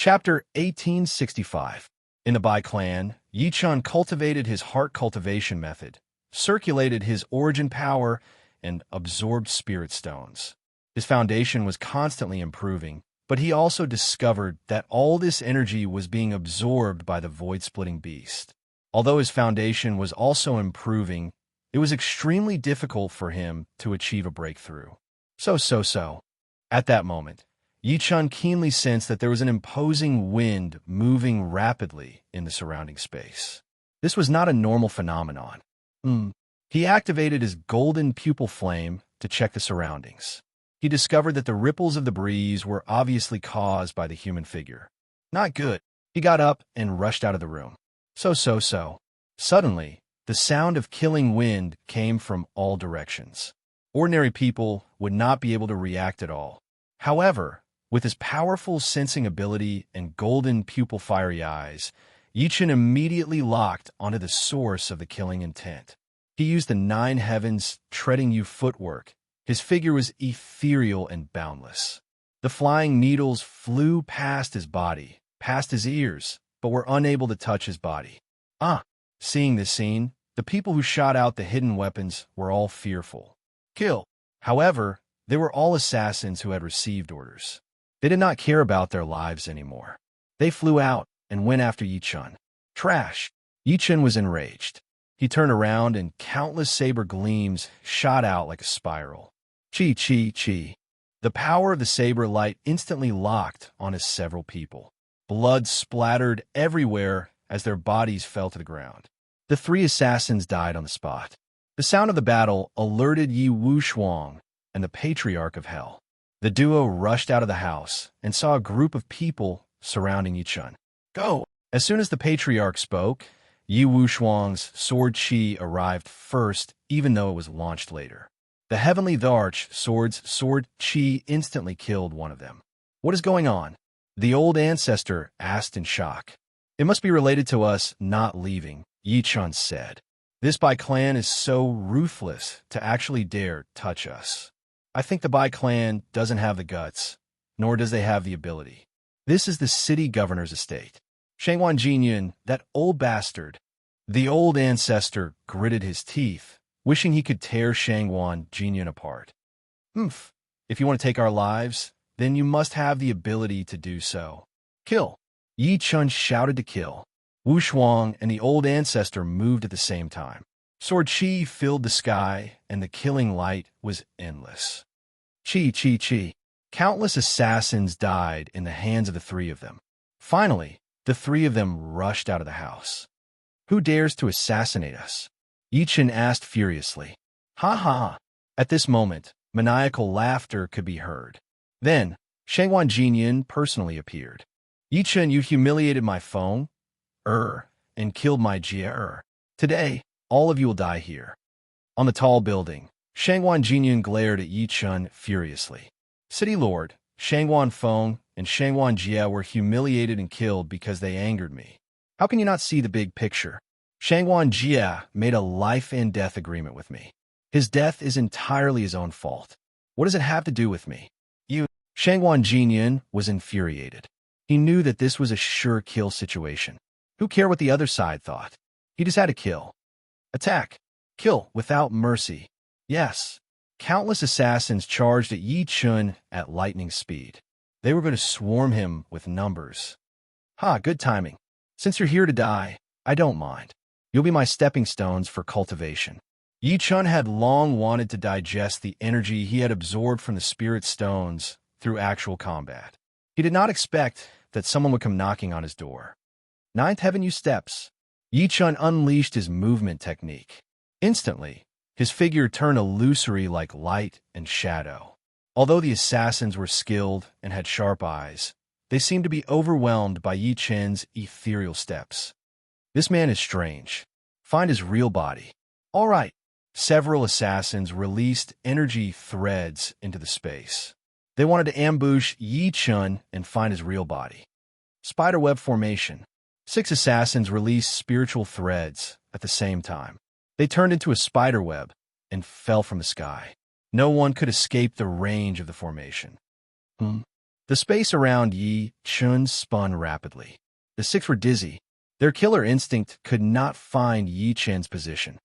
Chapter 1865. In the Bai clan, Yi Chun cultivated his heart cultivation method, circulated his origin power, and absorbed spirit stones. His foundation was constantly improving, but he also discovered that all this energy was being absorbed by the void-splitting beast. Although his foundation was also improving, it was extremely difficult for him to achieve a breakthrough. So. At that moment, Yi Chun keenly sensed that there was an imposing wind moving rapidly in the surrounding space. This was not a normal phenomenon. He activated his golden pupil flame to check the surroundings. He discovered that the ripples of the breeze were obviously caused by the human figure. Not good. He got up and rushed out of the room. So. Suddenly, the sound of killing wind came from all directions. Ordinary people would not be able to react at all. However, with his powerful sensing ability and golden pupil fiery eyes, Yi Chun immediately locked onto the source of the killing intent. He used the 9 heavens treading you footwork. His figure was ethereal and boundless. The flying needles flew past his body, past his ears, but were unable to touch his body. Seeing this scene, the people who shot out the hidden weapons were all fearful. Kill. However, they were all assassins who had received orders. They did not care about their lives anymore. They flew out and went after Yi Chun. Trash! Yi Chun was enraged. He turned around and countless saber gleams shot out like a spiral. Chi. The power of the saber light instantly locked on his several people. Blood splattered everywhere as their bodies fell to the ground. The 3 assassins died on the spot. The sound of the battle alerted Yi Wushuang and the Patriarch of Hell. The duo rushed out of the house and saw a group of people surrounding Yi Chun. Go! As soon as the Patriarch spoke, Yi Wushuang's sword Qi arrived first, even though it was launched later. The Heavenly Dharch sword's sword Qi instantly killed one of them. What is going on? The old ancestor asked in shock. It must be related to us not leaving, Yi Chun said. This Bai clan is so ruthless to actually dare touch us. I think the Bai clan doesn't have the guts, nor does they have the ability. This is the city governor's estate. Shangwan Jinyan, that old bastard. The old ancestor gritted his teeth, wishing he could tear Shangwan Jinyan apart. If you want to take our lives, then you must have the ability to do so. Kill. Yi Chun shouted to kill. Wushuang and the old ancestor moved at the same time. Sword Qi filled the sky, and the killing light was endless. Chi. Countless assassins died in the hands of the 3 of them. Finally, the 3 of them rushed out of the house. Who dares to assassinate us? Yi Chun asked furiously. Ha. At this moment, maniacal laughter could be heard. Then, Shangwan Jinyan personally appeared. Yi Chun, you humiliated my phone, and killed my Jia. Today, all of you will die here. On the tall building, Shangwan Jinyan glared at Yi Chun furiously. City Lord, Shangwan Feng, and Shangwan Jia were humiliated and killed because they angered me. How can you not see the big picture? Shangwan Jia made a life and death agreement with me. His death is entirely his own fault. What does it have to do with me? Shangwan Jinyan was infuriated. He knew that this was a sure kill situation. Who cared what the other side thought? He just had to kill. Attack. Kill without mercy. Yes. Countless assassins charged at Yi Chun at lightning speed. They were going to swarm him with numbers. Good timing. Since you're here to die, I don't mind. You'll be my stepping stones for cultivation. Yi Chun had long wanted to digest the energy he had absorbed from the spirit stones through actual combat. He did not expect that someone would come knocking on his door. 9th heaven you steps. Yi Chun unleashed his movement technique. Instantly, his figure turned illusory like light and shadow. Although the assassins were skilled and had sharp eyes, they seemed to be overwhelmed by Yi Chun's ethereal steps. This man is strange. Find his real body. All right. Several assassins released energy threads into the space. They wanted to ambush Yi Chun and find his real body. Spiderweb formation. 6 assassins released spiritual threads at the same time. They turned into a spiderweb and fell from the sky. No one could escape the range of the formation. The space around Yi Chun spun rapidly. The six were dizzy. Their killer instinct could not find Yi Chen's position.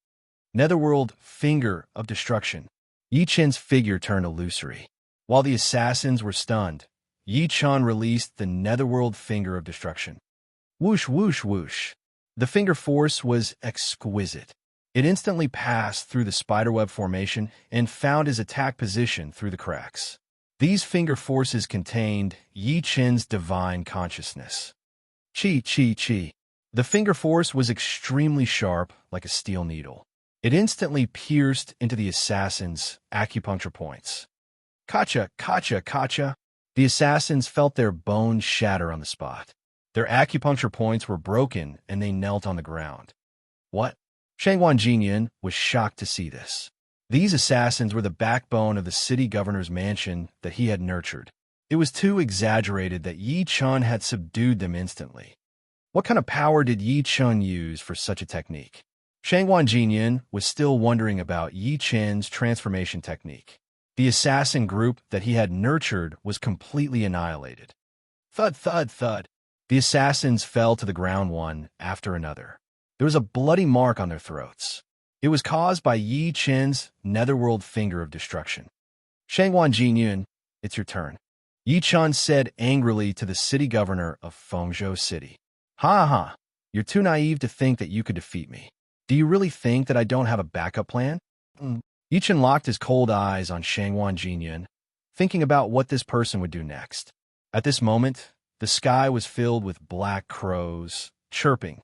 Netherworld Finger of Destruction. Yi Chen's figure turned illusory. While the assassins were stunned, Yi Chen released the Netherworld Finger of Destruction. Whoosh, whoosh, whoosh. The finger force was exquisite. It instantly passed through the spiderweb formation and found his attack position through the cracks. These finger forces contained Yi Chen's divine consciousness. Chi, chi, chi. The finger force was extremely sharp, like a steel needle. It instantly pierced into the assassin's acupuncture points. Kacha, kacha, kacha. The assassins felt their bones shatter on the spot. Their acupuncture points were broken and they knelt on the ground. What? Shangwan Jinyan was shocked to see this. These assassins were the backbone of the city governor's mansion that he had nurtured. It was too exaggerated that Yi Chun had subdued them instantly. What kind of power did Yi Chun use for such a technique? Shangwan Jinyan was still wondering about Yi Chen's transformation technique. The assassin group that he had nurtured was completely annihilated. Thud, thud, thud. The assassins fell to the ground one after another. There was a bloody mark on their throats. It was caused by Yi Chen's Netherworld Finger of Destruction. Shangwan Jinyan, it's your turn. Yi Chun said angrily to the city governor of Fengzhou City. Ha ha, you're too naive to think that you could defeat me. Do you really think that I don't have a backup plan? Yi Chun locked his cold eyes on Shangwan Jinyan, thinking about what this person would do next. At this moment, the sky was filled with black crows, chirping.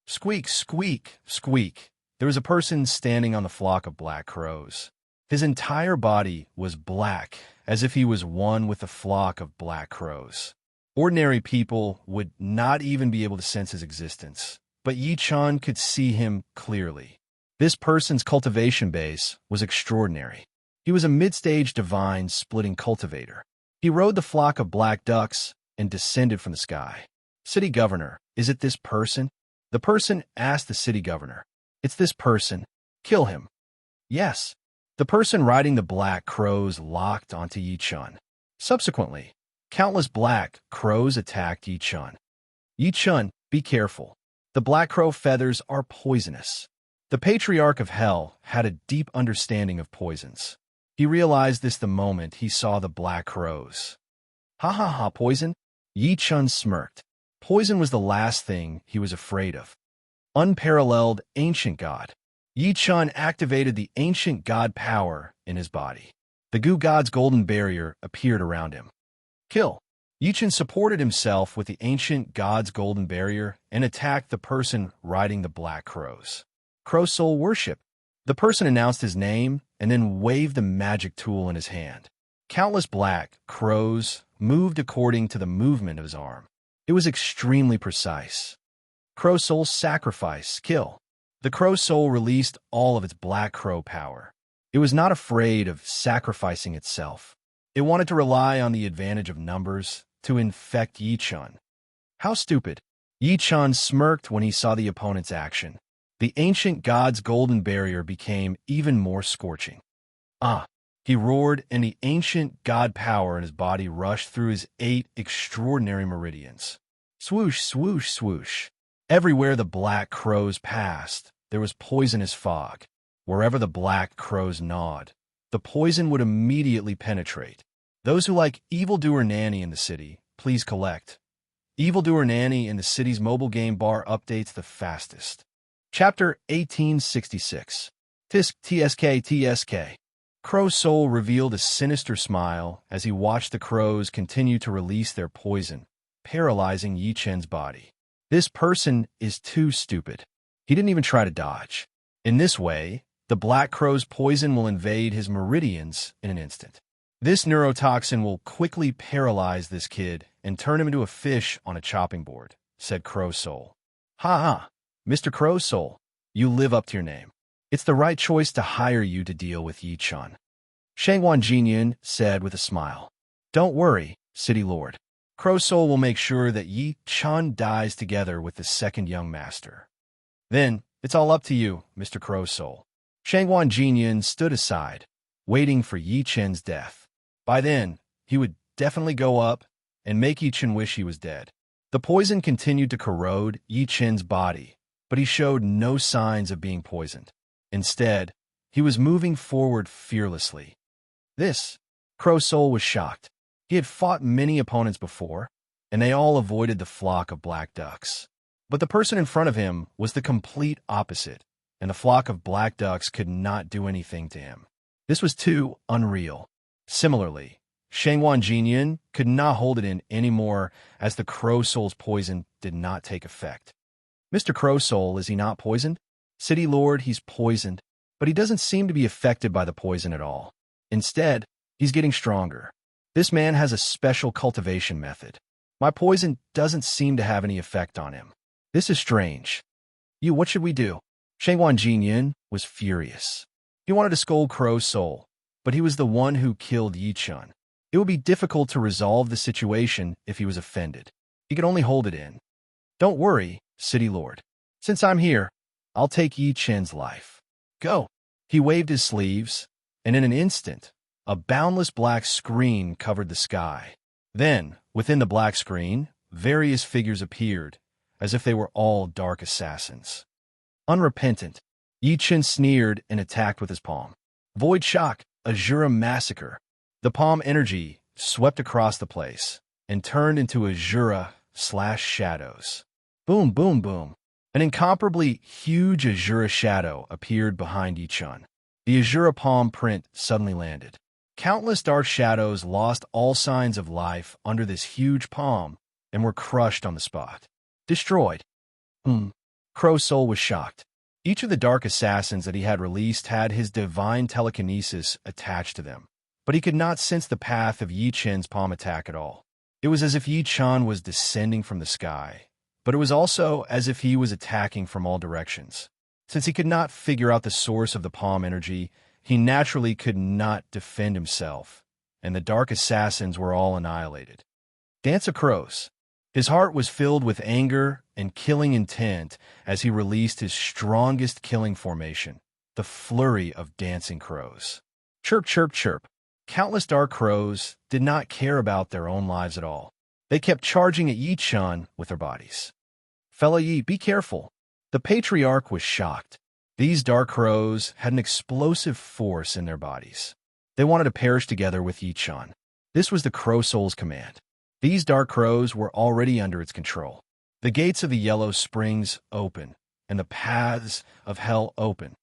Squeak, squeak, squeak. There was a person standing on the flock of black crows. His entire body was black, as if he was one with the flock of black crows. Ordinary people would not even be able to sense his existence, but Yi Chun could see him clearly. This person's cultivation base was extraordinary. He was a mid-stage divine splitting cultivator. He rode the flock of black ducks and descended from the sky. City governor, is it this person? The person asked the city governor. It's this person. Kill him. Yes. The person riding the black crows locked onto Yi Chun. Subsequently, countless black crows attacked Yi Chun. Yi Chun, be careful. The black crow feathers are poisonous. The Patriarch of Hell had a deep understanding of poisons. He realized this the moment he saw the black crows. Ha ha ha, poison? Yi Chun smirked. Poison was the last thing he was afraid of. Unparalleled ancient god. Yi Chun activated the ancient god power in his body. The Gu god's golden barrier appeared around him. Kill. Yi Chun supported himself with the ancient god's golden barrier and attacked the person riding the black crows. Crow soul worship. The person announced his name and then waved the magic tool in his hand. Countless black crows moved according to the movement of his arm. It was extremely precise. Crow soul sacrifice, kill. The crow soul released all of its black crow power. It was not afraid of sacrificing itself. It wanted to rely on the advantage of numbers to infect Yi Chun. How stupid. Yi Chun smirked when he saw the opponent's action. The ancient god's golden barrier became even more scorching. Ah! He roared, and the ancient god power in his body rushed through his 8 extraordinary meridians. Swoosh, swoosh, swoosh. Everywhere the black crows passed, there was poisonous fog. Wherever the black crows gnawed, the poison would immediately penetrate. Those who like Evildoer Nanny in the city, please collect. Evildoer Nanny in the city's mobile game bar updates the fastest. Chapter 1866. Tisk TSK TSK. Crow Soul revealed a sinister smile as he watched the crows continue to release their poison, paralyzing Yi Chen's body. This person is too stupid. He didn't even try to dodge. In this way, the black crow's poison will invade his meridians in an instant. This neurotoxin will quickly paralyze this kid and turn him into a fish on a chopping board, said Crow Soul. Ha ha, Mr. Crow Soul, you live up to your name. It's the right choice to hire you to deal with Yi Chun. Shangwan Jinyan said with a smile. Don't worry, City Lord. Crow Soul will make sure that Yi Chun dies together with the second young master. Then, it's all up to you, Mr. Crow Soul. Shangwan Jinyan stood aside, waiting for Yi Chen's death. By then, he would definitely go up and make Yi Chen wish he was dead. The poison continued to corrode Yi Chen's body, but he showed no signs of being poisoned. Instead, he was moving forward fearlessly. This, Crow's soul was shocked. He had fought many opponents before, and they all avoided the flock of black ducks. But the person in front of him was the complete opposite, and the flock of black ducks could not do anything to him. This was too unreal. Similarly, Shangwan Jinyan could not hold it in anymore as the Crow Soul's poison did not take effect. Mr. Crow Soul, is he not poisoned? City Lord, he's poisoned, but he doesn't seem to be affected by the poison at all. Instead, he's getting stronger. This man has a special cultivation method. My poison doesn't seem to have any effect on him. This is strange. What should we do? Shangwan Jinyan was furious. He wanted to scold Crow's soul, but he was the one who killed Yi Chen. It would be difficult to resolve the situation if he was offended. He could only hold it in. Don't worry, City Lord. Since I'm here, I'll take Yi Chen's life. Go. He waved his sleeves, and in an instant, a boundless black screen covered the sky. Then, within the black screen, various figures appeared, as if they were all dark assassins. Unrepentant, Yi Chen sneered and attacked with his palm. Void Shock, Azura Massacre. The palm energy swept across the place and turned into Azura/shadows. Boom, boom, boom. An incomparably huge Azura shadow appeared behind Yi Chen. The Azura palm print suddenly landed. Countless dark shadows lost all signs of life under this huge palm and were crushed on the spot. Destroyed. Crow's soul was shocked. Each of the dark assassins that he had released had his divine telekinesis attached to them, but he could not sense the path of Yi Chen's palm attack at all. It was as if Yi Chen was descending from the sky, but it was also as if he was attacking from all directions. Since he could not figure out the source of the palm energy, he naturally could not defend himself, and the dark assassins were all annihilated. Dance of Crows. His heart was filled with anger and killing intent as he released his strongest killing formation, the flurry of dancing crows. Chirp, chirp, chirp. Countless dark crows did not care about their own lives at all. They kept charging at Yi Chen with their bodies. Fella Yi, be careful. The patriarch was shocked. These dark crows had an explosive force in their bodies. They wanted to perish together with Yi Chen. This was the Crow Soul's command. These dark crows were already under its control. The gates of the Yellow Springs open, and the paths of hell open.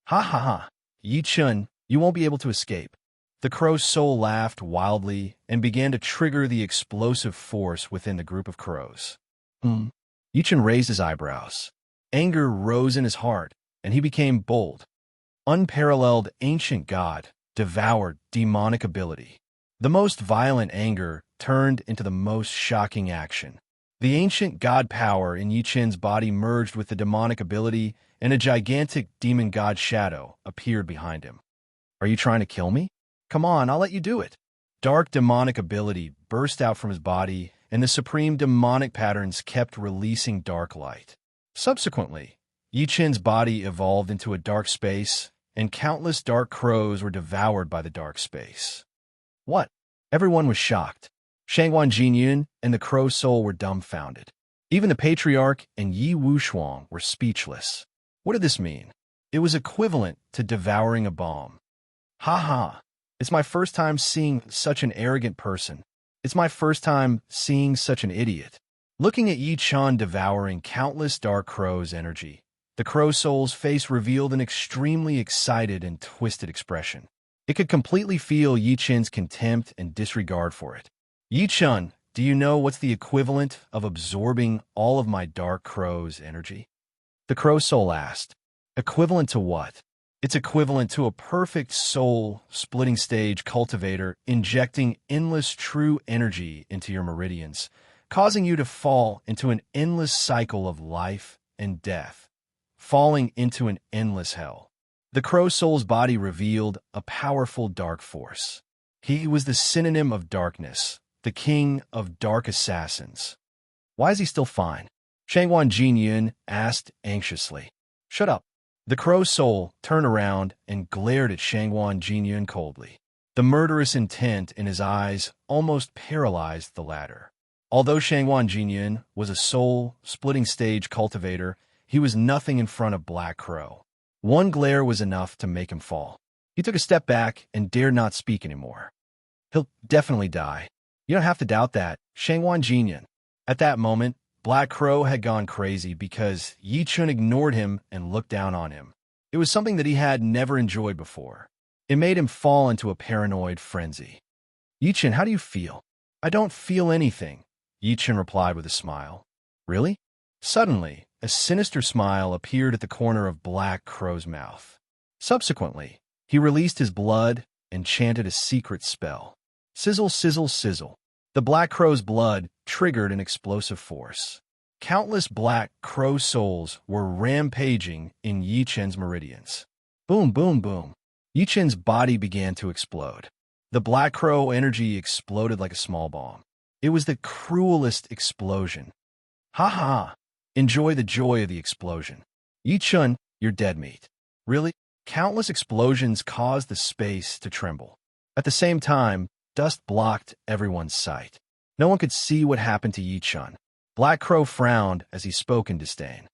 Ha ha ha. Yi Chen, you won't be able to escape. The Crow's soul laughed wildly and began to trigger the explosive force within the group of crows. Yi Chen raised his eyebrows. Anger rose in his heart, and he became bold. Unparalleled ancient god devoured demonic ability. The most violent anger turned into the most shocking action. The ancient god power in Yi Chen's body merged with the demonic ability, and a gigantic demon god shadow appeared behind him. Are you trying to kill me? Come on, I'll let you do it. Dark demonic ability burst out from his body, and the supreme demonic patterns kept releasing dark light. Subsequently, Yi Chen's body evolved into a dark space, and countless dark crows were devoured by the dark space. What? Everyone was shocked. Shangwan Jinyan and the Crow Soul were dumbfounded. Even the Patriarch and Yi Wushuang were speechless. What did this mean? It was equivalent to devouring a bomb. Ha ha! It's my first time seeing such an arrogant person. It's my first time seeing such an idiot. Looking at Yi Chen devouring countless dark crows' energy, the Crow Soul's face revealed an extremely excited and twisted expression. It could completely feel Yi Chen's contempt and disregard for it. Yi Chen, do you know what's the equivalent of absorbing all of my dark crow's energy? The Crow Soul asked. Equivalent to what? It's equivalent to a perfect soul-splitting stage cultivator injecting endless true energy into your meridians, causing you to fall into an endless cycle of life and death, falling into an endless hell. The Crow Soul's body revealed a powerful dark force. He was the synonym of darkness, the king of dark assassins. Why is he still fine? Shangwan Jinyan asked anxiously. Shut up. The Crow Soul turned around and glared at Shangwan Jinyan coldly. The murderous intent in his eyes almost paralyzed the latter. Although Shangwan Jinyan was a soul-splitting stage cultivator, he was nothing in front of Black Crow. One glare was enough to make him fall. He took a step back and dared not speak anymore. He'll definitely die. You don't have to doubt that, Shangwan Jinyan. At that moment, Black Crow had gone crazy because Yi Chun ignored him and looked down on him. It was something that he had never enjoyed before. It made him fall into a paranoid frenzy. Yi Chun, how do you feel? I don't feel anything, Yi Chun replied with a smile. Really? Suddenly, a sinister smile appeared at the corner of Black Crow's mouth. Subsequently, he released his blood and chanted a secret spell. Sizzle, sizzle, sizzle. The Black Crow's blood triggered an explosive force. Countless Black Crow souls were rampaging in Yi Chun's meridians. Boom, boom, boom. Yi Chun's body began to explode. The Black Crow energy exploded like a small bomb. It was the cruelest explosion. Ha ha! Enjoy the joy of the explosion. Yi Chun, you're dead meat. Really? Countless explosions caused the space to tremble. At the same time, dust blocked everyone's sight. No one could see what happened to Yi Chun. Black Crow frowned as he spoke in disdain.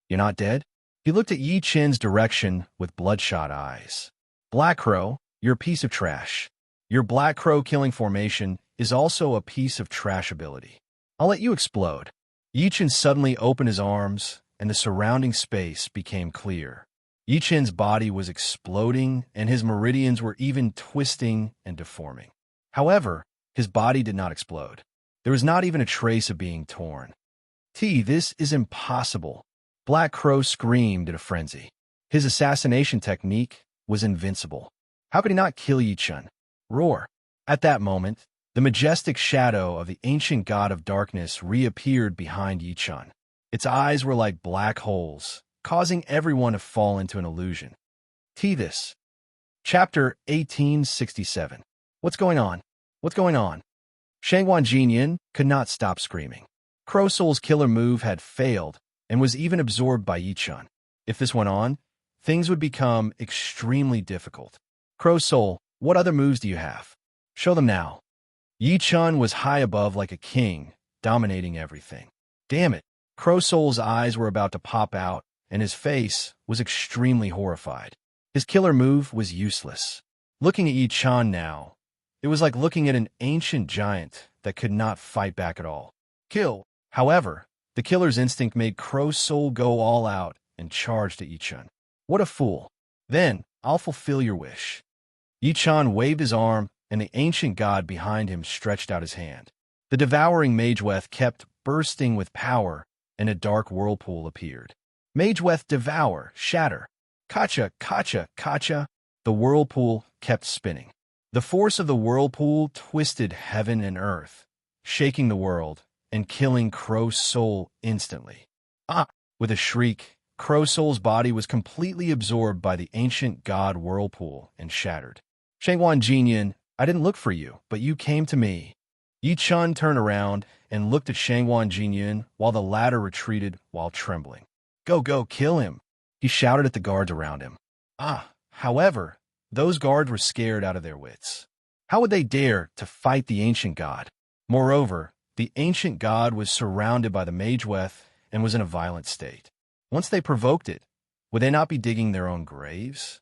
You're not dead? He looked at Yi Chun's direction with bloodshot eyes. Black Crow, you're a piece of trash. Your Black Crow killing formation is also a piece of trash ability. I'll let you explode. Yi Chun suddenly opened his arms, and the surrounding space became clear. Yi Chun's body was exploding, and his meridians were even twisting and deforming. However, his body did not explode. There was not even a trace of being torn. This is impossible. Black Crow screamed in a frenzy. His assassination technique was invincible. How could he not kill Yi Chun? Roar. At that moment, the majestic shadow of the ancient god of darkness reappeared behind Yi Chun. Its eyes were like black holes, causing everyone to fall into an illusion. This. Chapter 1867. What's going on? What's going on? Shangwan Jinyan could not stop screaming. Crow Soul's killer move had failed and was even absorbed by Yi Chun. If this went on, things would become extremely difficult. Crow Soul, what other moves do you have? Show them now. Yi Chun was high above like a king, dominating everything. Damn it. Crow Soul's eyes were about to pop out, and his face was extremely horrified. His killer move was useless. Looking at Yi Chun now, it was like looking at an ancient giant that could not fight back at all. Kill. However, the killer's instinct made Crow Soul go all out and charged at Yi Chun. What a fool. Then, I'll fulfill your wish. Yi Chun waved his arm, and the ancient god behind him stretched out his hand. The devouring Mageweth kept bursting with power, and a dark whirlpool appeared. Mageweth devour, shatter. Kacha, kacha, kacha. The whirlpool kept spinning. The force of the whirlpool twisted heaven and earth, shaking the world and killing Crow Soul instantly. With a shriek, Crow Soul's body was completely absorbed by the ancient god whirlpool and shattered. Shangwan Jinyan, I didn't look for you, but you came to me. Yi Chun turned around and looked at Shangwan Jinyan while the latter retreated while trembling. Go, go, kill him, he shouted at the guards around him. However, those guards were scared out of their wits. How would they dare to fight the ancient god? Moreover, the ancient god was surrounded by the Mageweth and was in a violent state. Once they provoked it, would they not be digging their own graves?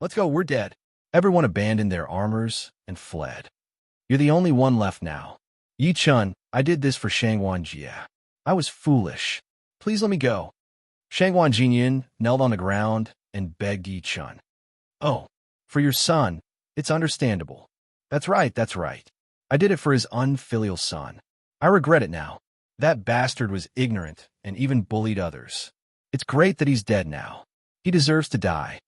Let's go, we're dead. Everyone abandoned their armors and fled. You're the only one left now. Yi Chun, I did this for Shangwan Jia. I was foolish. Please let me go. Shangwan Jinyan knelt on the ground and begged Yi Chun. Oh, for your son, it's understandable. That's right, that's right. I did it for his unfilial son. I regret it now. That bastard was ignorant and even bullied others. It's great that he's dead now. He deserves to die.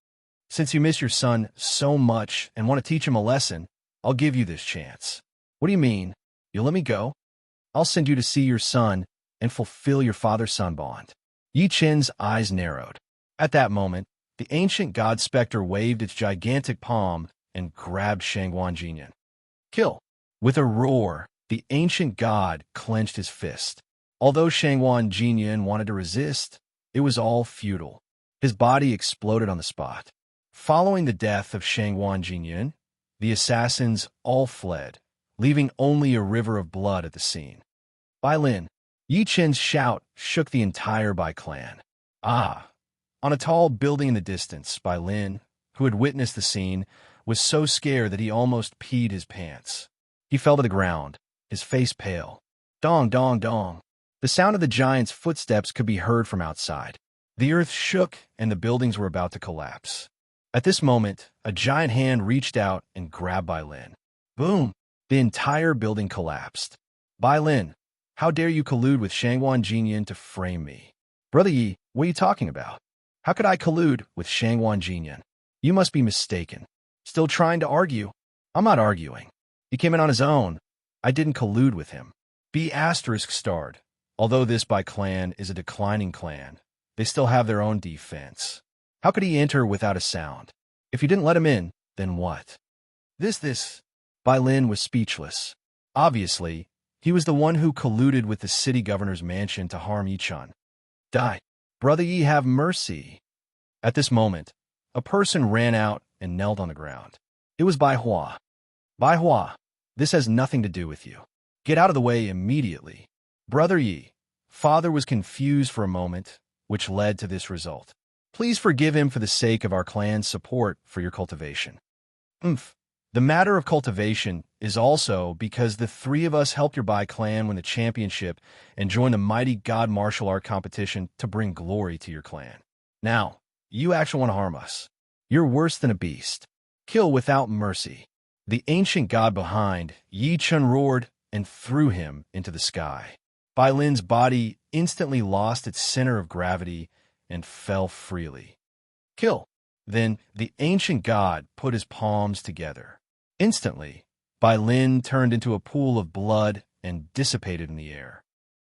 Since you miss your son so much and want to teach him a lesson, I'll give you this chance. What do you mean? You'll let me go? I'll send you to see your son and fulfill your father-son bond. Yi Chun's eyes narrowed. At that moment, the ancient god specter waved its gigantic palm and grabbed Shangwan Jinyan. Kill! With a roar, the ancient god clenched his fist. Although Shangwan Jinyan wanted to resist, it was all futile. His body exploded on the spot. Following the death of Shangwan Jinyan, The assassins all fled, leaving only a river of blood at the scene. Bai Lin. Yi Chen's shout shook the entire Bai clan. Ah! On a tall building in the distance, Bai Lin, who had witnessed the scene, was so scared that he almost peed his pants. He fell to the ground, his face pale. Dong, dong, dong. The sound of the giant's footsteps could be heard from outside. The earth shook and the buildings were about to collapse. At this moment, a giant hand reached out and grabbed Bai Lin. Boom! The entire building collapsed. Bai Lin, how dare you collude with Shangwan Jinyan to frame me? Brother Yi, what are you talking about? How could I collude with Shangwan Jinyan? You must be mistaken. Still trying to argue? I'm not arguing. He came in on his own. I didn't collude with him. B** starred. Although this Bai clan is a declining clan, they still have their own defense. How could he enter without a sound? If you didn't let him in, then what? This. Bai Lin was speechless. Obviously, he was the one who colluded with the city governor's mansion to harm Yichun. Die. Brother Yi, have mercy. At this moment, a person ran out and knelt on the ground. It was Bai Hua. Bai Hua, this has nothing to do with you. Get out of the way immediately. Brother Yi. Father was confused for a moment, which led to this result. Please forgive him for the sake of our clan's support for your cultivation. The matter of cultivation is also because the three of us helped your Bai clan win the championship and join the mighty god martial art competition to bring glory to your clan. Now, you actually want to harm us. You're worse than a beast. Kill without mercy. The ancient god behind, Yi Chun roared and threw him into the sky. Bai Lin's body instantly lost its center of gravity and fell freely. Kill. Then the ancient god put his palms together. Instantly, Bai Lin turned into a pool of blood and dissipated in the air.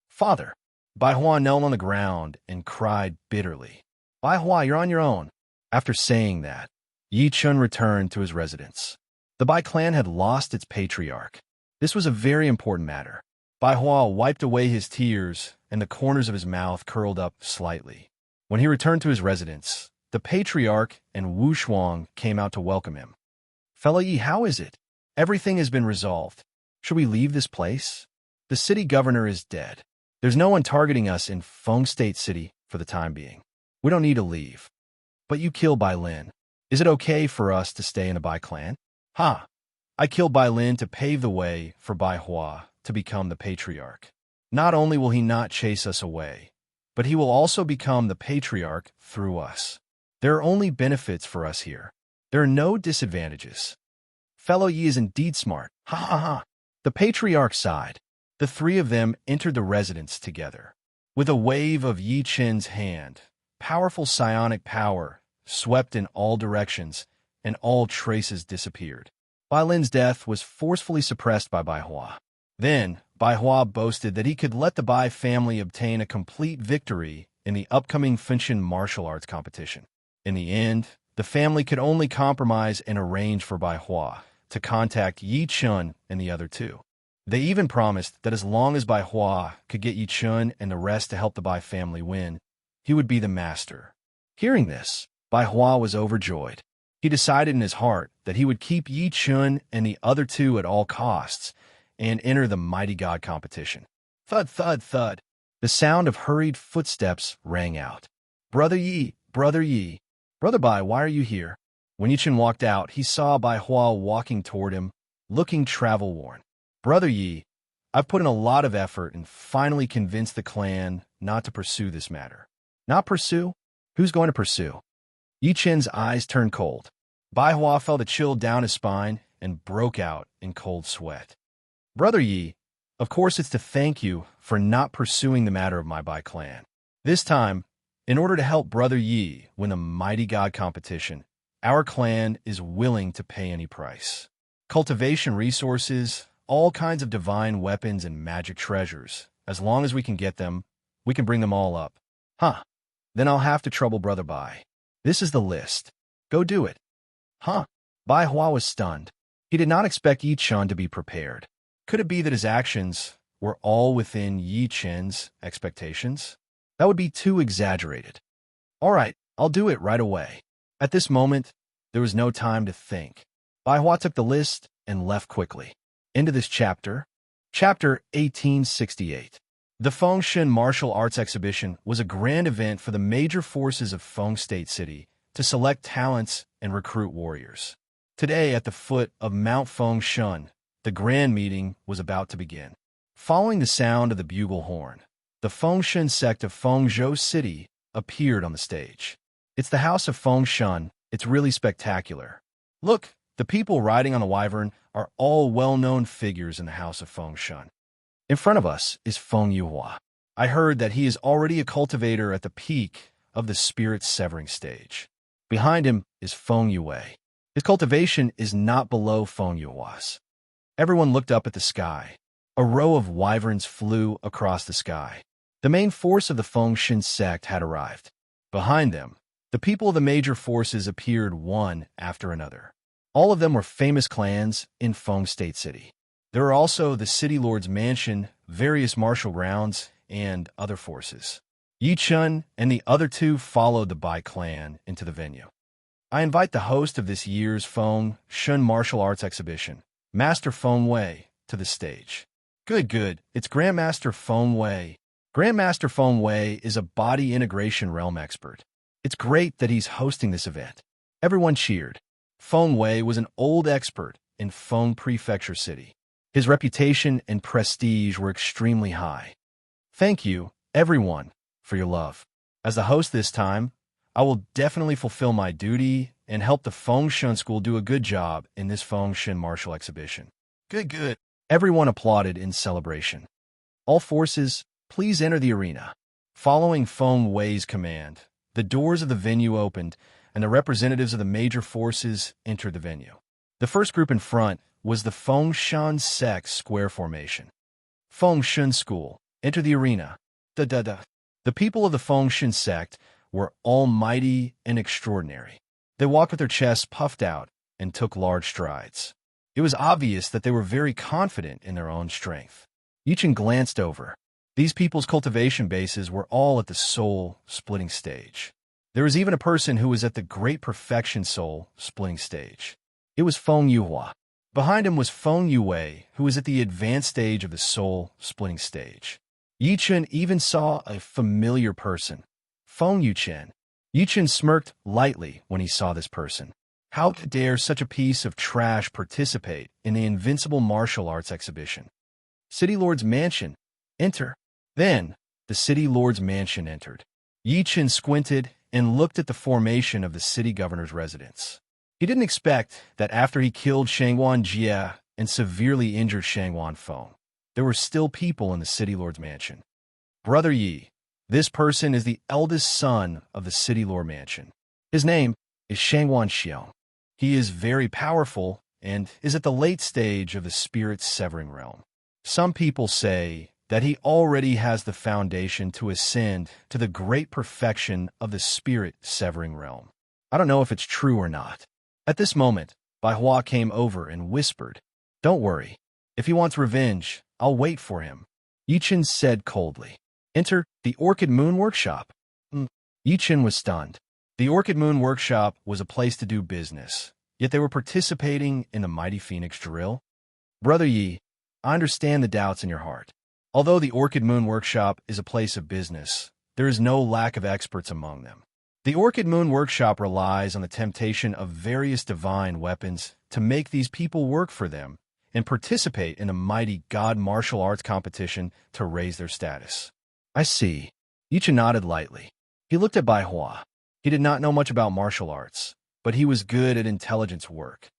Father. Bai Hua knelt on the ground and cried bitterly. Bai Hua, you're on your own. After saying that, Yi Chun returned to his residence. The Bai clan had lost its patriarch. This was a very important matter. Bai Hua wiped away his tears, and the corners of his mouth curled up slightly. When he returned to his residence, the patriarch and Wu Shuang came out to welcome him. Fellow Yi, how is it? Everything has been resolved. Should we leave this place? The city governor is dead. There's no one targeting us in Feng State City for the time being. We don't need to leave. But you killed Bai Lin. Is it okay for us to stay in the Bai clan? Ha! I killed Bai Lin to pave the way for Bai Hua to become the patriarch. Not only will he not chase us away, but he will also become the patriarch through us. There are only benefits for us here. There are no disadvantages. Fellow Yi is indeed smart. Ha ha ha. The patriarch sighed. The three of them entered the residence together. With a wave of Yi Chen's hand, powerful psionic power swept in all directions, and all traces disappeared. Bai Lin's death was forcefully suppressed by Bai Hua. Then, Bai Hua boasted that he could let the Bai family obtain a complete victory in the upcoming Fengshan martial arts competition. In the end, the family could only compromise and arrange for Bai Hua to contact Yi Chun and the other two. They even promised that as long as Bai Hua could get Yi Chun and the rest to help the Bai family win, he would be the master. Hearing this, Bai Hua was overjoyed. He decided in his heart that he would keep Yi Chun and the other two at all costs and enter the mighty god competition. Thud, thud, thud. The sound of hurried footsteps rang out. Brother Yi, Brother Yi. Brother Bai, why are you here? When Yi Chun walked out, he saw Bai Hua walking toward him, looking travel-worn. Brother Yi, I've put in a lot of effort and finally convinced the clan not to pursue this matter. Not pursue? Who's going to pursue? Yi Chen's eyes turned cold. Bai Hua felt a chill down his spine and broke out in cold sweat. Brother Yi, of course it's to thank you for not pursuing the matter of my Bai clan. This time, in order to help Brother Yi win the mighty god competition, our clan is willing to pay any price. Cultivation resources, all kinds of divine weapons and magic treasures. As long as we can get them, we can bring them all up. Huh. Then I'll have to trouble Brother Bai. This is the list. Go do it. Huh. Bai Hua was stunned. He did not expect Yi Chun to be prepared. Could it be that his actions were all within Yi Chen's expectations? That would be too exaggerated. All right, I'll do it right away. At this moment, there was no time to think. Bai Hua took the list and left quickly. Into this chapter. Chapter 1868. The Fengshan Martial Arts Exhibition was a grand event for the major forces of Feng State City to select talents and recruit warriors. Today, at the foot of Mount Fengshan, the grand meeting was about to begin. Following the sound of the bugle horn, the Fengshan sect of Fengzhou City appeared on the stage. It's the House of Fengshan. It's really spectacular. Look, the people riding on the wyvern are all well-known figures in the House of Fengshan. In front of us is Feng Yuhua. I heard that he is already a cultivator at the peak of the spirit-severing stage. Behind him is Feng Yue. His cultivation is not below Feng Yuhua's. Everyone looked up at the sky. A row of wyverns flew across the sky. The main force of the Fengshan sect had arrived. Behind them, the people of the major forces appeared one after another. All of them were famous clans in Feng State City. There were also the City Lord's Mansion, various martial grounds, and other forces. Yi Chun and the other two followed the Bai clan into the venue. I invite the host of this year's Feng Shun Martial Arts Exhibition, Master Feng Wei, to the stage. Good. It's Grandmaster Feng Wei. Grandmaster Feng Wei is a body integration realm expert. It's great that he's hosting this event. Everyone cheered. Feng Wei was an old expert in Feng Prefecture City. His reputation and prestige were extremely high. Thank you, everyone, for your love. As the host this time, I will definitely fulfill my duty and help the Fengshan School do a good job in this Fengshan martial exhibition. Good. Everyone applauded in celebration. All forces, please enter the arena. Following Feng Wei's command, the doors of the venue opened, and the representatives of the major forces entered the venue. The first group in front was the Fengshan sect square formation. Fengshan School, enter the arena. The people of the Fengshan sect were almighty and extraordinary. They walked with their chests puffed out and took large strides. It was obvious that they were very confident in their own strength. Yichen glanced over. These people's cultivation bases were all at the soul-splitting stage. There was even a person who was at the great perfection soul-splitting stage. It was Feng Yuhua. Behind him was Feng Yue, who was at the advanced stage of the soul-splitting stage. Yichen even saw a familiar person, Feng Yuchen. Yichen smirked lightly when he saw this person. How dare such a piece of trash participate in the invincible martial arts exhibition? City Lord's Mansion, enter. Then, the City Lord's Mansion entered. Yichen squinted and looked at the formation of the city governor's residence. He didn't expect that after he killed Shangwan Jie and severely injured Shangwan Feng, there were still people in the City Lord's Mansion. Brother Yi, this person is the eldest son of the City Lord Mansion. His name is Shangwan Xiong. He is very powerful and is at the late stage of the spirit-severing realm. Some people say that he already has the foundation to ascend to the great perfection of the spirit-severing realm. I don't know if it's true or not. At this moment, Bai Hua came over and whispered, "Don't worry. If he wants revenge, I'll wait for him." Yichen said coldly, "Enter the Orchid Moon Workshop." Yichen was stunned. The Orchid Moon Workshop was a place to do business, yet they were participating in the Mighty Phoenix drill. Brother Yi, I understand the doubts in your heart. Although the Orchid Moon Workshop is a place of business, there is no lack of experts among them. The Orchid Moon Workshop relies on the temptation of various divine weapons to make these people work for them and participate in a mighty god martial arts competition to raise their status. I see. Yichen nodded lightly. He looked at Bai Hua. He did not know much about martial arts, but he was good at intelligence work.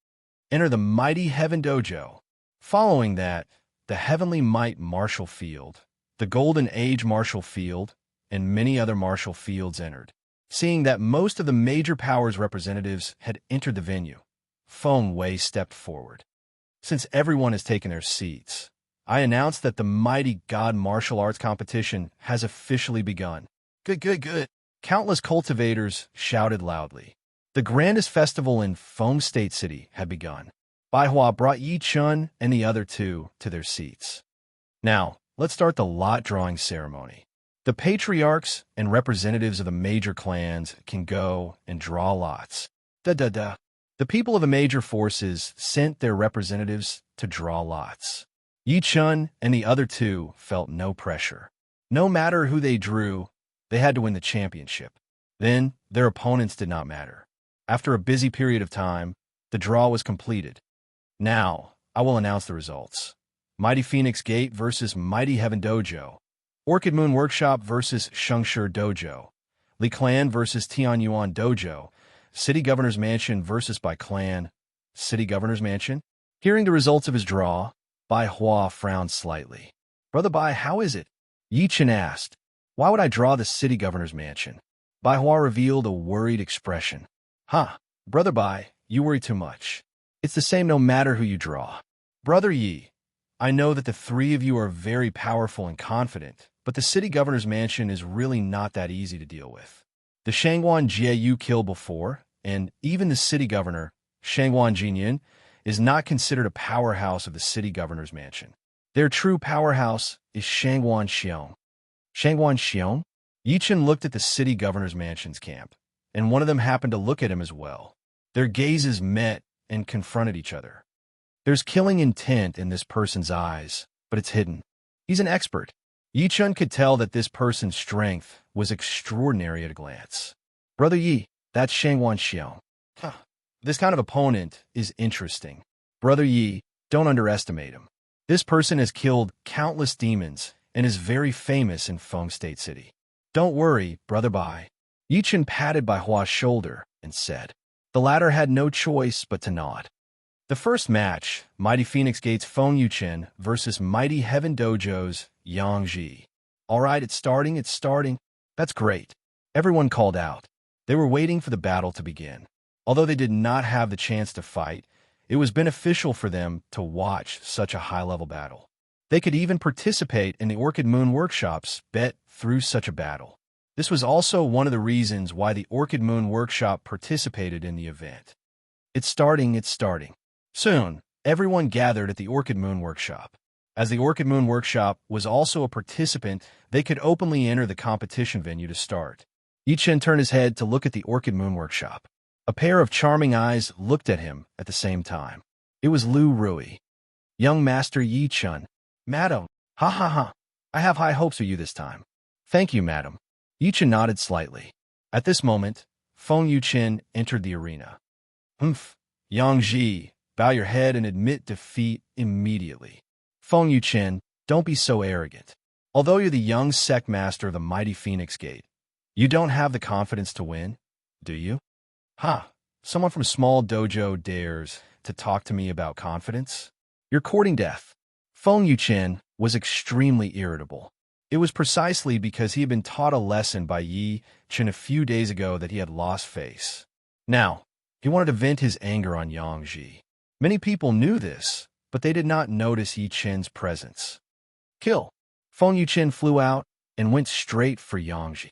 Enter the Mighty Heaven Dojo. Following that, the Heavenly Might Martial Field, the Golden Age Martial Field, and many other martial fields entered. Seeing that most of the major powers representatives had entered the venue, Feng Wei stepped forward. Since everyone has taken their seats, I announce that the Mighty God Martial Arts Competition has officially begun. Good. Countless cultivators shouted loudly. The grandest festival in Feng State City had begun. Bai Hua brought Yi Chun and the other two to their seats. Now, let's start the lot drawing ceremony. The patriarchs and representatives of the major clans can go and draw lots. The people of the major forces sent their representatives to draw lots. Yi Chun and the other two felt no pressure. No matter who they drew, they had to win the championship. Then, their opponents did not matter. After a busy period of time, the draw was completed. Now, I will announce the results. Mighty Phoenix Gate versus Mighty Heaven Dojo. Orchid Moon Workshop versus Shengshi Dojo. Li Clan versus Tianyuan Dojo. City Governor's Mansion versus Bai Clan. City Governor's Mansion? Hearing the results of his draw, Bai Hua frowned slightly. Brother Bai, how is it? Yi Chen asked. Why would I draw the City Governor's Mansion? Bai Hua revealed a worried expression. Huh, Brother Bai, you worry too much. It's the same no matter who you draw. Brother Yi, I know that the three of you are very powerful and confident, but the City Governor's Mansion is really not that easy to deal with. The Shangguan Jie you killed before, and even the City Governor, Shangguan Jinyan, is not considered a powerhouse of the City Governor's Mansion. Their true powerhouse is Shangguan Xiong. Shangguan Xiong? Yi Chen looked at the City Governor's Mansion's camp, and one of them happened to look at him as well. Their gazes met and confronted each other. There's killing intent in this person's eyes, but it's hidden. He's an expert. Yi Chen could tell that this person's strength was extraordinary at a glance. Brother Yi, that's Shangguan Xiong. This kind of opponent is interesting. Brother Yi, don't underestimate him. This person has killed countless demons and is very famous in Feng State City. Don't worry, Brother Bai. Yi Chen patted Bai Hua's shoulder and said. The latter had no choice but to nod. The first match, Mighty Phoenix Gate's Feng Yuchen versus Mighty Heaven Dojo's Yang Ji. All right, it's starting. That's great. Everyone called out. They were waiting for the battle to begin. Although they did not have the chance to fight, it was beneficial for them to watch such a high-level battle. They could even participate in the Orchid Moon Workshop's bet through such a battle. This was also one of the reasons why the Orchid Moon Workshop participated in the event. It's starting. Soon, everyone gathered at the Orchid Moon Workshop. As the Orchid Moon Workshop was also a participant, they could openly enter the competition venue to start. Yi Chen turned his head to look at the Orchid Moon Workshop. A pair of charming eyes looked at him at the same time. It was Lu Rui. Young Master Yi Chen. Madam, ha. I have high hopes for you this time. Thank you, madam. Yi Chen nodded slightly. At this moment, Feng Yuchen entered the arena. Yang Ji, bow your head and admit defeat immediately. Feng Yuchen, don't be so arrogant. Although you're the young sect master of the Mighty Phoenix Gate, you don't have the confidence to win, do you? Someone from small dojo dares to talk to me about confidence? You're courting death. Feng Yuchen was extremely irritable. It was precisely because he had been taught a lesson by Yi Chen a few days ago that he had lost face. Now, he wanted to vent his anger on Yang Ji. Many people knew this, but they did not notice Yi Chen's presence. Kill. Feng Yuchen flew out and went straight for Yang Ji.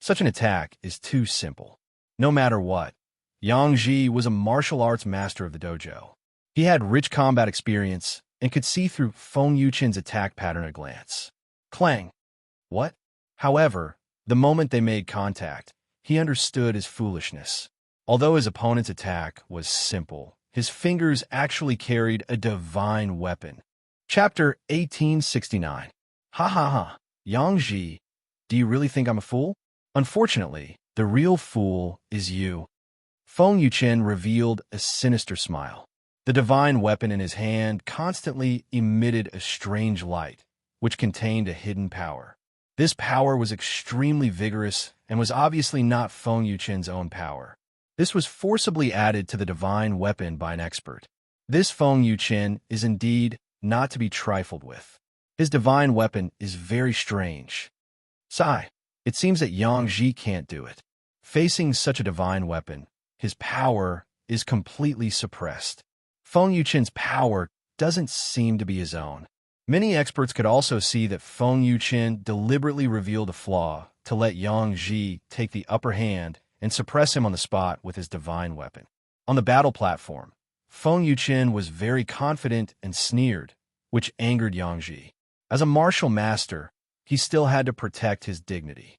Such an attack is too simple. No matter what, Yang Ji was a martial arts master of the dojo. He had rich combat experience and could see through Feng Yuchen's attack pattern at a glance. Clang. What? However, the moment they made contact, he understood his foolishness. Although his opponent's attack was simple, his fingers actually carried a divine weapon. Chapter 1869. Yang Ji, do you really think I'm a fool? Unfortunately, the real fool is you. Feng Yuchen revealed a sinister smile. The divine weapon in his hand constantly emitted a strange light, which contained a hidden power. This power was extremely vigorous and was obviously not Feng Yuchen's own power. This was forcibly added to the divine weapon by an expert. This Feng Yuchen is indeed not to be trifled with. His divine weapon is very strange. Sigh, it seems that Yang Ji can't do it. Facing such a divine weapon, his power is completely suppressed. Feng Yuchen's power doesn't seem to be his own. Many experts could also see that Feng Yuchen deliberately revealed a flaw to let Yang Ji take the upper hand and suppress him on the spot with his divine weapon. On the battle platform, Feng Yuchen was very confident and sneered, which angered Yang Ji. As a martial master, he still had to protect his dignity.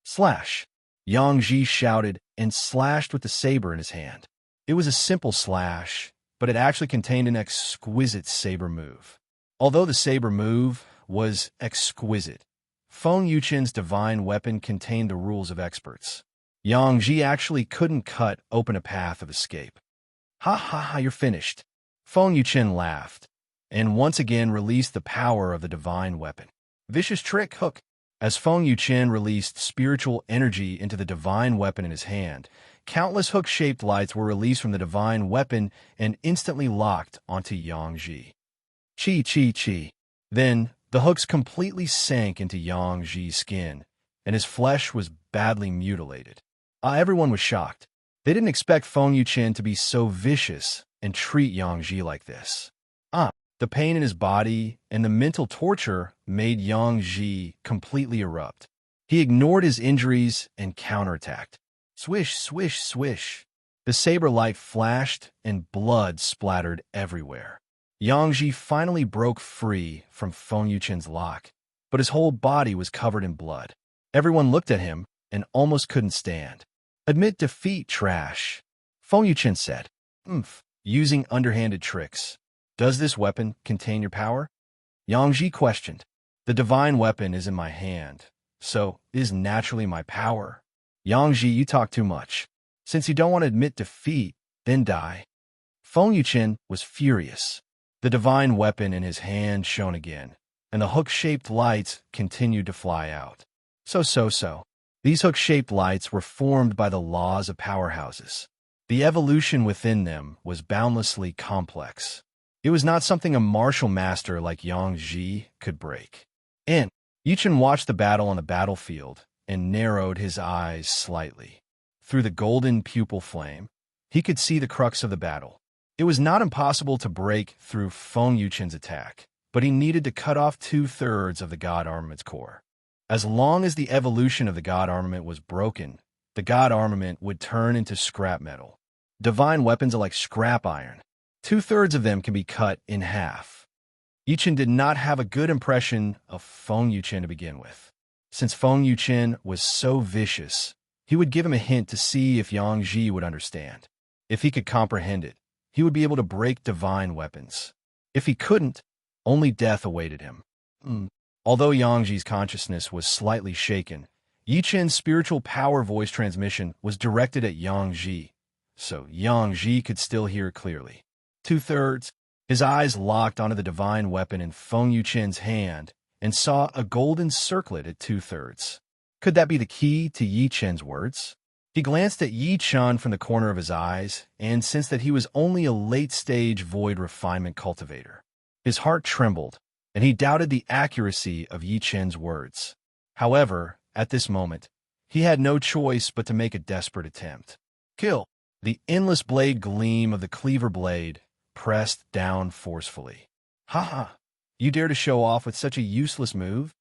Slash! Yang Ji shouted and slashed with the saber in his hand. It was a simple slash, but it actually contained an exquisite saber move. Although the saber move was exquisite, Feng Yuchen's divine weapon contained the rules of experts. Yang Ji actually couldn't cut open a path of escape. Ha ha ha, you're finished. Feng Yuchen laughed, and once again released the power of the divine weapon. Vicious trick hook. As Feng Yuchen released spiritual energy into the divine weapon in his hand, countless hook-shaped lights were released from the divine weapon and instantly locked onto Yang Ji. Chi chi chi. Then, the hooks completely sank into Yang Ji's skin, and his flesh was badly mutilated. Everyone was shocked. They didn't expect Feng Yuchen to be so vicious and treat Yang Ji like this. The pain in his body and the mental torture made Yang Ji completely erupt. He ignored his injuries and counterattacked. Swish, swish, swish. The saber light flashed and blood splattered everywhere. Yang Ji finally broke free from Feng Yuchen's lock, but his whole body was covered in blood. Everyone looked at him and almost couldn't stand. Admit defeat, trash, Feng Yuchen said. Using underhanded tricks. Does this weapon contain your power? Yang Ji questioned. The divine weapon is in my hand, so it is naturally my power. Yang Ji, you talk too much. Since you don't want to admit defeat, then die. Feng Yuchen was furious. The divine weapon in his hand shone again, and the hook-shaped lights continued to fly out. So. These hook-shaped lights were formed by the laws of powerhouses. The evolution within them was boundlessly complex. It was not something a martial master like Yang Ji could break. And Yuchen watched the battle on the battlefield and narrowed his eyes slightly. Through the golden pupil flame, he could see the crux of the battle. It was not impossible to break through Feng Yuchen's attack, but he needed to cut off 2/3 of the God Armament's core. As long as the evolution of the God Armament was broken, the God Armament would turn into scrap metal. Divine weapons are like scrap iron. 2/3 of them can be cut in half. Yuchen did not have a good impression of Feng Yuchen to begin with. Since Feng Yuchen was so vicious, he would give him a hint to see if Yang Ji would understand. If he could comprehend it, he would be able to break divine weapons. If he couldn't, only death awaited him. Although Yang Ji's consciousness was slightly shaken, Yuchen's spiritual power voice transmission was directed at Yang Ji, so Yang Ji could still hear it clearly. 2/3. His eyes locked onto the divine weapon in Feng Yuchen's hand and saw a golden circlet at 2/3. Could that be the key to Yuchen's words? He glanced at Yuchen from the corner of his eyes and sensed that he was only a late-stage void refinement cultivator. His heart trembled, and he doubted the accuracy of Yuchen's words. However, at this moment, he had no choice but to make a desperate attempt. Kill! The endless blade gleam of the cleaver blade pressed down forcefully. You dare to show off with such a useless move?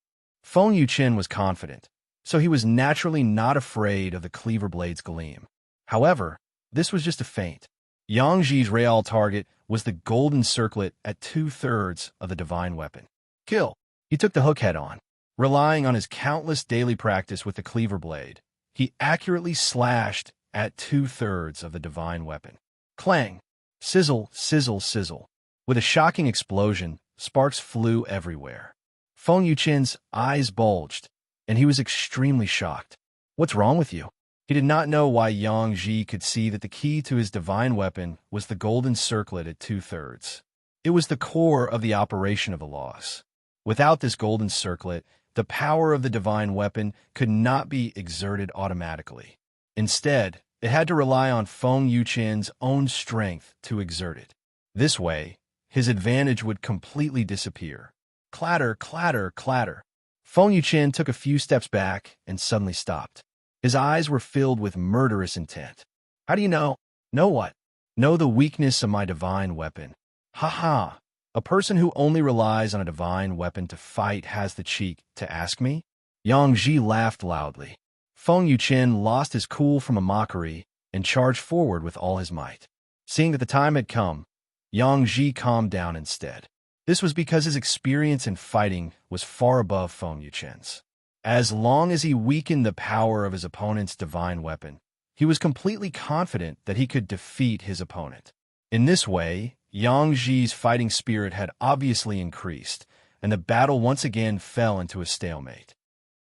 Feng Yuchen was confident, so he was naturally not afraid of the cleaver blade's gleam. However, this was just a feint. Yang Ji's real target was the golden circlet at 2/3 of the divine weapon. Kill! He took the hook head-on. Relying on his countless daily practice with the cleaver blade, he accurately slashed at 2/3 of the divine weapon. Clang! Sizzle, sizzle, sizzle. With a shocking explosion, sparks flew everywhere. Feng Yuchen's eyes bulged, and he was extremely shocked. What's wrong with you? He did not know why Yang Ji could see that the key to his divine weapon was the golden circlet at 2/3. It was the core of the operation of the laws. Without this golden circlet, the power of the divine weapon could not be exerted automatically. Instead, it had to rely on Feng Yuchen's own strength to exert it. This way, his advantage would completely disappear. Clatter, clatter, clatter. Feng Yuchen took a few steps back and suddenly stopped. His eyes were filled with murderous intent. How do you know? Know what? Know the weakness of my divine weapon. Ha! A person who only relies on a divine weapon to fight has the cheek to ask me? Yang Ji laughed loudly. Feng Yuchen lost his cool from a mockery and charged forward with all his might. Seeing that the time had come, Yang Ji calmed down instead. This was because his experience in fighting was far above Feng Yuchen's. As long as he weakened the power of his opponent's divine weapon, He was completely confident that he could defeat his opponent. In this way, Yang Ji's fighting spirit had obviously increased, and the battle once again fell into a stalemate.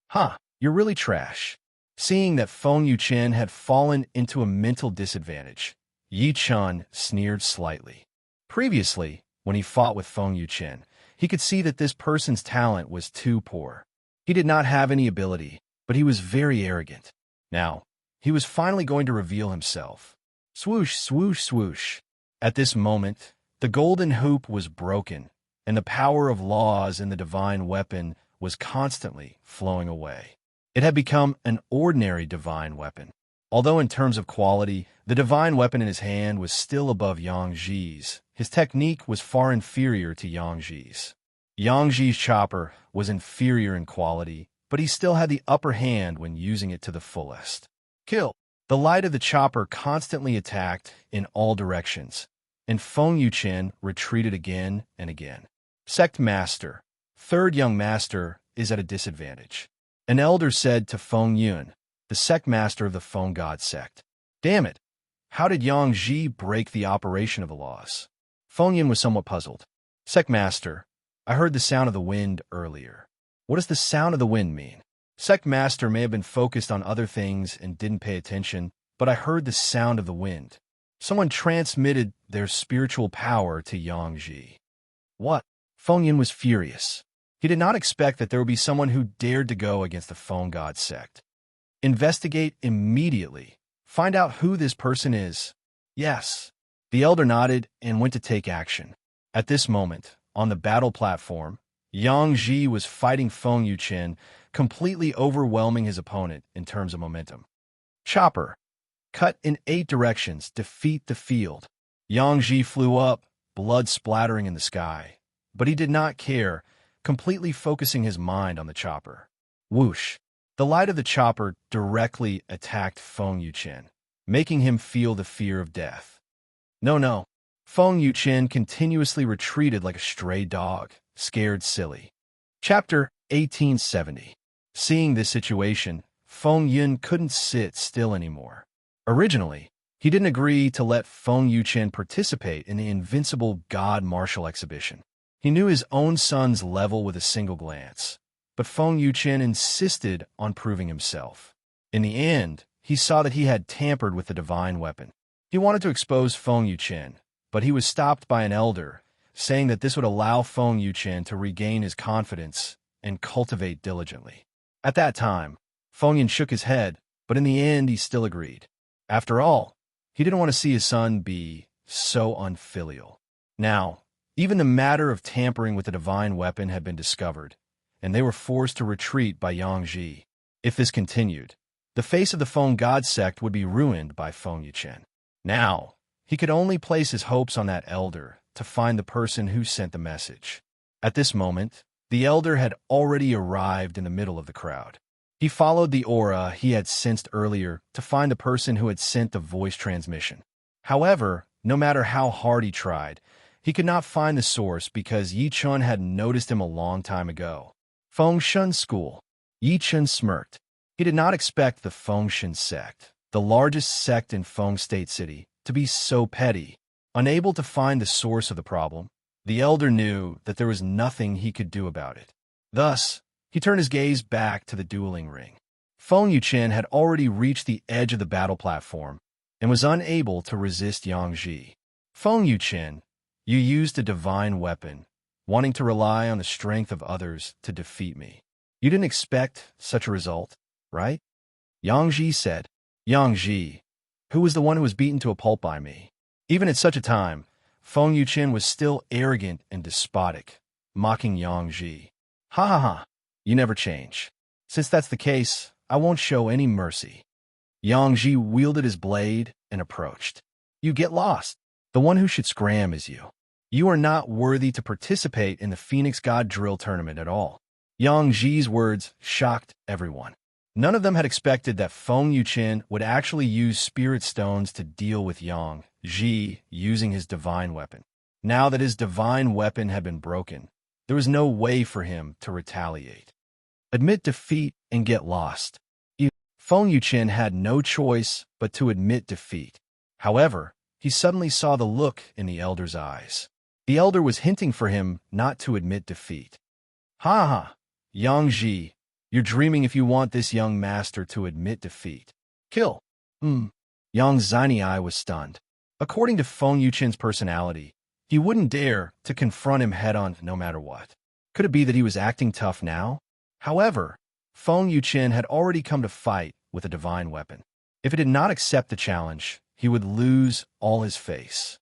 Huh, you're really trash. Seeing that Feng Yuchen had fallen into a mental disadvantage, Yi Chun sneered slightly. Previously, when he fought with Feng Yuchen, he could see that this person's talent was too poor. He did not have any ability, but he was very arrogant. Now, he was finally going to reveal himself. Swoosh, swoosh, swoosh. At this moment, the golden hoop was broken, and the power of laws in the divine weapon was constantly flowing away. It had become an ordinary divine weapon. Although in terms of quality, the divine weapon in his hand was still above Yang Ji's, his technique was far inferior to Yang Ji's. Yang Ji's chopper was inferior in quality, but he still had the upper hand when using it to the fullest. Kill! The light of the chopper constantly attacked in all directions, and Feng Yuchen retreated again and again. Sect Master, third young master, is at a disadvantage. An elder said to Feng Yun, the sect master of the Feng God sect. Damn it! How did Yang Ji break the operation of the laws? Feng Yun was somewhat puzzled. Sect Master, I heard the sound of the wind earlier. What does the sound of the wind mean? Sect Master may have been focused on other things and didn't pay attention, but I heard the sound of the wind. Someone transmitted their spiritual power to Yang Ji. What? Feng Yun was furious. He did not expect that there would be someone who dared to go against the Feng God sect. Investigate immediately. Find out who this person is. Yes. The elder nodded and went to take action. At this moment, on the battle platform, Yang Ji was fighting Feng Yuchen, completely overwhelming his opponent in terms of momentum. Chopper. Cut in 8 directions, defeat the field. Yang Ji flew up, blood splattering in the sky. But he did not care, completely focusing his mind on the chopper. Whoosh! The light of the chopper directly attacked Feng Yuchen, making him feel the fear of death. No. Feng Yuchen continuously retreated like a stray dog, scared silly. Chapter 1870. Seeing this situation, Feng Yun couldn't sit still anymore. Originally, he didn't agree to let Feng Yuchen participate in the invincible God martial exhibition. He knew his own son's level with a single glance, but Feng Yuchen insisted on proving himself. In the end, he saw that he had tampered with the divine weapon. He wanted to expose Feng Yuchen, but he was stopped by an elder, saying that this would allow Feng Yuchen to regain his confidence and cultivate diligently. At that time, Feng Yun shook his head, but in the end he still agreed. After all, he didn't want to see his son be so unfilial. Now, even the matter of tampering with the divine weapon had been discovered, and they were forced to retreat by Yang Ji. If this continued, the face of the Feng God sect would be ruined by Feng Yuchen. Now, he could only place his hopes on that elder to find the person who sent the message. At this moment, the elder had already arrived in the middle of the crowd. He followed the aura he had sensed earlier to find the person who had sent the voice transmission. However, no matter how hard he tried, he could not find the source because Yi Chun had noticed him a long time ago. Feng Shun School. Yi Chun smirked. He did not expect the Feng Shun sect, the largest sect in Feng State City, to be so petty. Unable to find the source of the problem, the elder knew that there was nothing he could do about it. Thus, he turned his gaze back to the dueling ring. Feng Yuchen had already reached the edge of the battle platform and was unable to resist Yang Ji. Feng Yuchen, you used a divine weapon, wanting to rely on the strength of others to defeat me. You didn't expect such a result, right? Yang Ji said. Yang Ji, who was the one who was beaten to a pulp by me. Even at such a time, Feng Yuchen was still arrogant and despotic, mocking Yang Ji. Ha ha ha, you never change. Since that's the case, I won't show any mercy. Yang Ji wielded his blade and approached. You get lost. The one who should scram is you. You are not worthy to participate in the Phoenix God Drill Tournament at all. Yang Ji's words shocked everyone. None of them had expected that Feng Yuchen would actually use spirit stones to deal with Yang Ji using his divine weapon. Now that his divine weapon had been broken, there was no way for him to retaliate. Admit defeat and get lost. Feng Yuqian had no choice but to admit defeat. However, he suddenly saw the look in the elder's eyes. The elder was hinting for him not to admit defeat. Ha ha, Yang Ji, you're dreaming if you want this young master to admit defeat. Kill. Yang Zhani was stunned. According to Feng Yuqian's personality, he wouldn't dare to confront him head-on no matter what. Could it be that he was acting tough now? However, Feng Yuqian had already come to fight with a divine weapon. If he did not accept the challenge, he would lose all his face.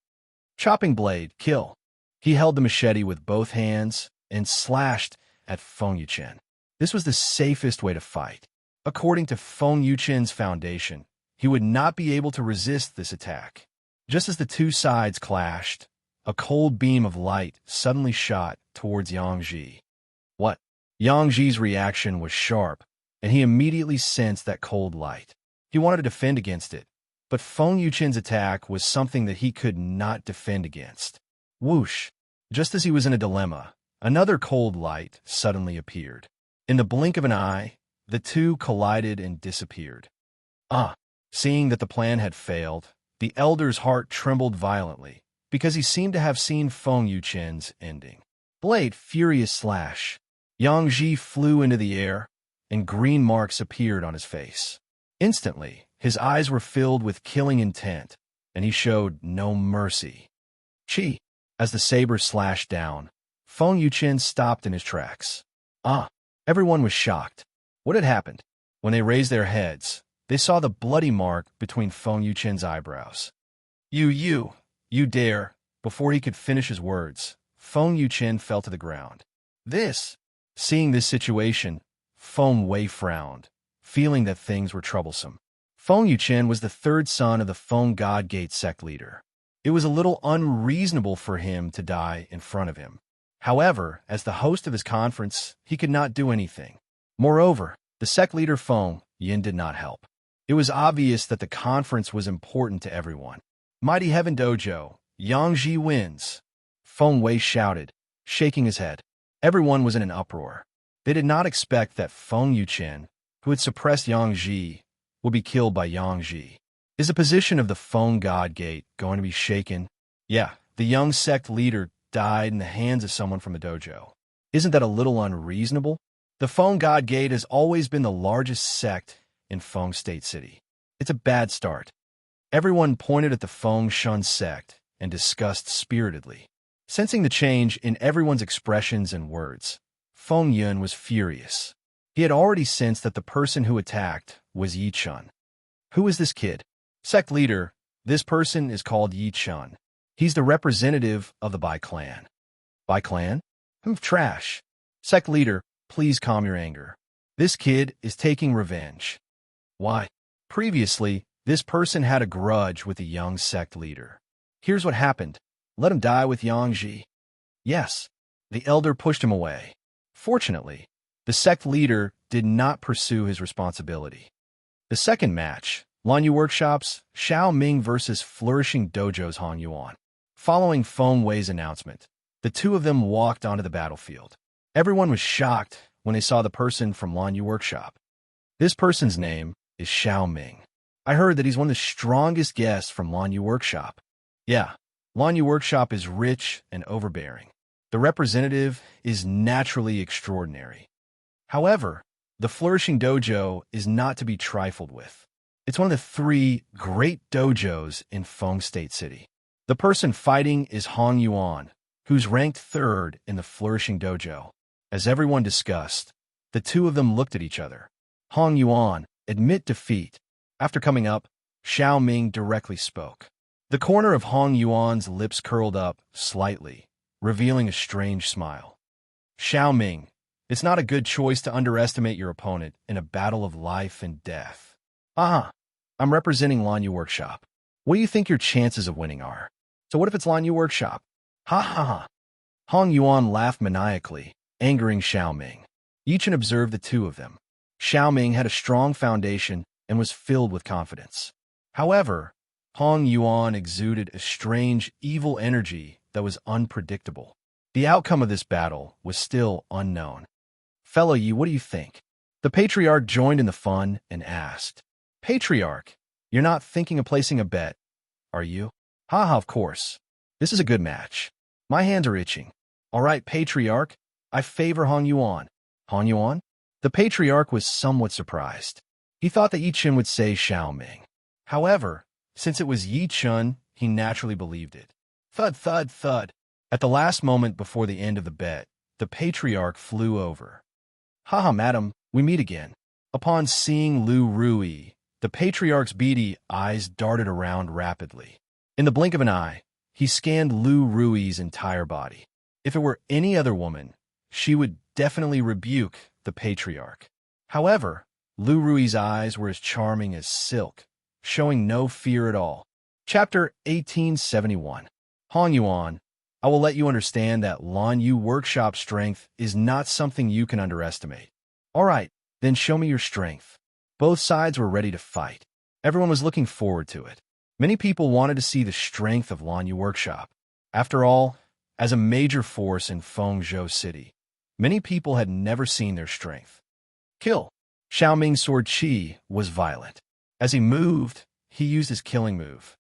Chopping blade, kill. He held the machete with both hands and slashed at Feng Yuqian. This was the safest way to fight. According to Feng Yuqian's foundation, he would not be able to resist this attack. Just as the two sides clashed, a cold beam of light suddenly shot towards Yang Ji. What? Yang Ji's reaction was sharp, and he immediately sensed that cold light. He wanted to defend against it, but Feng Yuqian's attack was something that he could not defend against. Whoosh! Just as he was in a dilemma, another cold light suddenly appeared. In the blink of an eye, the two collided and disappeared. Seeing that the plan had failed, the elder's heart trembled violently, because he seemed to have seen Feng Yuqian's ending. Blade, furious slash. Yang Ji flew into the air, and green marks appeared on his face. Instantly, his eyes were filled with killing intent, and he showed no mercy. Chi! As the saber slashed down, Feng Yuqian stopped in his tracks. Everyone was shocked. What had happened? When they raised their heads, they saw the bloody mark between Feng Yuqian's eyebrows. You dare! Before he could finish his words, Feng Yuqian fell to the ground. Seeing this situation, Feng Wei frowned, feeling that things were troublesome. Feng Yuqian was the third son of the Feng God Gate sect leader. It was a little unreasonable for him to die in front of him. However, as the host of his conference, he could not do anything. Moreover, the sect leader Feng Yin did not help. It was obvious that the conference was important to everyone. Mighty Heaven Dojo, Yang Ji wins, Feng Wei shouted, shaking his head. Everyone was in an uproar. They did not expect that Feng Yuqian, who had suppressed Yang Ji, would be killed by Yang Ji. Is the position of the Feng God Gate going to be shaken? Yeah, the young sect leader died in the hands of someone from the dojo. Isn't that a little unreasonable? The Feng God Gate has always been the largest sect in Feng State City. It's a bad start. Everyone pointed at the Feng Shun sect and discussed spiritedly. Sensing the change in everyone's expressions and words, Feng Yun was furious. He had already sensed that the person who attacked was Yi Chun. Who is this kid? Sect leader, this person is called Yi Chun. He's the representative of the Bai clan. Bai clan? Trash. Sect leader, please calm your anger. This kid is taking revenge. Why? Previously, this person had a grudge with the young sect leader. Here's what happened. Let him die with Yang Ji. Yes. The elder pushed him away. Fortunately, the sect leader did not pursue his responsibility. The second match, Lanyu Workshops, Xiao Ming versus Flourishing Dojo's Hong Yuan. Following Feng Wei's announcement, the two of them walked onto the battlefield. Everyone was shocked when they saw the person from Lanyu Workshop. This person's name is Xiao Ming. I heard that he's one of the strongest guests from Lanyu Workshop. Yeah, Lanyu Workshop is rich and overbearing. The representative is naturally extraordinary. However, the Flourishing Dojo is not to be trifled with. It's one of the 3 great dojos in Feng State City. The person fighting is Hong Yuan, who's ranked 3rd in the Flourishing Dojo. As everyone discussed, the two of them looked at each other. Hong Yuan, admit defeat. After coming up, Xiao Ming directly spoke. The corner of Hong Yuan's lips curled up slightly, revealing a strange smile. Xiao Ming, it's not a good choice to underestimate your opponent in a battle of life and death. I'm representing Lanyu Workshop. What do you think your chances of winning are? So what if it's Lanyu Workshop? Ha ha ha. Hong Yuan laughed maniacally, angering Xiao Ming. Yi Chun observed the two of them. Xiao Ming had a strong foundation and was filled with confidence. However, Hong Yuan exuded a strange, evil energy that was unpredictable. The outcome of this battle was still unknown. Fellow Yi, what do you think? The patriarch joined in the fun and asked, "Patriarch, you're not thinking of placing a bet, are you?" "Haha, of course. This is a good match. My hands are itching." "All right, patriarch, I favor Hong Yuan." "Hong Yuan?" The patriarch was somewhat surprised. He thought that Yi Chun would say Xiao Ming. However, since it was Yi Chun, he naturally believed it. Thud, thud, thud. At the last moment before the end of the bet, the patriarch flew over. "Haha, madam, we meet again." Upon seeing Lu Rui, the patriarch's beady eyes darted around rapidly. In the blink of an eye, he scanned Lu Rui's entire body. If it were any other woman, she would definitely rebuke the patriarch. However, Lu Rui's eyes were as charming as silk, showing no fear at all. Chapter 1871. Hong Yuan, I will let you understand that Lan Yu workshop strength is not something you can underestimate. All right, then show me your strength. Both sides were ready to fight. Everyone was looking forward to it. Many people wanted to see the strength of Lan Yu workshop. After all, as a major force in Fengzhou City, many people had never seen their strength. Kill. Xiao Ming's sword chi was violent. As he moved, he used his killing move.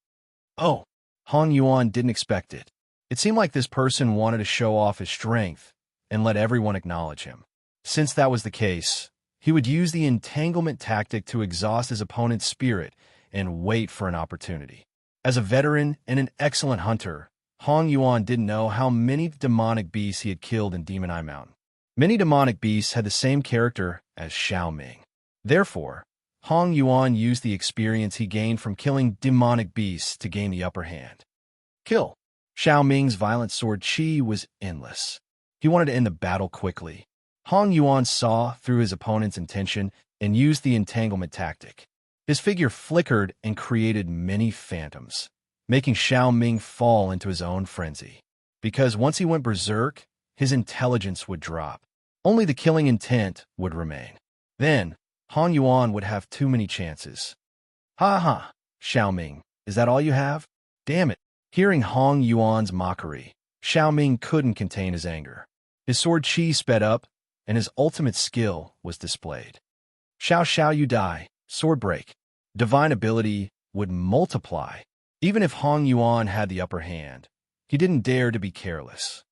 Oh, Hong Yuan didn't expect it. It seemed like this person wanted to show off his strength and let everyone acknowledge him. Since that was the case, he would use the entanglement tactic to exhaust his opponent's spirit and wait for an opportunity. As a veteran and an excellent hunter, Hong Yuan didn't know how many demonic beasts he had killed in Demon Eye Mountain. Many demonic beasts had the same character as Xiao Ming. Therefore, Hong Yuan used the experience he gained from killing demonic beasts to gain the upper hand. Kill. Xiao Ming's violent sword chi was endless. He wanted to end the battle quickly. Hong Yuan saw through his opponent's intention and used the entanglement tactic. His figure flickered and created many phantoms, making Xiao Ming fall into his own frenzy. Because once he went berserk, his intelligence would drop. Only the killing intent would remain. Then, Hong Yuan would have too many chances. "Ha ha, Xiao Ming, is that all you have?" Damn it. Hearing Hong Yuan's mockery, Xiao Ming couldn't contain his anger. His sword chi sped up, and his ultimate skill was displayed. Xiao Xiao you die, sword break. Divine ability would multiply. Even if Hong Yuan had the upper hand, he didn't dare to be careless.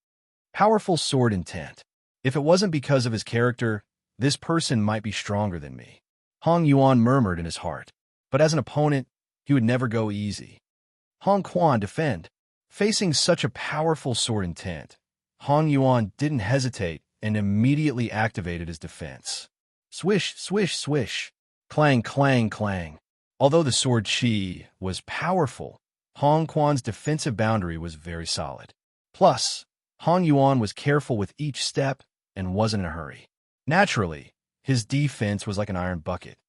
Powerful sword intent. If it wasn't because of his character, this person might be stronger than me. Hong Yuan murmured in his heart. But as an opponent, he would never go easy. Hong Quan defend. Facing such a powerful sword intent, Hong Yuan didn't hesitate and immediately activated his defense. Swish, swish, swish. Clang, clang, clang. Although the sword chi was powerful, Hong Quan's defensive boundary was very solid. Plus, Hong Yuan was careful with each step and wasn't in a hurry. Naturally, his defense was like an iron bucket.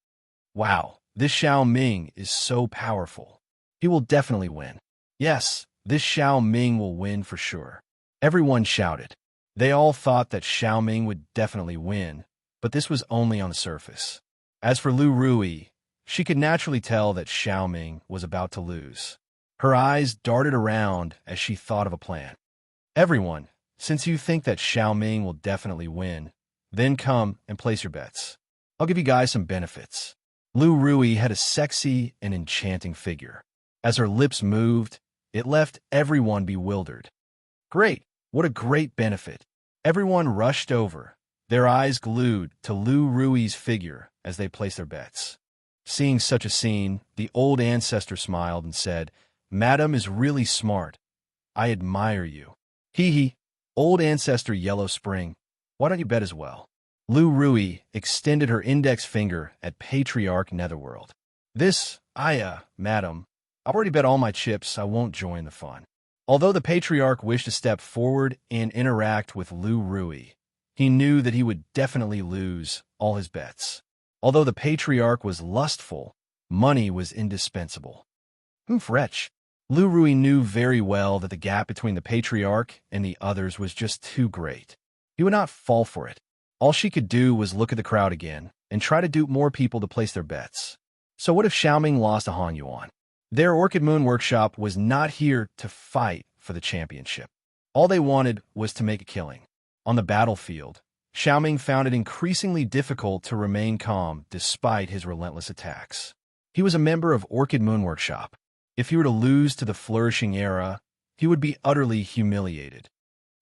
Wow, this Xiao Ming is so powerful. He will definitely win. Yes, this Xiao Ming will win for sure. Everyone shouted. They all thought that Xiao Ming would definitely win, but this was only on the surface. As for Lu Rui, she could naturally tell that Xiao Ming was about to lose. Her eyes darted around as she thought of a plan. Everyone, since you think that Xiao Ming will definitely win, then come and place your bets. I'll give you guys some benefits. Lu Rui had a sexy and enchanting figure. As her lips moved, it left everyone bewildered. Great! What a great benefit! Everyone rushed over, their eyes glued to Lu Rui's figure as they placed their bets. Seeing such a scene, the old ancestor smiled and said, "Madam is really smart. I admire you." Hee hee. Old ancestor Yellow Spring, why don't you bet as well? Lu Rui extended her index finger at Patriarch Netherworld. Madam, I've already bet all my chips I won't join the fun. Although the Patriarch wished to step forward and interact with Lu Rui, he knew that he would definitely lose all his bets. Although the Patriarch was lustful, money was indispensable. Wretch. Lu Rui knew very well that the gap between the Patriarch and the others was just too great. He would not fall for it. All she could do was look at the crowd again and try to dupe more people to place their bets. So what if Xiao Ming lost to Hong Yuan? Their Orchid Moon Workshop was not here to fight for the championship. All they wanted was to make a killing. On the battlefield, Xiaoming found it increasingly difficult to remain calm despite his relentless attacks. He was a member of Orchid Moon Workshop. If he were to lose to the flourishing era, he would be utterly humiliated.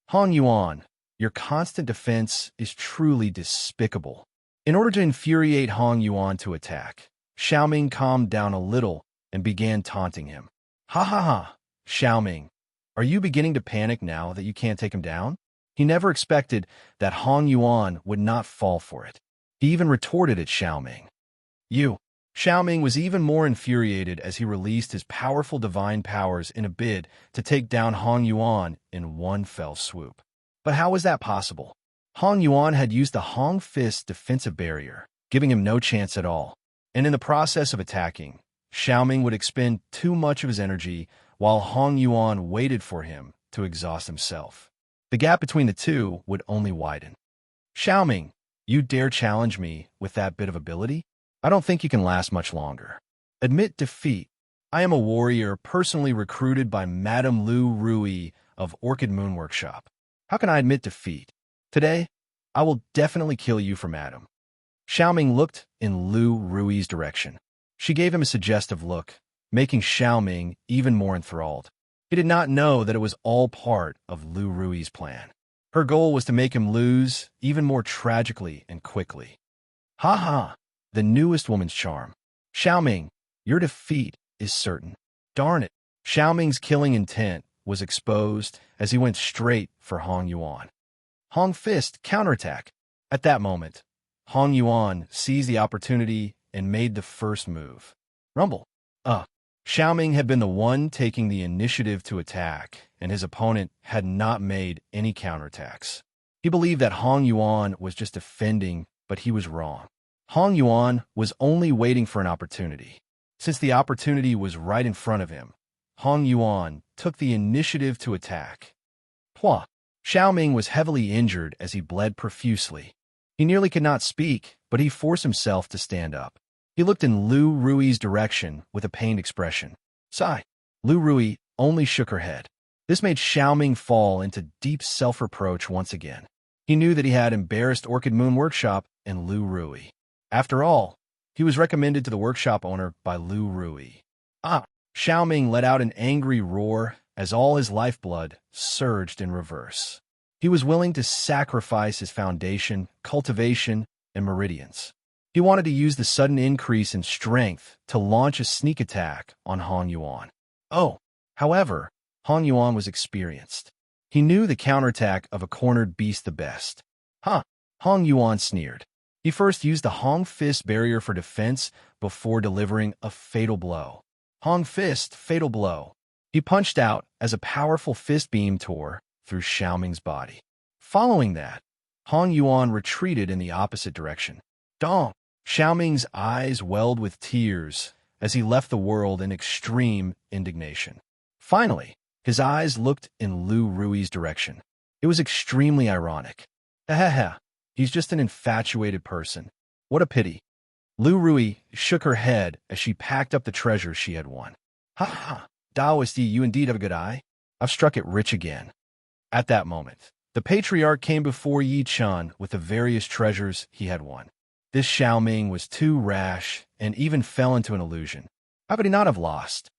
Hong Yuan, your constant defense is truly despicable. In order to infuriate Hong Yuan to attack, Xiaoming calmed down a little and began taunting him. Ha ha ha, Xiaoming, are you beginning to panic now that you can't take him down? He never expected that Hong Yuan would not fall for it. He even retorted at Xiaoming. You. Xiaoming was even more infuriated as he released his powerful divine powers in a bid to take down Hong Yuan in one fell swoop. But how was that possible? Hong Yuan had used the Hong Fist defensive barrier, giving him no chance at all. And in the process of attacking, Xiaoming would expend too much of his energy while Hong Yuan waited for him to exhaust himself. The gap between the two would only widen. Xiaoming, you dare challenge me with that bit of ability? I don't think you can last much longer. Admit defeat. I am a warrior personally recruited by Madame Lu Rui of Orchid Moon Workshop. How can I admit defeat? Today, I will definitely kill you for Madame. Xiaoming looked in Lu Rui's direction. She gave him a suggestive look, making Xiaoming even more enthralled. He did not know that it was all part of Lu Rui's plan. Her goal was to make him lose even more tragically and quickly. Ha ha, the newest woman's charm. Xiaoming, your defeat is certain. Darn it. Xiaoming's killing intent was exposed as he went straight for Hong Yuan. Hong Fist counterattack. At that moment, Hong Yuan seized the opportunity and made the first move. Rumble. Xiaoming had been the one taking the initiative to attack, and his opponent had not made any counterattacks. He believed that Hong Yuan was just defending, but he was wrong. Hong Yuan was only waiting for an opportunity. Since the opportunity was right in front of him, Hong Yuan took the initiative to attack. Pwah! Xiaoming was heavily injured as he bled profusely. He nearly could not speak, but he forced himself to stand up. He looked in Lu Rui's direction with a pained expression. Sigh. Lu Rui only shook her head. This made Xiaoming fall into deep self-reproach once again. He knew that he had embarrassed Orchid Moon Workshop and Lu Rui. After all, he was recommended to the workshop owner by Lu Rui. Xiaoming let out an angry roar as all his lifeblood surged in reverse. He was willing to sacrifice his foundation, cultivation, and meridians. He wanted to use the sudden increase in strength to launch a sneak attack on Hong Yuan. However, Hong Yuan was experienced. He knew the counterattack of a cornered beast the best. Hong Yuan sneered. He first used the Hong Fist barrier for defense before delivering a fatal blow. Hong Fist, fatal blow. He punched out as a powerful fist beam tore through Xiaoming's body. Following that, Hong Yuan retreated in the opposite direction. Dong! Xiaoming's eyes welled with tears as he left the world in extreme indignation. Finally, his eyes looked in Lu Rui's direction. It was extremely ironic. He's just an infatuated person. What a pity. Lu Rui shook her head as she packed up the treasures she had won. Taoist, you indeed have a good eye. I've struck it rich again. At that moment, the patriarch came before Yi Chun with the various treasures he had won. This Xiaoming was too rash and even fell into an illusion. How could he not have lost?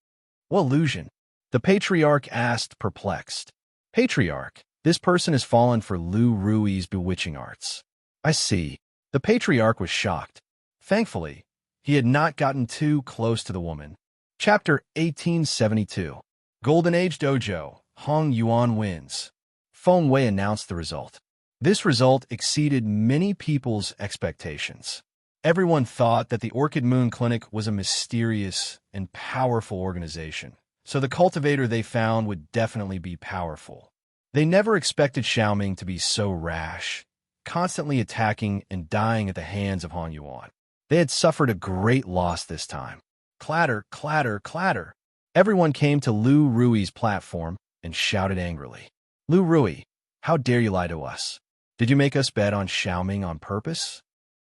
What illusion? The patriarch asked, perplexed. Patriarch, this person has fallen for Lu Rui's bewitching arts. I see. The patriarch was shocked. Thankfully, he had not gotten too close to the woman. Chapter 1872. Golden Age Dojo. Hong Yuan wins. Feng Wei announced the result. This result exceeded many people's expectations. Everyone thought that the Orchid Moon Clinic was a mysterious and powerful organization, so the cultivator they found would definitely be powerful. They never expected Xiaoming to be so rash, constantly attacking and dying at the hands of Hong Yuan. They had suffered a great loss this time. Clatter, clatter, clatter. Everyone came to Lu Rui's platform and shouted angrily. Lu Rui, how dare you lie to us? Did you make us bet on Xiaoming on purpose?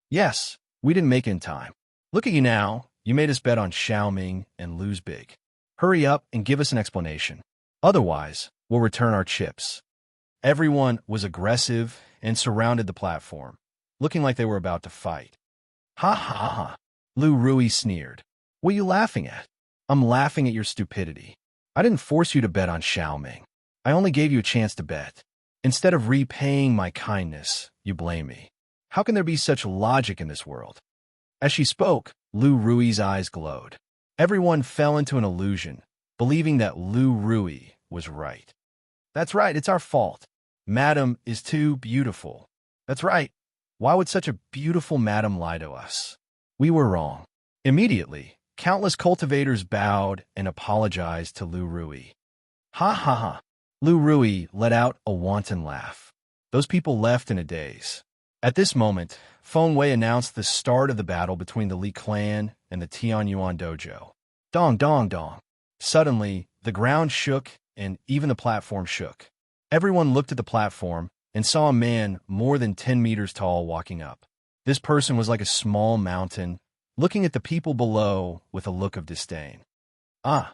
Yes, we didn't make it in time. Look at you now. You made us bet on Xiaoming and lose big. Hurry up and give us an explanation. Otherwise, we'll return our chips. Everyone was aggressive and surrounded the platform, looking like they were about to fight. Ha ha ha, Lu Rui sneered. What are you laughing at? I'm laughing at your stupidity. I didn't force you to bet on Xiaoming. I only gave you a chance to bet. Instead of repaying my kindness, you blame me. How can there be such logic in this world? As she spoke, Lu Rui's eyes glowed. Everyone fell into an illusion, believing that Lu Rui was right. That's right, it's our fault. Madam is too beautiful. That's right. Why would such a beautiful madam lie to us? We were wrong. Immediately, countless cultivators bowed and apologized to Lu Rui. Ha ha ha. Lu Rui let out a wanton laugh. Those people left in a daze. At this moment, Feng Wei announced the start of the battle between the Li clan and the Tianyuan dojo. Dong dong dong. Suddenly, the ground shook and even the platform shook. Everyone looked at the platform and saw a man more than 10 meters tall walking up. This person was like a small mountain, looking at the people below with a look of disdain. Ah!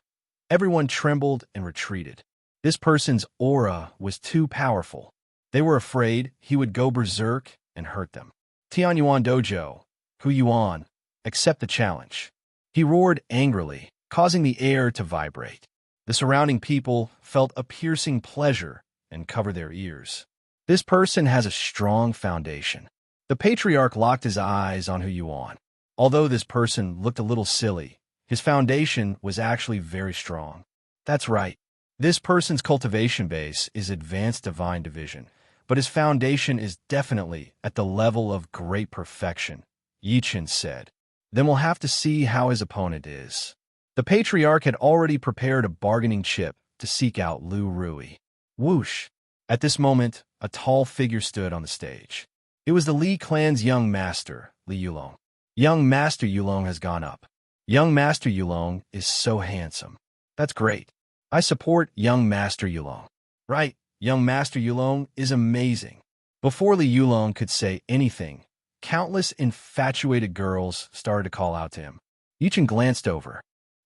Everyone trembled and retreated. This person's aura was too powerful. They were afraid he would go berserk and hurt them. Tianyuan dojo, Hu Yuan, accept the challenge. He roared angrily, causing the air to vibrate. The surrounding people felt a piercing pleasure and covered their ears. This person has a strong foundation. The patriarch locked his eyes on Hu Yuan. Although this person looked a little silly, his foundation was actually very strong. That's right. This person's cultivation base is advanced divine division, but his foundation is definitely at the level of great perfection, Yichen said. Then we'll have to see how his opponent is. The patriarch had already prepared a bargaining chip to seek out Lu Rui. Whoosh! At this moment, a tall figure stood on the stage. It was the Li clan's young master, Li Yulong. Young Master Yulong has gone up. Young Master Yulong is so handsome. That's great. I support Young Master Yulong. Right, Young Master Yulong is amazing. Before Li Yulong could say anything, countless infatuated girls started to call out to him. Yichen glanced over.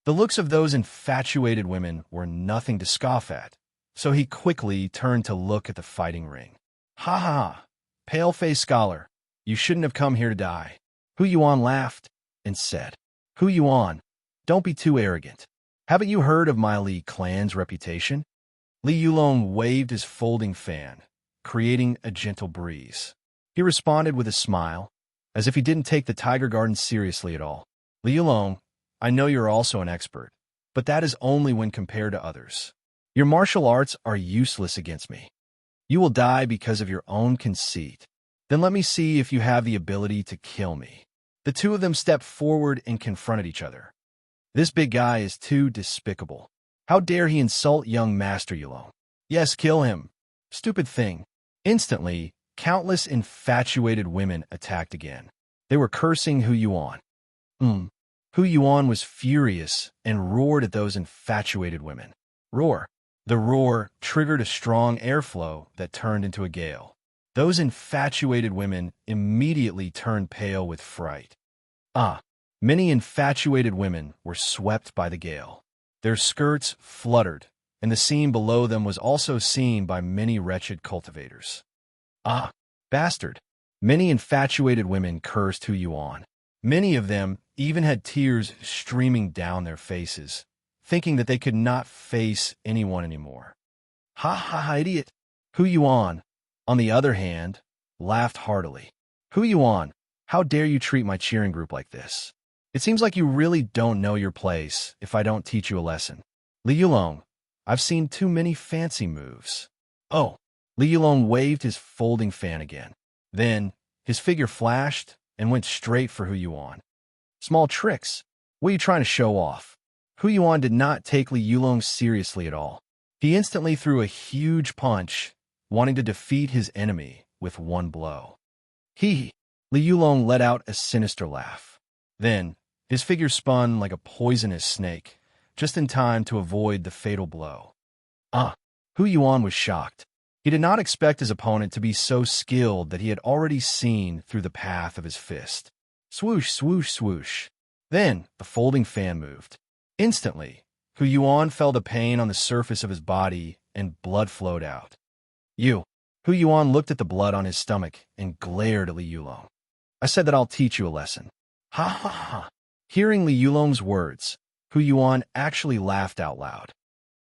The looks of those infatuated women were nothing to scoff at, so he quickly turned to look at the fighting ring. Ha ha ha, pale-faced scholar, you shouldn't have come here to die. Hu Yuan laughed and said, Hu Yuan, don't be too arrogant. Haven't you heard of my Li clan's reputation? Li Yulong waved his folding fan, creating a gentle breeze. He responded with a smile, as if he didn't take the Tiger Garden seriously at all. Li Yulong, I know you're also an expert, but that is only when compared to others. Your martial arts are useless against me. You will die because of your own conceit. Then let me see if you have the ability to kill me. The two of them stepped forward and confronted each other. This big guy is too despicable. How dare he insult young Master Yulong? Yes, kill him. Stupid thing. Instantly, countless infatuated women attacked again. They were cursing Hu Yuan. Hu Yuan was furious and roared at those infatuated women. Roar. The roar triggered a strong airflow that turned into a gale. Those infatuated women immediately turned pale with fright. Many infatuated women were swept by the gale. Their skirts fluttered, and the scene below them was also seen by many wretched cultivators. Bastard! Many infatuated women cursed Hu Yuan. Many of them even had tears streaming down their faces, thinking that they could not face anyone anymore. Ha ha ha, idiot! Hu Yuan, on the other hand, laughed heartily. Hu Yuan, how dare you treat my cheering group like this? It seems like you really don't know your place if I don't teach you a lesson. Li Yulong, I've seen too many fancy moves. Oh, Li Yulong waved his folding fan again. Then, his figure flashed and went straight for Hu Yuan. Small tricks. What are you trying to show off? Hu Yuan did not take Li Yulong seriously at all. He instantly threw a huge punch, wanting to defeat his enemy with one blow. Li Yulong let out a sinister laugh. Then, his figure spun like a poisonous snake, just in time to avoid the fatal blow. Hu Yuan was shocked. He did not expect his opponent to be so skilled that he had already seen through the path of his fist. Swoosh, swoosh, swoosh. Then, the folding fan moved. Instantly, Hu Yuan felt a pain on the surface of his body and blood flowed out. Hu Hu Yuan looked at the blood on his stomach and glared at Li Yulong. I said that I'll teach you a lesson. Ha ha ha. Hearing Li Yulong's words, Hu Yuan actually laughed out loud.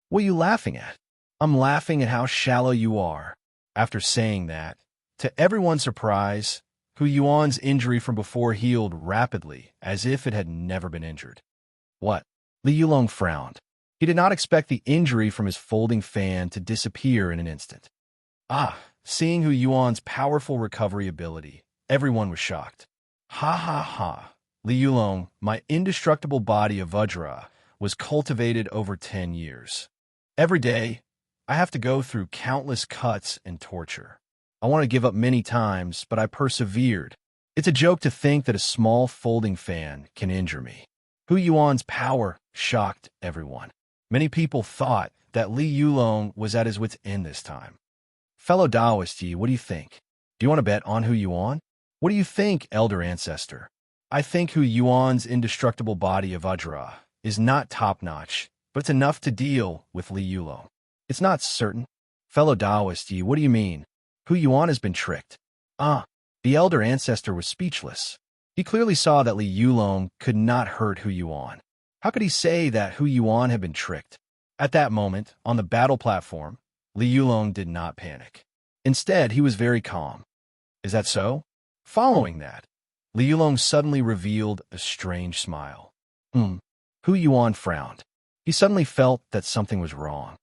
What are you laughing at? I'm laughing at how shallow you are. After saying that, to everyone's surprise, Hu Yuan's injury from before healed rapidly, as if it had never been injured. What? Li Yulong frowned. He did not expect the injury from his folding fan to disappear in an instant. Seeing Hu Yuan's powerful recovery ability, everyone was shocked. Ha ha ha. Li Yulong, my indestructible body of Vajra, was cultivated over 10 years. Every day, I have to go through countless cuts and torture. I want to give up many times, but I persevered. It's a joke to think that a small folding fan can injure me. Hu Yuan's power shocked everyone. Many people thought that Li Yulong was at his wit's end this time. Fellow Taoist Yi, what do you think? Do you want to bet on Hu Yuan? What do you think, Elder Ancestor? I think Hu Yuan's indestructible body of Vajra is not top-notch, but it's enough to deal with Li Yulong. It's not certain. Fellow Taoist Yi, what do you mean? Hu Yuan has been tricked. The Elder Ancestor was speechless. He clearly saw that Li Yulong could not hurt Hu Yuan. How could he say that Hu Yuan had been tricked? At that moment, on the battle platform, Li Yulong did not panic. Instead, he was very calm. Is that so? Following that, Li Yulong suddenly revealed a strange smile. Hu Yuan frowned. He suddenly felt that something was wrong.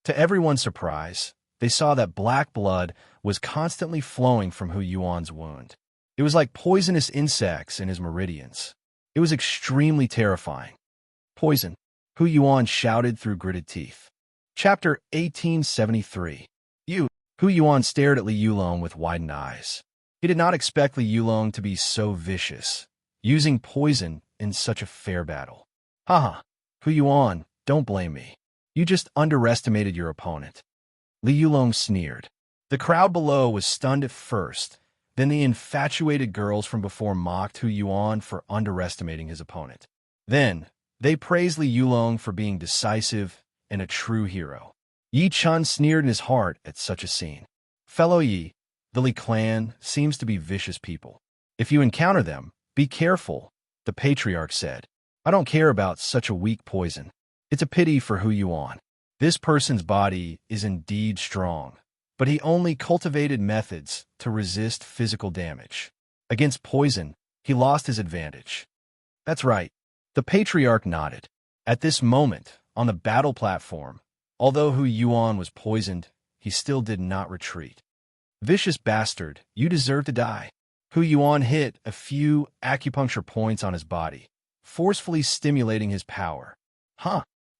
To everyone's surprise, they saw that black blood was constantly flowing from Hu Yuan's wound. It was like poisonous insects in his meridians. It was extremely terrifying. Poison, Hu Yuan shouted through gritted teeth. Chapter 1873. Hu Yuan stared at Li Yulong with widened eyes. He did not expect Li Yulong to be so vicious, using poison in such a fair battle. Haha, Hu Yuan, don't blame me. You just underestimated your opponent. Li Yulong sneered. The crowd below was stunned at first, then the infatuated girls from before mocked Hu Yuan for underestimating his opponent. Then, they praised Li Yulong for being decisive and a true hero. Yi Chun sneered in his heart at such a scene. Fellow Yi, the Li clan seems to be vicious people. If you encounter them, be careful, the patriarch said. I don't care about such a weak poison. It's a pity for Hu Yuan. This person's body is indeed strong, but he only cultivated methods to resist physical damage. Against poison, he lost his advantage. That's right. The patriarch nodded. At this moment, on the battle platform, although Hu Yuan was poisoned, he still did not retreat. Vicious bastard, you deserve to die. Hu Yuan hit a few acupuncture points on his body, forcefully stimulating his power.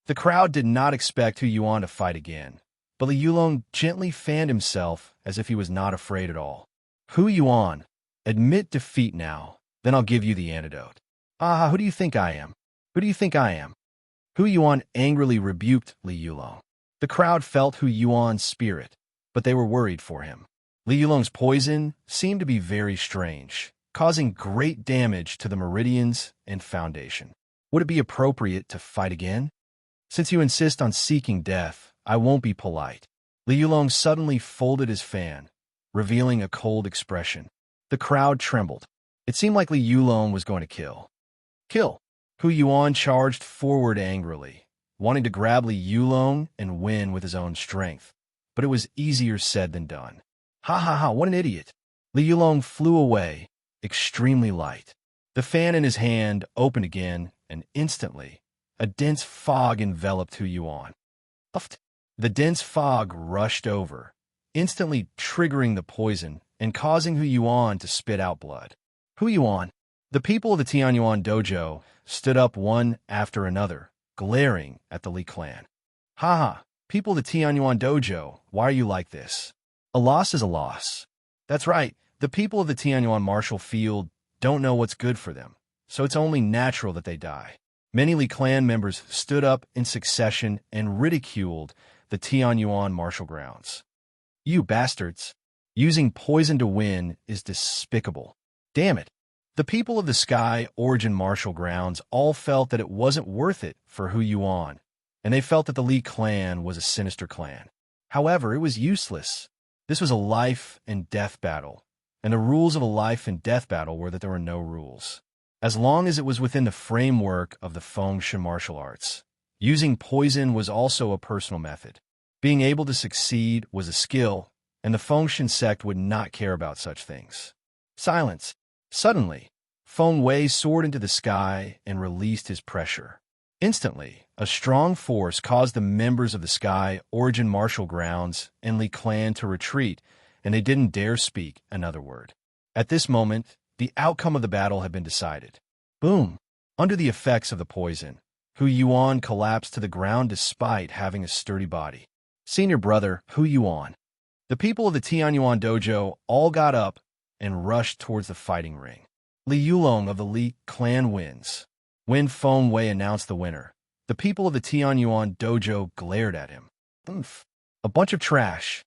The crowd did not expect Hu Yuan to fight again, but Li Yulong gently fanned himself as if he was not afraid at all. Hu Yuan, admit defeat now, then I'll give you the antidote. Who do you think I am? Who do you think I am? Hu Yuan angrily rebuked Li Yulong. The crowd felt Hu Yuan's spirit, but they were worried for him. Li Yulong's poison seemed to be very strange, causing great damage to the meridians and foundation. Would it be appropriate to fight again? Since you insist on seeking death, I won't be polite. Li Yulong suddenly folded his fan, revealing a cold expression. The crowd trembled. It seemed like Li Yulong was going to kill. Kill! Hu Yuan charged forward angrily, wanting to grab Li Yulong and win with his own strength. But it was easier said than done. What an idiot! Li Yulong flew away, extremely light. The fan in his hand opened again, and instantly, a dense fog enveloped Hu Yuan. The dense fog rushed over, instantly triggering the poison and causing Hu Yuan to spit out blood. Hu Yuan, the people of the Tianyuan dojo stood up one after another, glaring at the Li clan. People of the Tianyuan dojo, why are you like this? A loss is a loss. That's right, the people of the Tianyuan martial field don't know what's good for them, so it's only natural that they die. Many Li clan members stood up in succession and ridiculed the Tianyuan martial grounds. You bastards! Using poison to win is despicable. Damn it! The people of the Sky Origin martial grounds all felt that it wasn't worth it for Hu Yuan, and they felt that the Li clan was a sinister clan. However, it was useless. This was a life and death battle, and the rules of a life and death battle were that there were no rules. As long as it was within the framework of the Fengshen martial arts. Using poison was also a personal method. Being able to succeed was a skill, and the Fengshen sect would not care about such things. Silence. Suddenly, Feng Wei soared into the sky and released his pressure. Instantly, a strong force caused the members of the Sky Origin Martial Grounds and Li Clan to retreat, and they didn't dare speak another word. At this moment, the outcome of the battle had been decided. Boom! Under the effects of the poison, Hu Yuan collapsed to the ground despite having a sturdy body. Senior brother, Hu Yuan. The people of the Tianyuan dojo all got up and rushed towards the fighting ring. Li Yulong of the Li clan wins. When Feng Wei announced the winner, the people of the Tianyuan dojo glared at him. Oomph. A bunch of trash.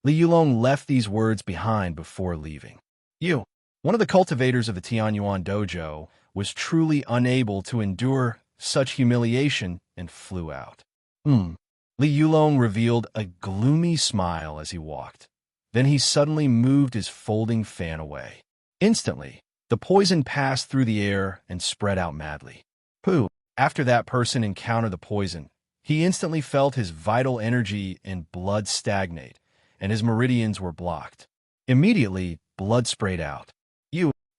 Li Yulong left these words behind before leaving. One of the cultivators of the Tianyuan dojo, was truly unable to endure such humiliation and flew out. Li Yulong revealed a gloomy smile as he walked. Then he suddenly moved his folding fan away. Instantly, the poison passed through the air and spread out madly. After that person encountered the poison, he instantly felt his vital energy and blood stagnate, and his meridians were blocked. Immediately, blood sprayed out.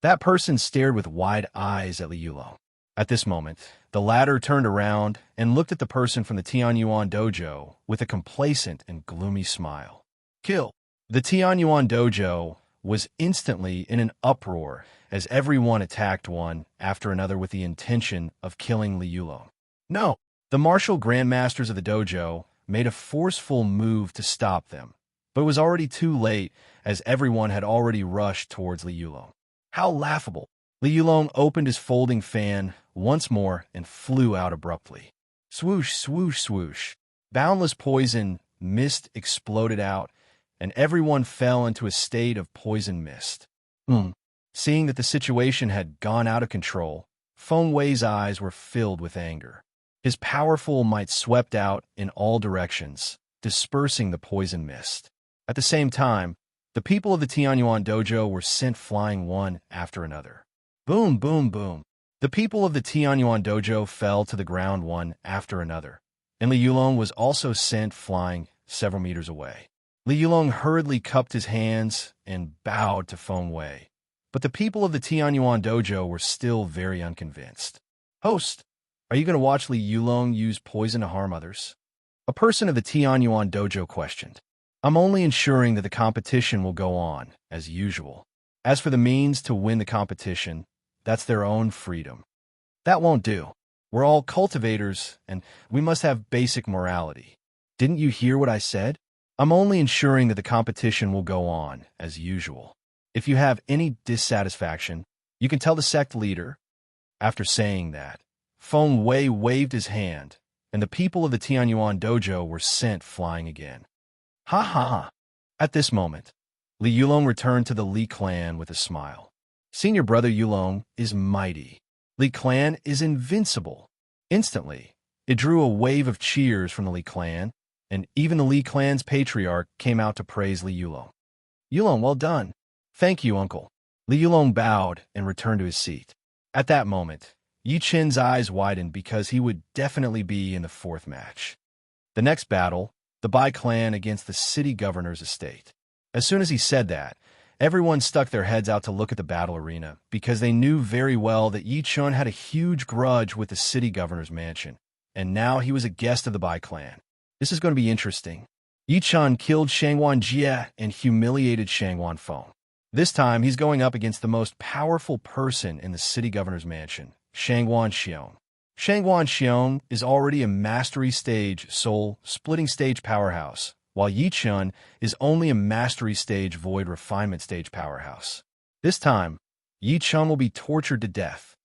That person stared with wide eyes at Li Yulong. At this moment, the latter turned around and looked at the person from the Tianyuan dojo with a complacent and gloomy smile. Kill! The Tianyuan dojo was instantly in an uproar as everyone attacked one after another with the intention of killing Li Yulong. No! The martial grandmasters of the dojo made a forceful move to stop them, but it was already too late as everyone had already rushed towards Li Yulong. How laughable! Li Yulong opened his folding fan once more and flew out abruptly. Swoosh, swoosh, swoosh. Boundless poison mist exploded out, and everyone fell into a state of poison mist. Seeing that the situation had gone out of control, Feng Wei's eyes were filled with anger. His powerful might swept out in all directions, dispersing the poison mist. At the same time, the people of the Tianyuan dojo were sent flying one after another. Boom, boom, boom. The people of the Tianyuan dojo fell to the ground one after another, and Li Yulong was also sent flying several meters away. Li Yulong hurriedly cupped his hands and bowed to Feng Wei, but the people of the Tianyuan dojo were still very unconvinced. Host, are you going to watch Li Yulong use poison to harm others? A person of the Tianyuan dojo questioned. I'm only ensuring that the competition will go on, as usual. As for the means to win the competition, that's their own freedom. That won't do. We're all cultivators, and we must have basic morality. Didn't you hear what I said? I'm only ensuring that the competition will go on, as usual. If you have any dissatisfaction, you can tell the sect leader. After saying that, Feng Wei waved his hand, and the people of the Tianyuan dojo were sent flying again. Ha ha ha. At this moment, Li Yulong returned to the Li clan with a smile. Senior brother Yulong is mighty. Li clan is invincible. Instantly, it drew a wave of cheers from the Li clan, and even the Li clan's patriarch came out to praise Li Yulong. Yulong, well done. Thank you, uncle. Li Yulong bowed and returned to his seat. At that moment, Yi Chen's eyes widened because he would definitely be in the fourth match. The next battle, the Bai clan against the city governor's estate. As soon as he said that, everyone stuck their heads out to look at the battle arena because they knew very well that Yi Chun had a huge grudge with the city governor's mansion, and now he was a guest of the Bai clan. This is going to be interesting. Yi Chun killed Shangwan Jie and humiliated Shangwan Feng. This time, he's going up against the most powerful person in the city governor's mansion, Shangwan Xiong. Shangwan Xiong is already a mastery stage soul splitting stage powerhouse, while Yi Chun is only a mastery stage void refinement stage powerhouse. This time, Yi Chun will be tortured to death.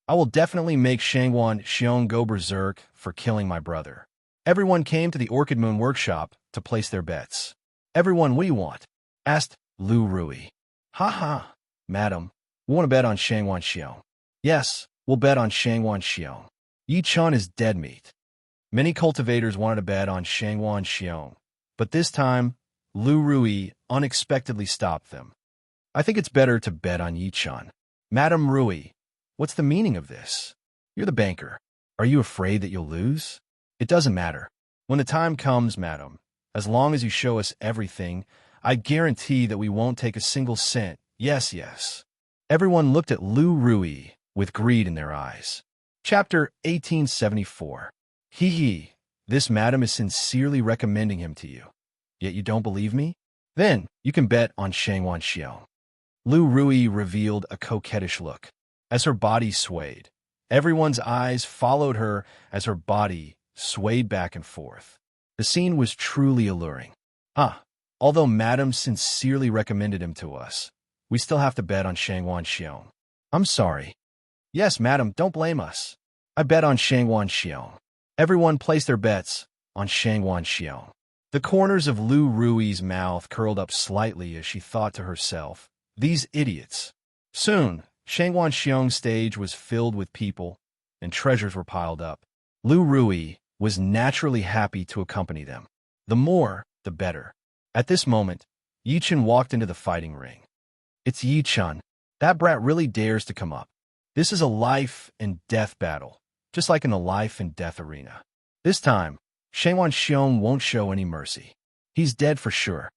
I will definitely make Shangwan Xiong go berserk for killing my brother. Everyone came to the Orchid Moon workshop to place their bets. Everyone, what do you want? Asked Lu Rui. Ha ha, madam, we want to bet on Shangwan Xiong. Yes, we'll bet on Shangwan Xiong. Yi Chun is dead meat. Many cultivators wanted to bet on Shangwan Xiong, But this time, Lu Rui unexpectedly stopped them. I think it's better to bet on Yi-chan. Madame Rui, what's the meaning of this? You're the banker. Are you afraid that you'll lose? It doesn't matter. When the time comes, madam, as long as you show us everything, I guarantee that we won't take a single cent. Yes, yes. Everyone looked at Lu Rui with greed in their eyes. Chapter 1874. Hee hee, this madam is sincerely recommending him to you. Yet you don't believe me? Then you can bet on Shangwan Xiao. Lu Rui revealed a coquettish look. As her body swayed, everyone's eyes followed her as her body swayed back and forth. The scene was truly alluring. Although madam sincerely recommended him to us, we still have to bet on Shangwan Xiao. I'm sorry. Yes, madam, don't blame us. I bet on Shangwan Xiao. Everyone placed their bets on Shangwan Xiao. The corners of Lu Rui's mouth curled up slightly as she thought to herself, these idiots. Soon, Shangwan Xiong's stage was filled with people, and treasures were piled up. Lu Rui was naturally happy to accompany them. The more, the better. At this moment, Yi-chan walked into the fighting ring. It's Yi-chan. That brat really dares to come up. This is a life and death battle, just like in the life and death arena. This time, Shangwan Xiong won't show any mercy. He's dead for sure.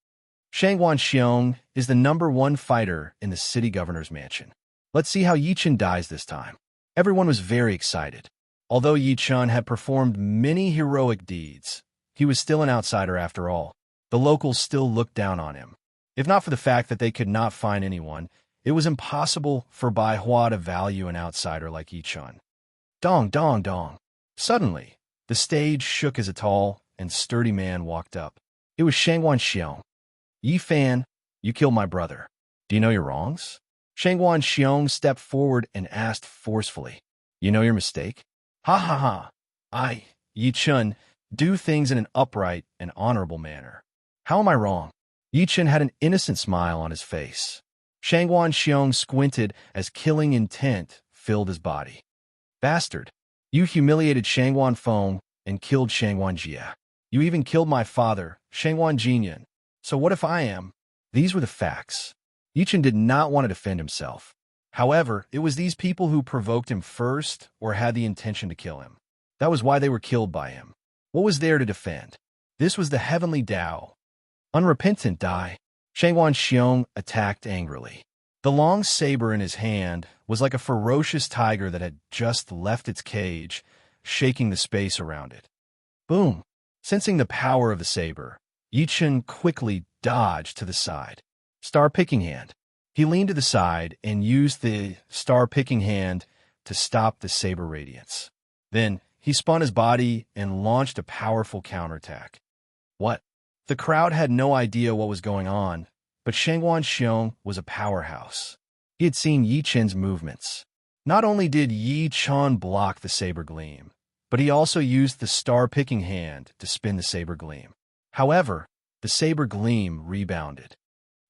Shangwan Xiong is the #1 fighter in the city governor's mansion. Let's see how Yi-chan dies this time. Everyone was very excited. Although Yi-chan had performed many heroic deeds, he was still an outsider after all. The locals still looked down on him. If not for the fact that they could not find anyone, it was impossible for Bai Hua to value an outsider like Yi-chan. Dong, dong, dong. Suddenly, the stage shook as a tall and sturdy man walked up. It was Shangwan Xiong. Yi Fan, you killed my brother. Do you know your wrongs? Shangwan Xiong stepped forward and asked forcefully. You know your mistake? Ha ha ha. I, Yi-chan, do things in an upright and honorable manner. How am I wrong? Yi-chan had an innocent smile on his face. Shangwan Xiong squinted as killing intent filled his body. Bastard, you humiliated Shangwan Feng and killed Shangwan Jia. You even killed my father, Shangwan Jinyan. So what if I am? These were the facts. Yi-chan did not want to defend himself. However, it was these people who provoked him first or had the intention to kill him. That was why they were killed by him. What was there to defend? This was the heavenly Tao. Unrepentant Dai. Shangwan Xiong attacked angrily. The long saber in his hand was like a ferocious tiger that had just left its cage, shaking the space around it. Boom! Sensing the power of the saber, Yi-chan quickly dodged to the side. Star picking hand. He leaned to the side and used the star picking hand to stop the saber radiance. Then, he spun his body and launched a powerful counterattack. What? The crowd had no idea what was going on, but Shangwan Xiong was a powerhouse. He had seen Yi-chan's movements. Not only did Yi-chan block the saber gleam, but he also used the star-picking hand to spin the saber gleam. However, the saber gleam rebounded.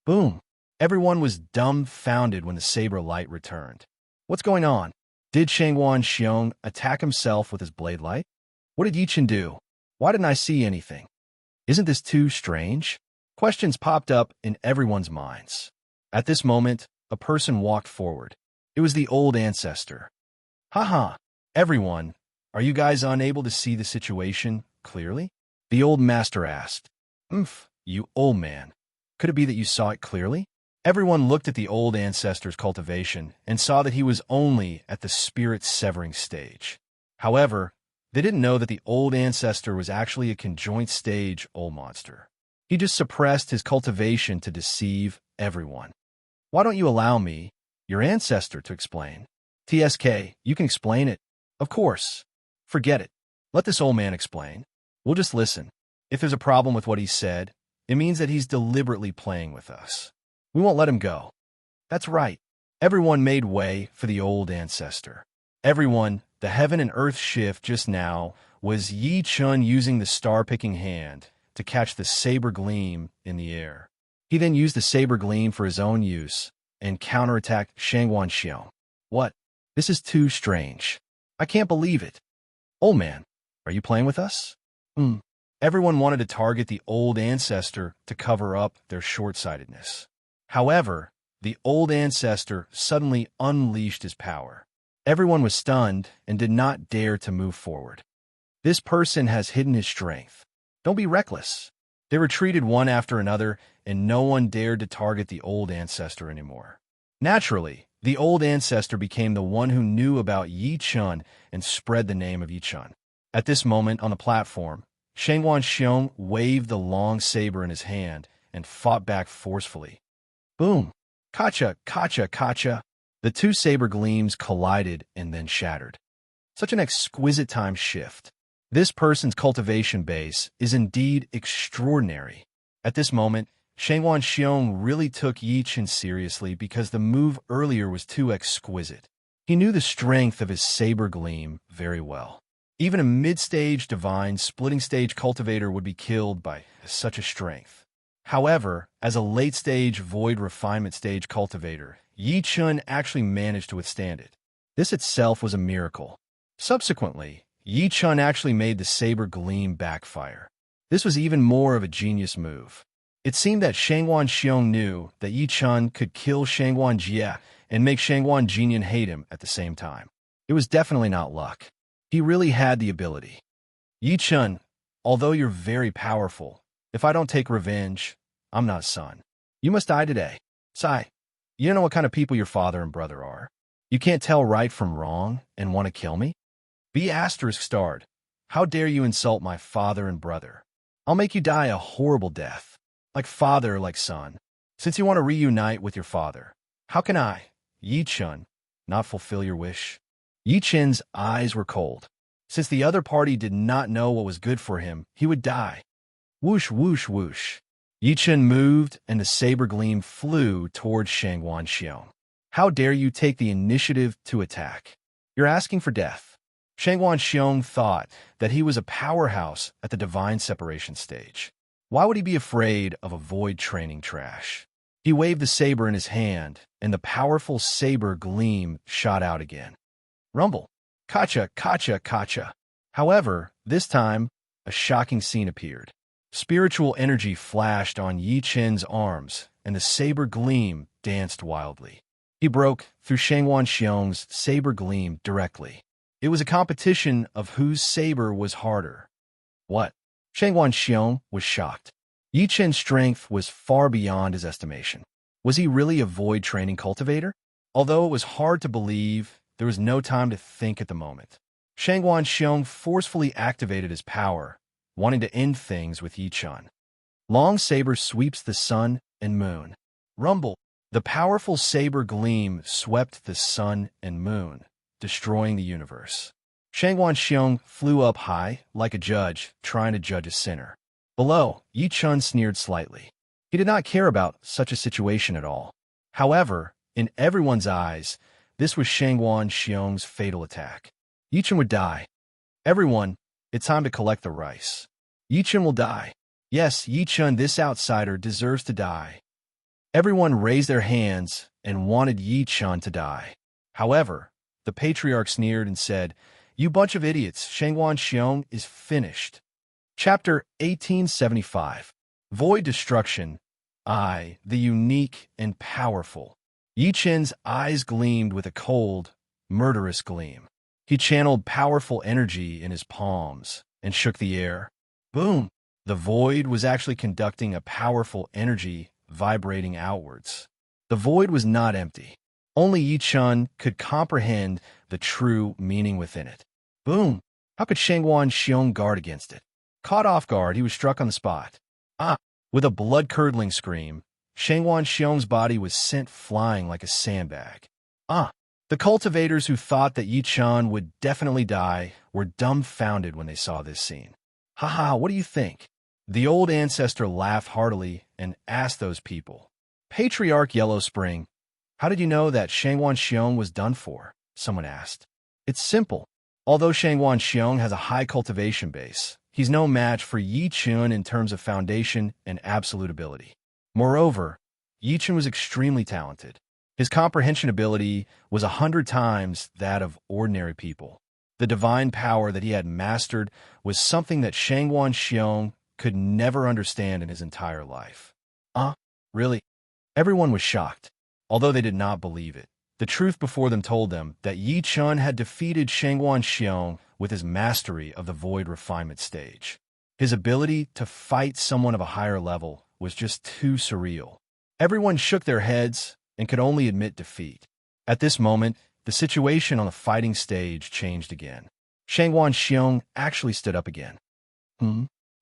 Boom! Everyone was dumbfounded when the saber light returned. What's going on? Did Shangwan Xiong attack himself with his blade light? What did Yi-chan do? Why didn't I see anything? Isn't this too strange? Questions popped up in everyone's minds. At this moment, a person walked forward. It was the old ancestor. Haha, everyone, are you guys unable to see the situation clearly? The old master asked. You old man. Could it be that you saw it clearly? Everyone looked at the old ancestor's cultivation and saw that he was only at the spirit-severing stage. However, they didn't know that the old ancestor was actually a conjoint stage old monster. He just suppressed his cultivation to deceive everyone. Why don't you allow me, your ancestor, to explain? TSK, you can explain it. Of course. Forget it. Let this old man explain. We'll just listen. If there's a problem with what he said, it means that he's deliberately playing with us. We won't let him go. That's right. Everyone made way for the old ancestor. Everyone, the heaven and earth shift just now was Yi-chan using the star-picking hand to catch the saber gleam in the air. He then used the saber gleam for his own use and counterattacked Shangwan Xiong. What? This is too strange. I can't believe it. Old man, are you playing with us? Everyone wanted to target the old ancestor to cover up their short-sightedness. However, the old ancestor suddenly unleashed his power. Everyone was stunned and did not dare to move forward. This person has hidden his strength. Don't be reckless. They retreated one after another, and no one dared to target the old ancestor anymore. Naturally, the old ancestor became the one who knew about Yi Chun and spread the name of Yi Chun. At this moment on the platform, Shangguan Xiong waved the long saber in his hand and fought back forcefully. Boom! Kacha, kacha, kacha! The two saber gleams collided and then shattered. Such an exquisite time shift. This person's cultivation base is indeed extraordinary. At this moment, Shangguan Xiong really took Yi Chen seriously because the move earlier was too exquisite. He knew the strength of his saber gleam very well. Even a mid-stage divine splitting stage cultivator would be killed by such a strength. However, as a late-stage void refinement stage cultivator, Yi Chun actually managed to withstand it. This itself was a miracle. Subsequently, Yi Chun actually made the saber gleam backfire. This was even more of a genius move. It seemed that Shangguan Xiong knew that Yi Chun could kill Shangguan Jie and make Shangguan Jinyan hate him at the same time. It was definitely not luck. He really had the ability. Yi Chun, although you're very powerful, if I don't take revenge, I'm not son. You must die today. Sai, you don't know what kind of people your father and brother are. You can't tell right from wrong and want to kill me? Be asterisk starred. How dare you insult my father and brother? I'll make you die a horrible death. Like father, like son. Since you want to reunite with your father, how can I, Yi Chun, not fulfill your wish? Yi Chen's eyes were cold. Since the other party did not know what was good for him, he would die. Whoosh, whoosh, whoosh. Yi Chen moved, and the saber gleam flew towards Shangguan Xiong. How dare you take the initiative to attack? You're asking for death. Shangguan Xiong thought that he was a powerhouse at the divine separation stage. Why would he be afraid of a void training trash? He waved the saber in his hand, and the powerful saber gleam shot out again. Rumble. Kacha, kacha, kacha. However, this time, a shocking scene appeared. Spiritual energy flashed on Yi Chen's arms, and the saber gleam danced wildly. He broke through Shangguan Xiong's saber gleam directly. It was a competition of whose saber was harder. What? Shangguan Xiong was shocked. Yi Chen's strength was far beyond his estimation. Was he really a void training cultivator? Although it was hard to believe, there was no time to think at the moment. Shangguan Xiong forcefully activated his power, wanting to end things with Yi Chun. Long saber sweeps the sun and moon. Rumble. The powerful saber gleam swept the sun and moon, destroying the universe. Shangguan Xiong flew up high, like a judge, trying to judge a sinner. Below, Yi Chun sneered slightly. He did not care about such a situation at all. However, in everyone's eyes, this was Shangguan Xiong's fatal attack. Yi Chun would die. Everyone, it's time to collect the rice. Yi Chun will die. Yes, Yi Chun, this outsider, deserves to die. Everyone raised their hands and wanted Yi Chun to die. However, the patriarch sneered and said, "You bunch of idiots, Shangguan Xiong is finished." Chapter 1875. Void Destruction. I, the unique and powerful. Yi Chen's eyes gleamed with a cold, murderous gleam. He channeled powerful energy in his palms and shook the air. Boom! The void was actually conducting a powerful energy vibrating outwards. The void was not empty. Only Yi Chun could comprehend the true meaning within it. Boom! How could Shangguan Xiong guard against it? Caught off guard, he was struck on the spot. Ah! With a blood-curdling scream, Shangguan Xiong's body was sent flying like a sandbag. Ah! The cultivators who thought that Yi Chun would definitely die were dumbfounded when they saw this scene. Haha, what do you think? The old ancestor laughed heartily and asked those people. Patriarch Yellow Spring, how did you know that Shangguan Xiong was done for? Someone asked. It's simple. Although Shangguan Xiong has a high cultivation base, he's no match for Yi Chun in terms of foundation and absolute ability. Moreover, Yi Chun was extremely talented. His comprehension ability was 100 times that of ordinary people. The divine power that he had mastered was something that Shangwan Xiong could never understand in his entire life. Really? Everyone was shocked, although they did not believe it. The truth before them told them that Yi Chun had defeated Shangwan Xiong with his mastery of the void refinement stage. His ability to fight someone of a higher level was just too surreal. Everyone shook their heads and could only admit defeat. At this moment, the situation on the fighting stage changed again. Shangwan Xiong actually stood up again.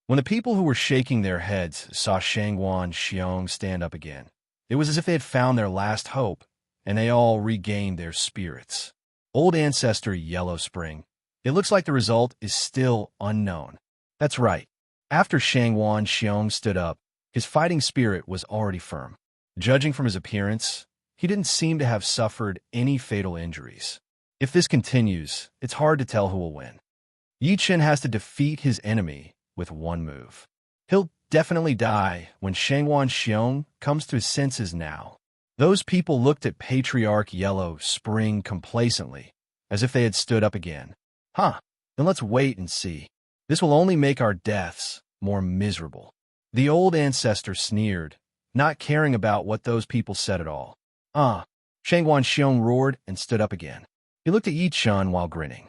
When the people who were shaking their heads saw Shangwan Xiong stand up again, it was as if they had found their last hope, and they all regained their spirits. Old Ancestor Yellow Spring. It looks like the result is still unknown. That's right. After Shangwan Xiong stood up, his fighting spirit was already firm. Judging from his appearance, he didn't seem to have suffered any fatal injuries. If this continues, it's hard to tell who will win. Yi Chen has to defeat his enemy with one move. He'll definitely die when Shangwan Xiong comes to his senses now. Those people looked at Patriarch Yellow Spring complacently, as if they had stood up again. Then let's wait and see. This will only make our deaths more miserable. The old ancestor sneered, not caring about what those people said at all. Shangwan Xiong roared and stood up again. He looked at Yi Chun while grinning.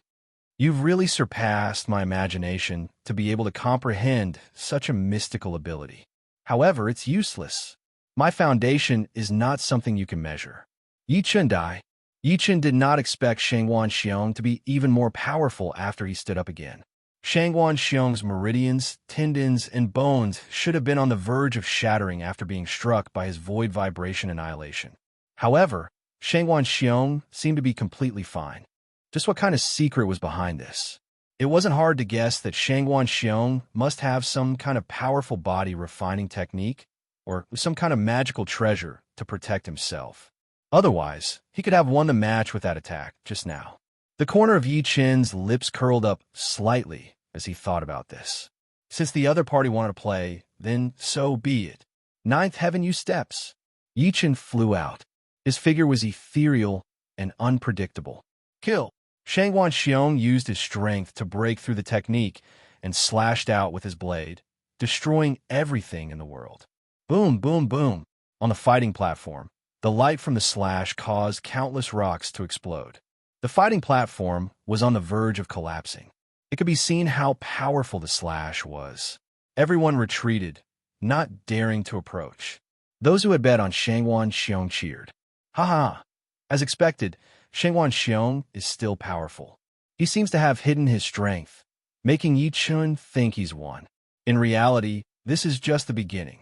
You've really surpassed my imagination to be able to comprehend such a mystical ability. However, it's useless. My foundation is not something you can measure. Yi Chun died. Yi Chun did not expect Shangwan Xiong to be even more powerful after he stood up again. Shangwan Xiong's meridians, tendons, and bones should have been on the verge of shattering after being struck by his void vibration annihilation. However, Shangwan Xiong seemed to be completely fine. Just what kind of secret was behind this? It wasn't hard to guess that Shangwan Xiong must have some kind of powerful body refining technique or some kind of magical treasure to protect himself. Otherwise, he could have won the match with that attack just now. The corner of Yi Chen's lips curled up slightly as he thought about this. Since the other party wanted to play, then so be it. Ninth heaven you steps. Yi Chen flew out. His figure was ethereal and unpredictable. Kill! Shangwan Xiong used his strength to break through the technique and slashed out with his blade, destroying everything in the world. Boom, boom, boom. On the fighting platform, the light from the slash caused countless rocks to explode. The fighting platform was on the verge of collapsing. It could be seen how powerful the slash was. Everyone retreated, not daring to approach. Those who had bet on Shangwan Xiong cheered. As expected, Shangwan Xiong is still powerful. He seems to have hidden his strength, making Yi Chun think he's won. In reality, this is just the beginning.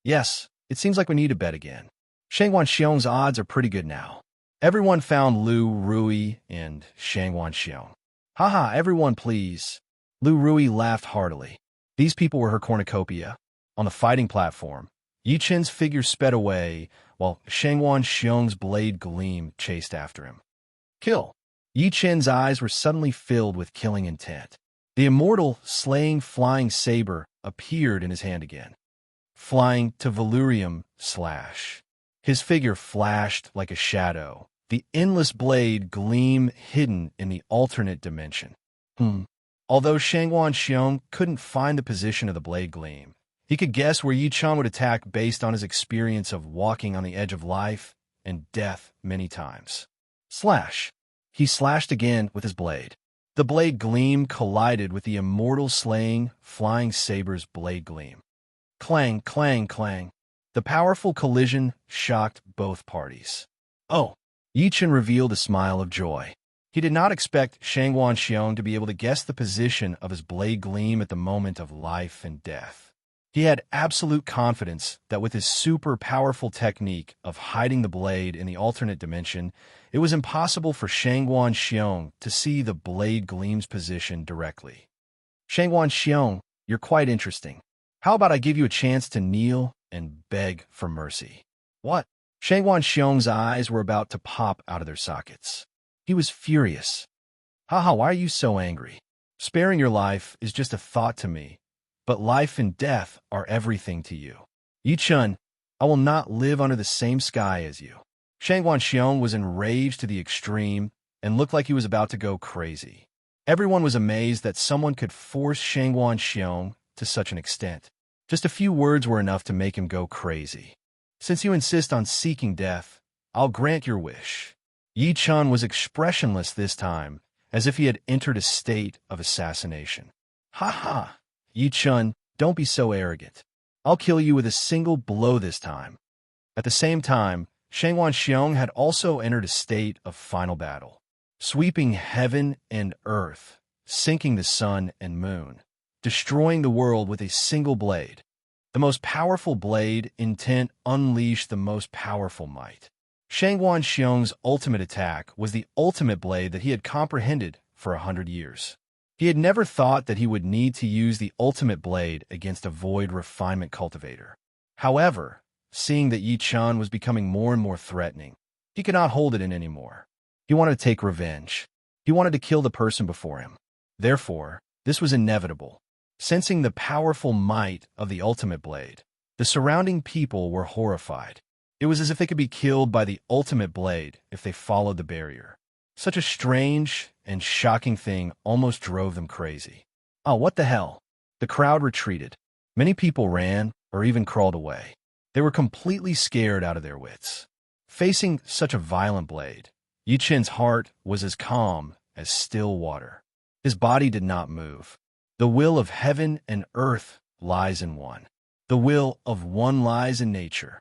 Yes, it seems like we need to bet again. Shangwan Xiong's odds are pretty good now. Everyone found Lu Rui and Shangwan Xiong. Everyone please. Lu Rui laughed heartily. These people were her cornucopia. On the fighting platform, Yi Chen's figure sped away, while Shangwan Xiong's blade gleam chased after him. Kill! Yi Chen's eyes were suddenly filled with killing intent. The immortal, slaying flying saber appeared in his hand again. Flying to Valurium slash. His figure flashed like a shadow, the endless blade gleam hidden in the alternate dimension. Although Shangwan Xiong couldn't find the position of the blade gleam, he could guess where Yi Chun would attack based on his experience of walking on the edge of life and death many times. Slash. He slashed again with his blade. The blade gleam collided with the immortal slaying, flying saber's blade gleam. Clang, clang, clang. The powerful collision shocked both parties. Yi Chun revealed a smile of joy. He did not expect Shangwan Xiong to be able to guess the position of his blade gleam at the moment of life and death. He had absolute confidence that with his super powerful technique of hiding the blade in the alternate dimension, it was impossible for Shangwan Xiong to see the blade gleam's position directly. Shangwan Xiong, you're quite interesting. How about I give you a chance to kneel and beg for mercy? What? Shangwan Xiong's eyes were about to pop out of their sockets. He was furious. Why are you so angry? Sparing your life is just a thought to me, but life and death are everything to you. Yi Chun, I will not live under the same sky as you. Shangwan Xiong was enraged to the extreme and looked like he was about to go crazy. Everyone was amazed that someone could force Shangguan Xiong to such an extent. Just a few words were enough to make him go crazy. Since you insist on seeking death, I'll grant your wish. Yi Chun was expressionless this time, as if he had entered a state of assassination. Ha ha! Yi Chun, don't be so arrogant. I'll kill you with a single blow this time. At the same time, Shangguan Xiong had also entered a state of final battle, sweeping heaven and earth, sinking the sun and moon, destroying the world with a single blade. The most powerful blade, intent, unleashed the most powerful might. Shangguan Xiong's ultimate attack was the ultimate blade that he had comprehended for 100 years. He had never thought that he would need to use the ultimate blade against a void refinement cultivator. However, seeing that Yi Chun was becoming more and more threatening, he could not hold it in anymore. He wanted to take revenge. He wanted to kill the person before him. Therefore, this was inevitable. Sensing the powerful might of the ultimate blade, the surrounding people were horrified. It was as if they could be killed by the ultimate blade if they followed the barrier. Such a strange and shocking thing almost drove them crazy. Oh, what the hell? The crowd retreated. Many people ran or even crawled away. They were completely scared out of their wits. Facing such a violent blade, Yi Chun's heart was as calm as still water. His body did not move. The will of heaven and earth lies in one. The will of one lies in nature.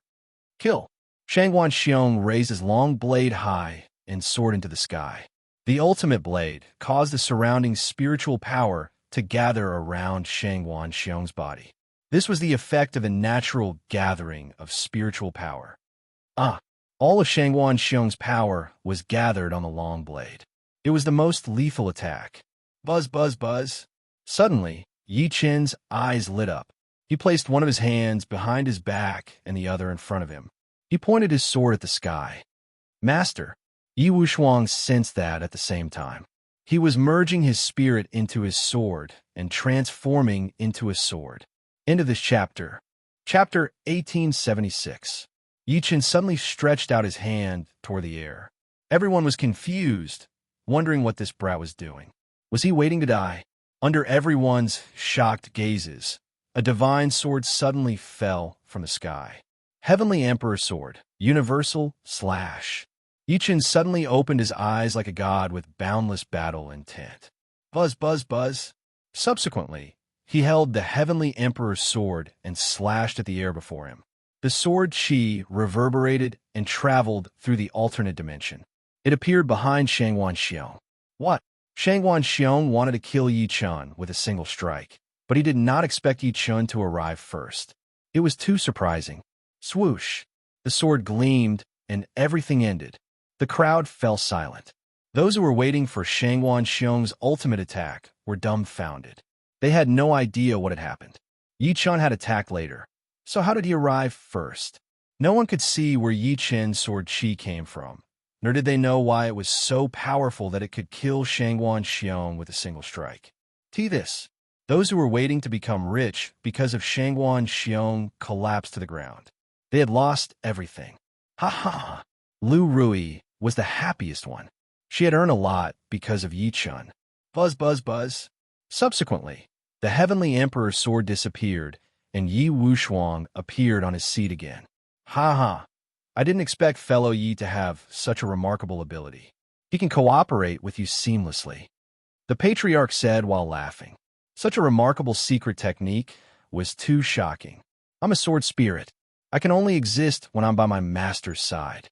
Kill! Shangguan Xiong raised his long blade high and soared into the sky. The ultimate blade caused the surrounding spiritual power to gather around Shangguan Xiong's body. This was the effect of a natural gathering of spiritual power. All of Shangguan Xiong's power was gathered on the long blade. It was the most lethal attack. Buzz, buzz, buzz. Suddenly, Yi Chun's eyes lit up. He placed one of his hands behind his back and the other in front of him. He pointed his sword at the sky. Master, Yi Wushuang sensed that at the same time. He was merging his spirit into his sword and transforming into a sword. End of this chapter. Chapter 1876. Yi Chun suddenly stretched out his hand toward the air. Everyone was confused, wondering what this brat was doing. Was he waiting to die? Under everyone's shocked gazes, a divine sword suddenly fell from the sky. Heavenly Emperor Sword, Universal Slash. Yi Chun suddenly opened his eyes like a god with boundless battle intent. Buzz, buzz, buzz. Subsequently, he held the Heavenly Emperor's sword and slashed at the air before him. The sword chi reverberated and traveled through the alternate dimension. It appeared behind Shangguan Xiong. What? Shangguan Xiong wanted to kill Yi Chun with a single strike, but he did not expect Yi Chun to arrive first. It was too surprising. Swoosh! The sword gleamed, and everything ended. The crowd fell silent. Those who were waiting for Shangguan Xiong's ultimate attack were dumbfounded. They had no idea what had happened. Yi Chun had attacked later. So how did he arrive first? No one could see where Yi Chun's sword chi came from, nor did they know why it was so powerful that it could kill Shangguan Xiong with a single strike. Those who were waiting to become rich because of Shangguan Xiong collapsed to the ground. They had lost everything. Ha ha! Lu Rui was the happiest one. She had earned a lot because of Yi Chun. Buzz, buzz, buzz. Subsequently, the Heavenly Emperor's sword disappeared, and Yi Wushuang appeared on his seat again. Ha ha! I didn't expect fellow Yi to have such a remarkable ability. He can cooperate with you seamlessly. The patriarch said while laughing. Such a remarkable secret technique was too shocking. I'm a sword spirit. I can only exist when I'm by my master's side.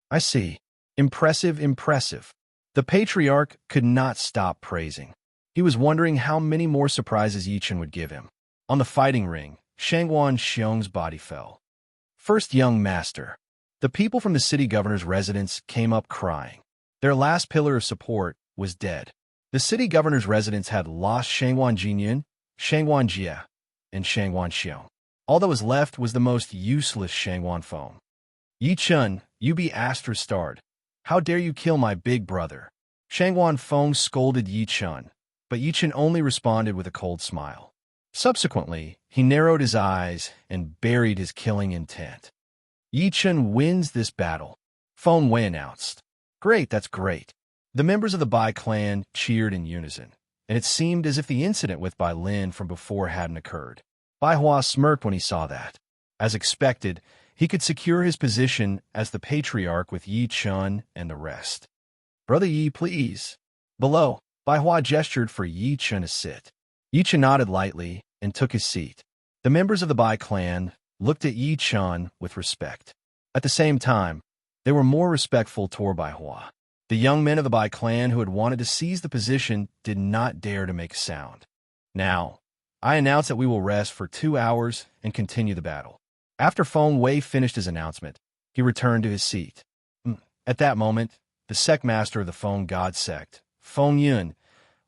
I see. Impressive, impressive. The patriarch could not stop praising. He was wondering how many more surprises Yi Chun would give him. On the fighting ring, Shangguan Xiong's body fell. First young master. The people from the city governor's residence came up crying. Their last pillar of support was dead. The city governor's residence had lost Shangguan Jinyan, Shangguan Jia, and Shangguan Xiong. All that was left was the most useless Shangguan Feng. Yi Chun, you be Astra-starred. How dare you kill my big brother? Shangguan Feng scolded Yi Chun, but Yi Chun only responded with a cold smile. Subsequently, he narrowed his eyes and buried his killing intent. Yi Chun wins this battle, Feng Wei announced. Great, that's great. The members of the Bai clan cheered in unison. and it seemed as if the incident with Bai Lin from before hadn't occurred. Bai Hua smirked when he saw that. As expected, he could secure his position as the patriarch with Yi Chun and the rest. "Brother Yi, please." Below, Bai Hua gestured for Yi Chun to sit. Yi Chun nodded lightly and took his seat. The members of the Bai clan looked at Yi Chun with respect. At the same time, they were more respectful toward Bai Hua. The young men of the Bai clan who had wanted to seize the position did not dare to make a sound. "Now, I announce that we will rest for 2 hours and continue the battle." After Feng Wei finished his announcement, he returned to his seat. At that moment, the sect master of the Feng God sect, Feng Yun,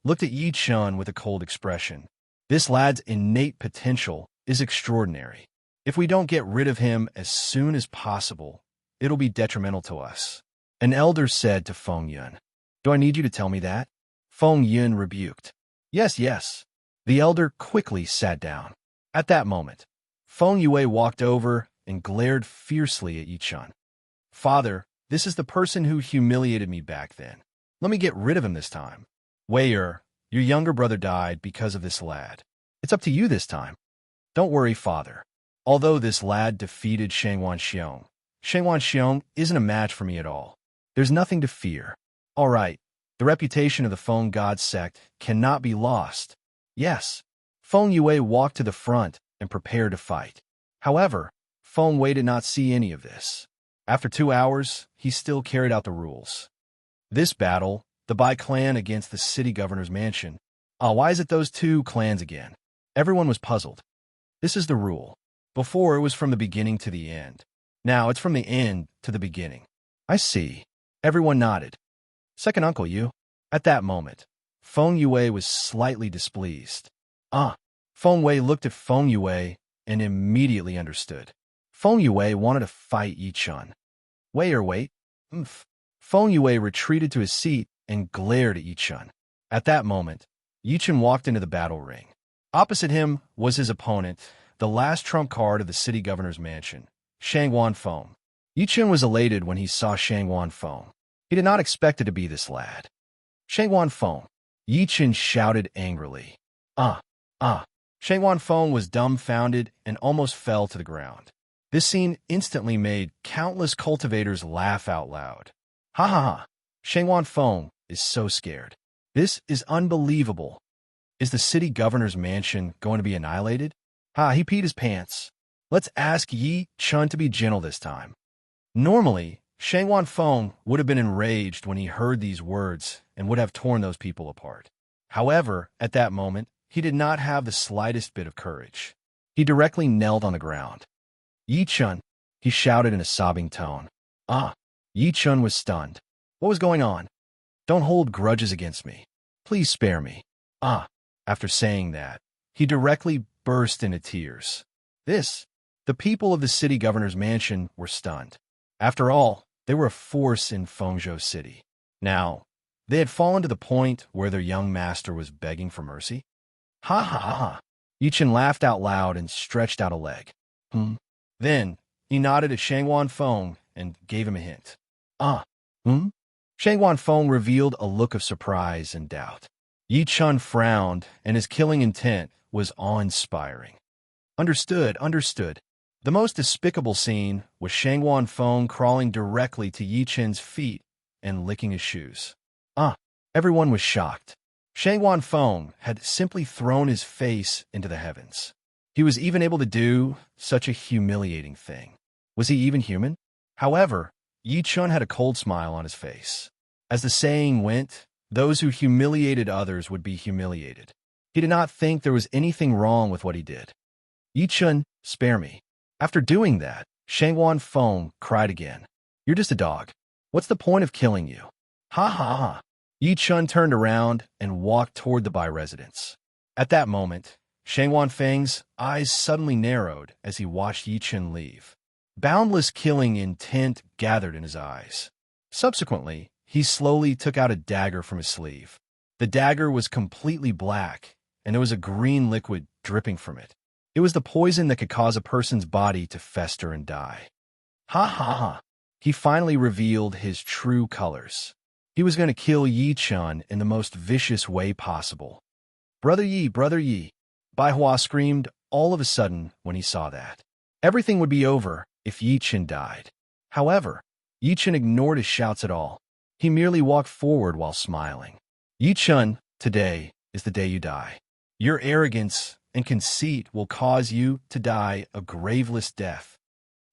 looked at Yi Chun with a cold expression. "This lad's innate potential is extraordinary. If we don't get rid of him as soon as possible, it'll be detrimental to us." An elder said to Feng Yun. "Do I need you to tell me that?" Feng Yun rebuked. Yes, yes." The elder quickly sat down. At that moment, Feng Yue walked over and glared fiercely at Yi Chun. "Father, this is the person who humiliated me back then. Let me get rid of him this time. Wei-er, your younger brother died because of this lad. It's up to you this time." "Don't worry, father. Although this lad defeated Shangwan Xiong isn't a match for me at all. There's nothing to fear. All right, the reputation of the Feng God sect cannot be lost." Yes. Feng Yue walked to the front and prepared to fight. However, Feng Wei did not see any of this. After 2 hours, he still carried out the rules. This battle, the Bai clan against the city governor's mansion. Why is it those two clans again? Everyone was puzzled. This is the rule. Before, it was from the beginning to the end. Now it's from the end to the beginning. I see. Everyone nodded. "Second uncle, you?" At that moment, Feng Yue was slightly displeased. Feng Wei looked at Feng Yue and immediately understood. Feng Yue wanted to fight Yi Chun. Wait. Feng Yue retreated to his seat and glared at Yi Chun. At that moment, Yi Chun walked into the battle ring. Opposite him was his opponent, the last trump card of the city governor's mansion, Shangwan Feng. Yi Chun was elated when he saw Shangwan Feng. He did not expect it to be this lad. "Shangwan Feng," Yi Chun shouted angrily. Shangwan Feng was dumbfounded and almost fell to the ground. This scene instantly made countless cultivators laugh out loud. Ha ha ha! Shangwan Feng is so scared. This is unbelievable. Is the city governor's mansion going to be annihilated? He peed his pants. Let's ask Yi Chun to be gentle this time. Normally, Shangwan Feng would have been enraged when he heard these words and would have torn those people apart. However, at that moment, he did not have the slightest bit of courage. He directly knelt on the ground. "Yi Chun," he shouted in a sobbing tone. Yi Chun was stunned. What was going on? "Don't hold grudges against me. Please spare me." After saying that, he directly burst into tears. The people of the city governor's mansion were stunned. After all, they were a force in Fengzhou City. Now, they had fallen to the point where their young master was begging for mercy. Ha ha ha! Yi Chun laughed out loud and stretched out a leg. Then, he nodded at Shangwan Feng and gave him a hint. Shangwan Feng revealed a look of surprise and doubt. Yi Chun frowned, and his killing intent was awe-inspiring. Understood. The most despicable scene was Shangwan Feng crawling directly to Yi Chun's feet and licking his shoes. Everyone was shocked. Shangwan Feng had simply thrown his face into the heavens. He was even able to do such a humiliating thing. Was he even human? However, Yi Chun had a cold smile on his face. As the saying went, those who humiliated others would be humiliated. He did not think there was anything wrong with what he did. "Yi Chun, spare me." After doing that, Shangwan Feng cried again. "You're just a dog. What's the point of killing you?" Ha ha ha! Yi Chun turned around and walked toward the Bai residence. At that moment, Shangwan Feng's eyes suddenly narrowed as he watched Yi Chun leave. Boundless killing intent gathered in his eyes. Subsequently, he slowly took out a dagger from his sleeve. The dagger was completely black, and there was a green liquid dripping from it. It was the poison that could cause a person's body to fester and die. Ha ha ha! He finally revealed his true colors. He was going to kill Yi Chun in the most vicious way possible. Brother Yi, Bai Hua screamed all of a sudden when he saw that. Everything would be over if Yi Chen died. However, Yi Chen ignored his shouts at all. He merely walked forward while smiling. Yi Chen, today is the day you die. Your arrogance and conceit will cause you to die a graveless death.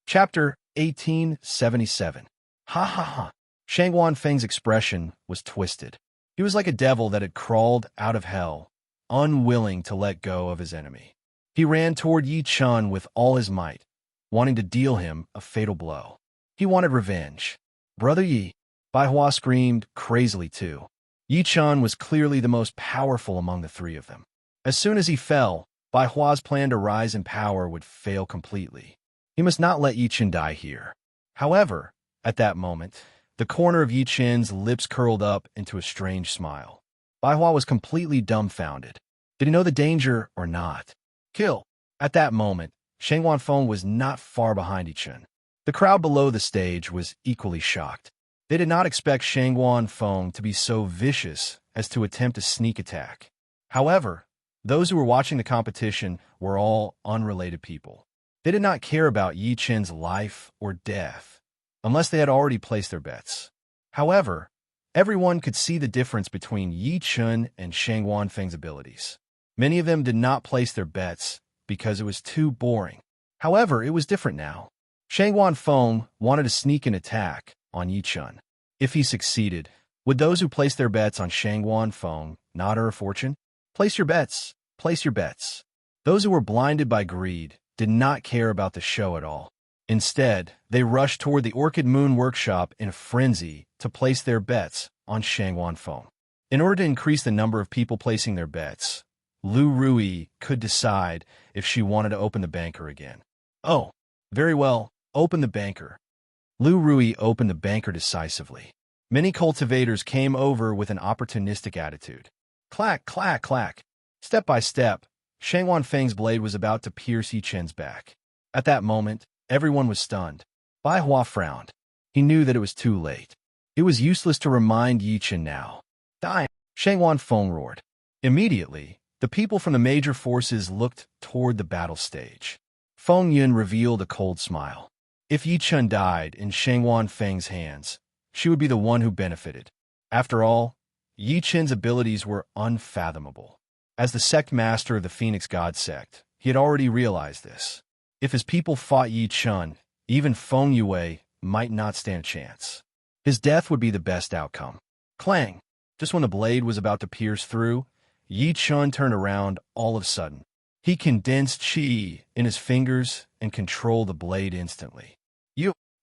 Chapter 1877. Ha ha ha. Shang Wanfeng's expression was twisted. He was like a devil that had crawled out of hell, unwilling to let go of his enemy. He ran toward Yi Chen with all his might, wanting to deal him a fatal blow. He wanted revenge. Brother Yi, Bai Hua screamed crazily too. Yi Chen was clearly the most powerful among the three of them. As soon as he fell, Bai Hua's plan to rise in power would fail completely. He must not let Yi Chen die here. However, at that moment, the corner of Yi Chen's lips curled up into a strange smile. Bai Hua was completely dumbfounded. Did he know the danger or not? Kill. At that moment, Shang Wanfeng was not far behind Yi Chen. The crowd below the stage was equally shocked. They did not expect Shang Wanfeng to be so vicious as to attempt a sneak attack. However, those who were watching the competition were all unrelated people. They did not care about Yi Chen's life or death, unless they had already placed their bets. However, everyone could see the difference between Yi Chen and Shang Wanfeng's abilities. Many of them did not place their bets because it was too boring. However, it was different now. Shang Wanfeng wanted to sneak an attack on Yi Chen. If he succeeded, would those who placed their bets on Shang Wanfeng not earn a fortune? Place your bets. Place your bets. Those who were blinded by greed did not care about the show at all. Instead, they rushed toward the Orchid Moon workshop in a frenzy to place their bets on Shang Wanfeng. In order to increase the number of people placing their bets, Lu Rui could decide if she wanted to open the banker again. Oh, very well, open the banker. Lu Rui opened the banker decisively. Many cultivators came over with an opportunistic attitude. Clack, clack, clack. Step by step, Shang Wanfeng's blade was about to pierce Yi Chen's back. At that moment, everyone was stunned. Bai Hua frowned. He knew that it was too late. It was useless to remind Yi Chen now. Die! Shang Wanfeng roared. Immediately, the people from the major forces looked toward the battle stage. Feng Yun revealed a cold smile. If Yi Chen died in Shang Wanfeng's hands, she would be the one who benefited. After all, Yi Chen's abilities were unfathomable. As the sect master of the Phoenix God sect, he had already realized this. If his people fought Yi Chen, even Feng Yue might not stand a chance. His death would be the best outcome. Clang! Just when the blade was about to pierce through, Yi Chen turned around all of a sudden. He condensed qi in his fingers and controlled the blade instantly.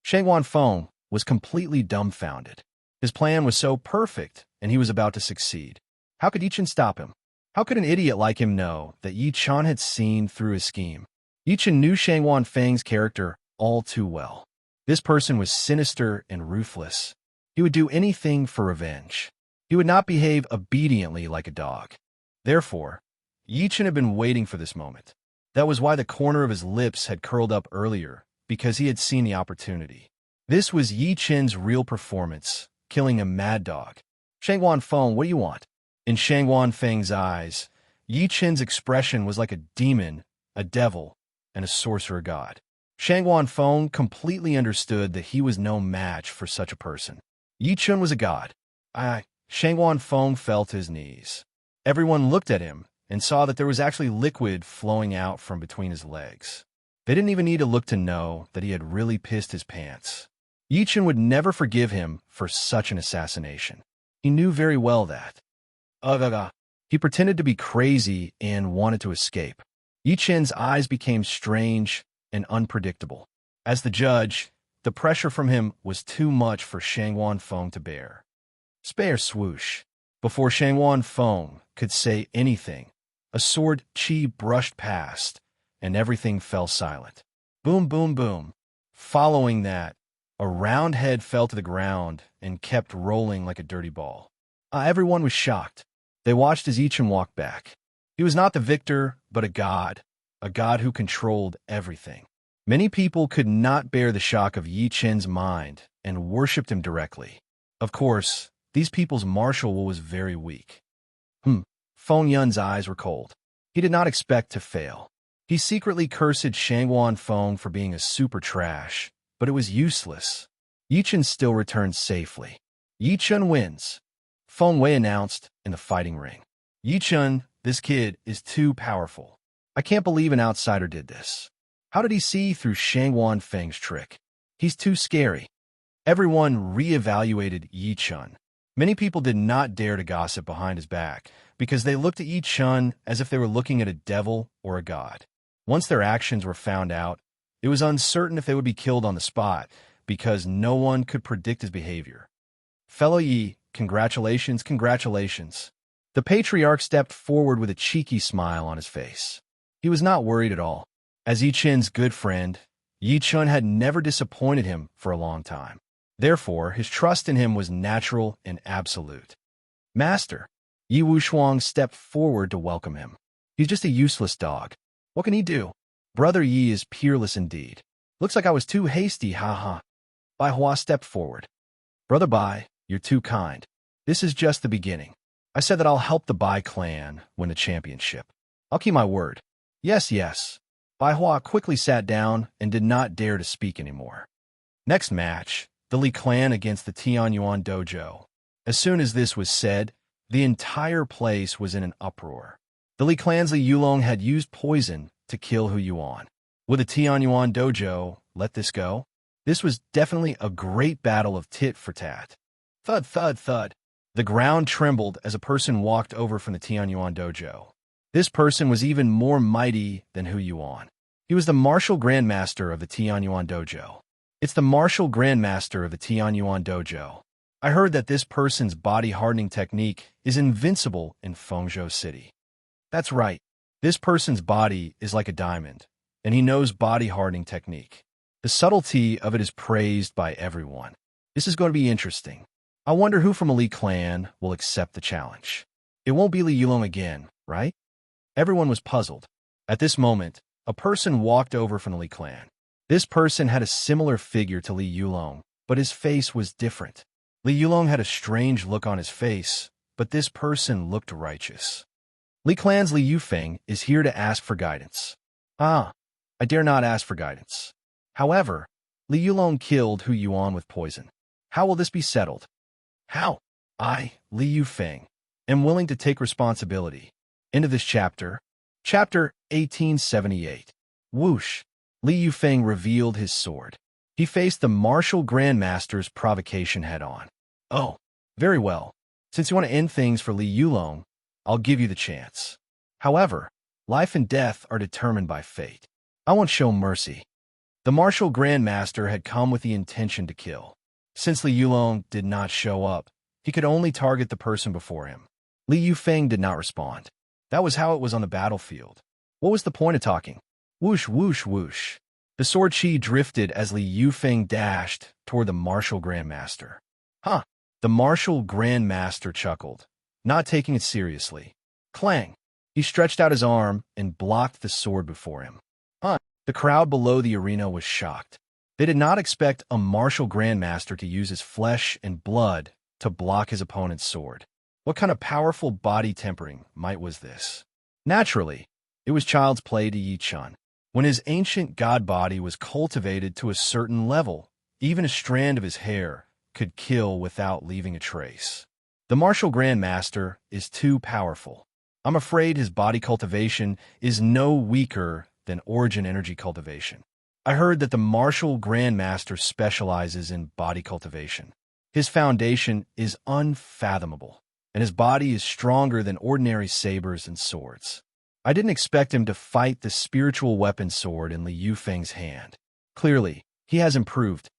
Shang Wanfeng was completely dumbfounded. His plan was so perfect, and he was about to succeed. How could Yi Chen stop him? How could an idiot like him know that Yi Chen had seen through his scheme? Yi Chen knew Shang Wanfeng's character all too well. This person was sinister and ruthless. He would do anything for revenge. He would not behave obediently like a dog. Therefore, Yi Chen had been waiting for this moment. That was why the corner of his lips had curled up earlier, because he had seen the opportunity. This was Yi Chen's real performance, killing a mad dog. Shang Wanfeng, what do you want? In Shang Wanfeng's eyes, Yi Chen's expression was like a demon, a devil, and a sorcerer god. Shang Wanfeng completely understood that he was no match for such a person. Yi Chen was a god. Shang Wanfeng fell to his knees. Everyone looked at him and saw that there was actually liquid flowing out from between his legs. They didn't even need to look to know that he had really pissed his pants. Yi Chen would never forgive him for such an assassination. He knew very well that. He pretended to be crazy and wanted to escape. Yi Chen's eyes became strange and unpredictable. As the judge, the pressure from him was too much for Shang Wanfeng to bear. Spare swoosh. Before Shang Wanfeng could say anything, a sword qi brushed past, and everything fell silent. Boom, boom, boom. Following that, a round head fell to the ground and kept rolling like a dirty ball. Everyone was shocked. They watched as Yi Chen walked back. He was not the victor, but a god who controlled everything. Many people could not bear the shock of Yi Chen's mind and worshipped him directly. Of course, these people's martial will was very weak. Feng Yun's eyes were cold. He did not expect to fail. He secretly cursed Shangguan Feng for being a super trash, but it was useless. Yichun still returned safely. Yichun wins, Feng Wei announced in the fighting ring. Yichun, this kid is too powerful. I can't believe an outsider did this. How did he see through Shangguan Feng's trick? He's too scary. Everyone re-evaluated Yichun. Many people did not dare to gossip behind his back because they looked at Yichun as if they were looking at a devil or a god. Once their actions were found out, it was uncertain if they would be killed on the spot because no one could predict his behavior. Fellow Yi, congratulations, congratulations. The patriarch stepped forward with a cheeky smile on his face. He was not worried at all. As Yichun's good friend, Yichun had never disappointed him for a long time. Therefore, his trust in him was natural and absolute. Master, Yi Wushuang stepped forward to welcome him. He's just a useless dog. What can he do? Brother Yi is peerless indeed. Looks like I was too hasty, haha. Bai Hua stepped forward. Brother Bai, you're too kind. This is just the beginning. I said that I'll help the Bai clan win the championship. I'll keep my word. Yes, yes. Bai Hua quickly sat down and did not dare to speak anymore. Next match, the Li clan against the Tianyuan dojo. As soon as this was said, the entire place was in an uproar. The Li clan's Li Yulong had used poison to kill Hu Yuan. Would the Tianyuan dojo let this go? This was definitely a great battle of tit for tat. Thud, thud, thud. The ground trembled as a person walked over from the Tianyuan dojo. This person was even more mighty than Hu Yuan. He was the martial grandmaster of the Tianyuan dojo. It's the martial grandmaster of the Tianyuan dojo. I heard that this person's body hardening technique is invincible in Fengzhou City. That's right. This person's body is like a diamond, and he knows body hardening technique. The subtlety of it is praised by everyone. This is going to be interesting. I wonder who from a Li clan will accept the challenge. It won't be Li Yulong again, right? Everyone was puzzled. At this moment, a person walked over from the Li clan. This person had a similar figure to Li Yulong, but his face was different. Li Yulong had a strange look on his face, but this person looked righteous. Li clan's Li Yufeng is here to ask for guidance. I dare not ask for guidance. However, Li Yulong killed Hu Yuan with poison. How will this be settled? How? I, Li Yufeng, am willing to take responsibility. End of this chapter. Chapter 1878. Whoosh. Li Yufeng revealed his sword. He faced the martial grandmaster's provocation head-on. Oh, very well. Since you want to end things for Li Yulong, I'll give you the chance. However, life and death are determined by fate. I won't show mercy. The martial grandmaster had come with the intention to kill. Since Li Yulong did not show up, he could only target the person before him. Li Yufeng did not respond. That was how it was on the battlefield. What was the point of talking? Whoosh, whoosh, whoosh. The sword chi drifted as Li Yufeng dashed toward the martial grandmaster. The martial grandmaster chuckled, not taking it seriously. Clang! He stretched out his arm and blocked the sword before him. The crowd below the arena was shocked. They did not expect a martial grandmaster to use his flesh and blood to block his opponent's sword. What kind of powerful body tempering might was this? Naturally, it was child's play to Yichun. When his ancient god body was cultivated to a certain level, even a strand of his hair could kill without leaving a trace. The martial grandmaster is too powerful. I'm afraid his body cultivation is no weaker than origin energy cultivation. I heard that the martial grandmaster specializes in body cultivation. His foundation is unfathomable, and his body is stronger than ordinary sabers and swords. I didn't expect him to fight the spiritual weapon sword in Li Yufeng's hand. Clearly, he has improved.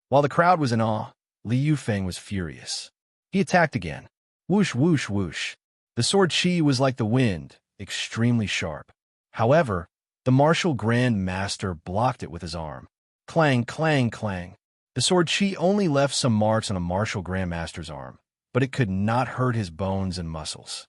While the crowd was in awe, Li Yufeng was furious. He attacked again. Whoosh, whoosh, whoosh. The sword chi was like the wind, extremely sharp. However, the martial grand master blocked it with his arm. Clang, clang, clang. The sword chi only left some marks on a martial grandmaster's arm, but it could not hurt his bones and muscles.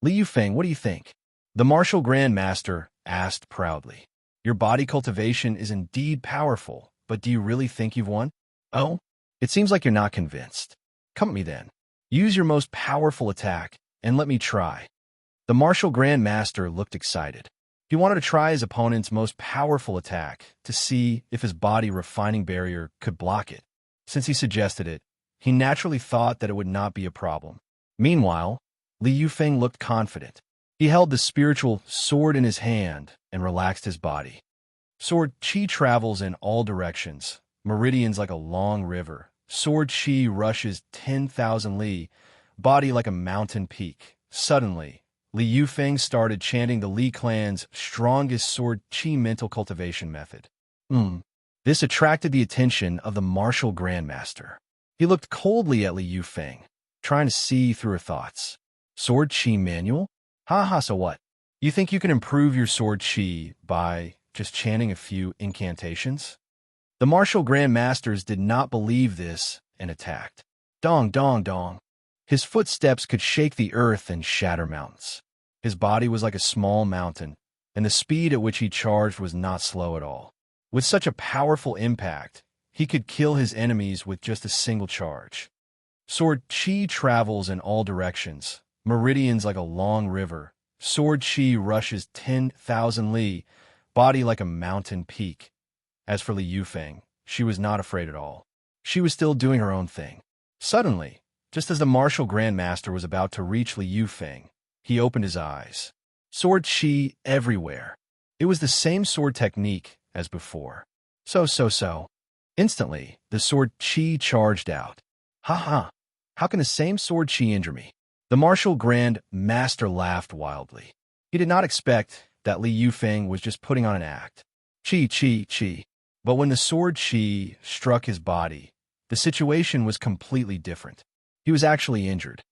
Li Yufeng, what do you think? The martial grandmaster asked proudly. Your body cultivation is indeed powerful, but do you really think you've won? Oh, it seems like you're not convinced. Come at me then. Use your most powerful attack, and let me try. The martial grandmaster looked excited. He wanted to try his opponent's most powerful attack to see if his body refining barrier could block it. Since he suggested it, he naturally thought that it would not be a problem. Meanwhile, Li Yufeng looked confident. He held the spiritual sword in his hand and relaxed his body. Sword chi travels in all directions, meridians like a long river. Sword chi rushes 10,000 li, body like a mountain peak. Suddenly, Li Yufeng started chanting the Li clan's strongest sword chi mental cultivation method. This attracted the attention of the martial grandmaster. He looked coldly at Li Yufeng, trying to see through her thoughts. Sword chi manual? So what? You think you can improve your sword chi by just chanting a few incantations? The martial grandmasters did not believe this and attacked. Dong, dong, dong. His footsteps could shake the earth and shatter mountains. His body was like a small mountain, and the speed at which he charged was not slow at all. With such a powerful impact, he could kill his enemies with just a single charge. Sword chi travels in all directions, meridians like a long river. Sword chi rushes 10,000 li, body like a mountain peak. As for Li Yufeng, she was not afraid at all. She was still doing her own thing. Suddenly, just as the martial grandmaster was about to reach Li Yufeng, he opened his eyes. Sword chi everywhere. It was the same sword technique as before. So. Instantly, the sword chi charged out. How can the same sword chi injure me? The martial grand master laughed wildly. He did not expect that Li Yufeng was just putting on an act. Chi. But when the sword chi struck his body, the situation was completely different. He was actually injured.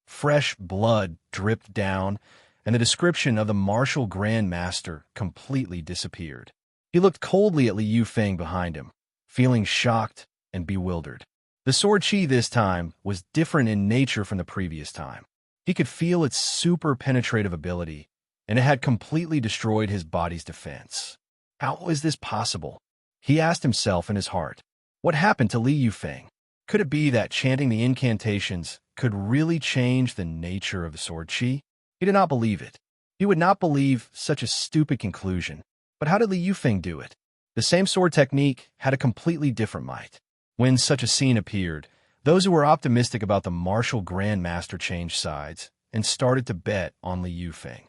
Fresh blood dripped down, and the description of the martial grand master completely disappeared. He looked coldly at Li Yufeng behind him, feeling shocked and bewildered. The sword chi this time was different in nature from the previous time. He could feel its super penetrative ability, and it had completely destroyed his body's defense. How is this possible? He asked himself in his heart. What happened to Li Yufeng? Could it be that chanting the incantations could really change the nature of the sword chi? He did not believe it. He would not believe such a stupid conclusion. But how did Li Yufeng do it? The same sword technique had a completely different might. When such a scene appeared, those who were optimistic about the martial grandmaster changed sides and started to bet on Li Yufeng.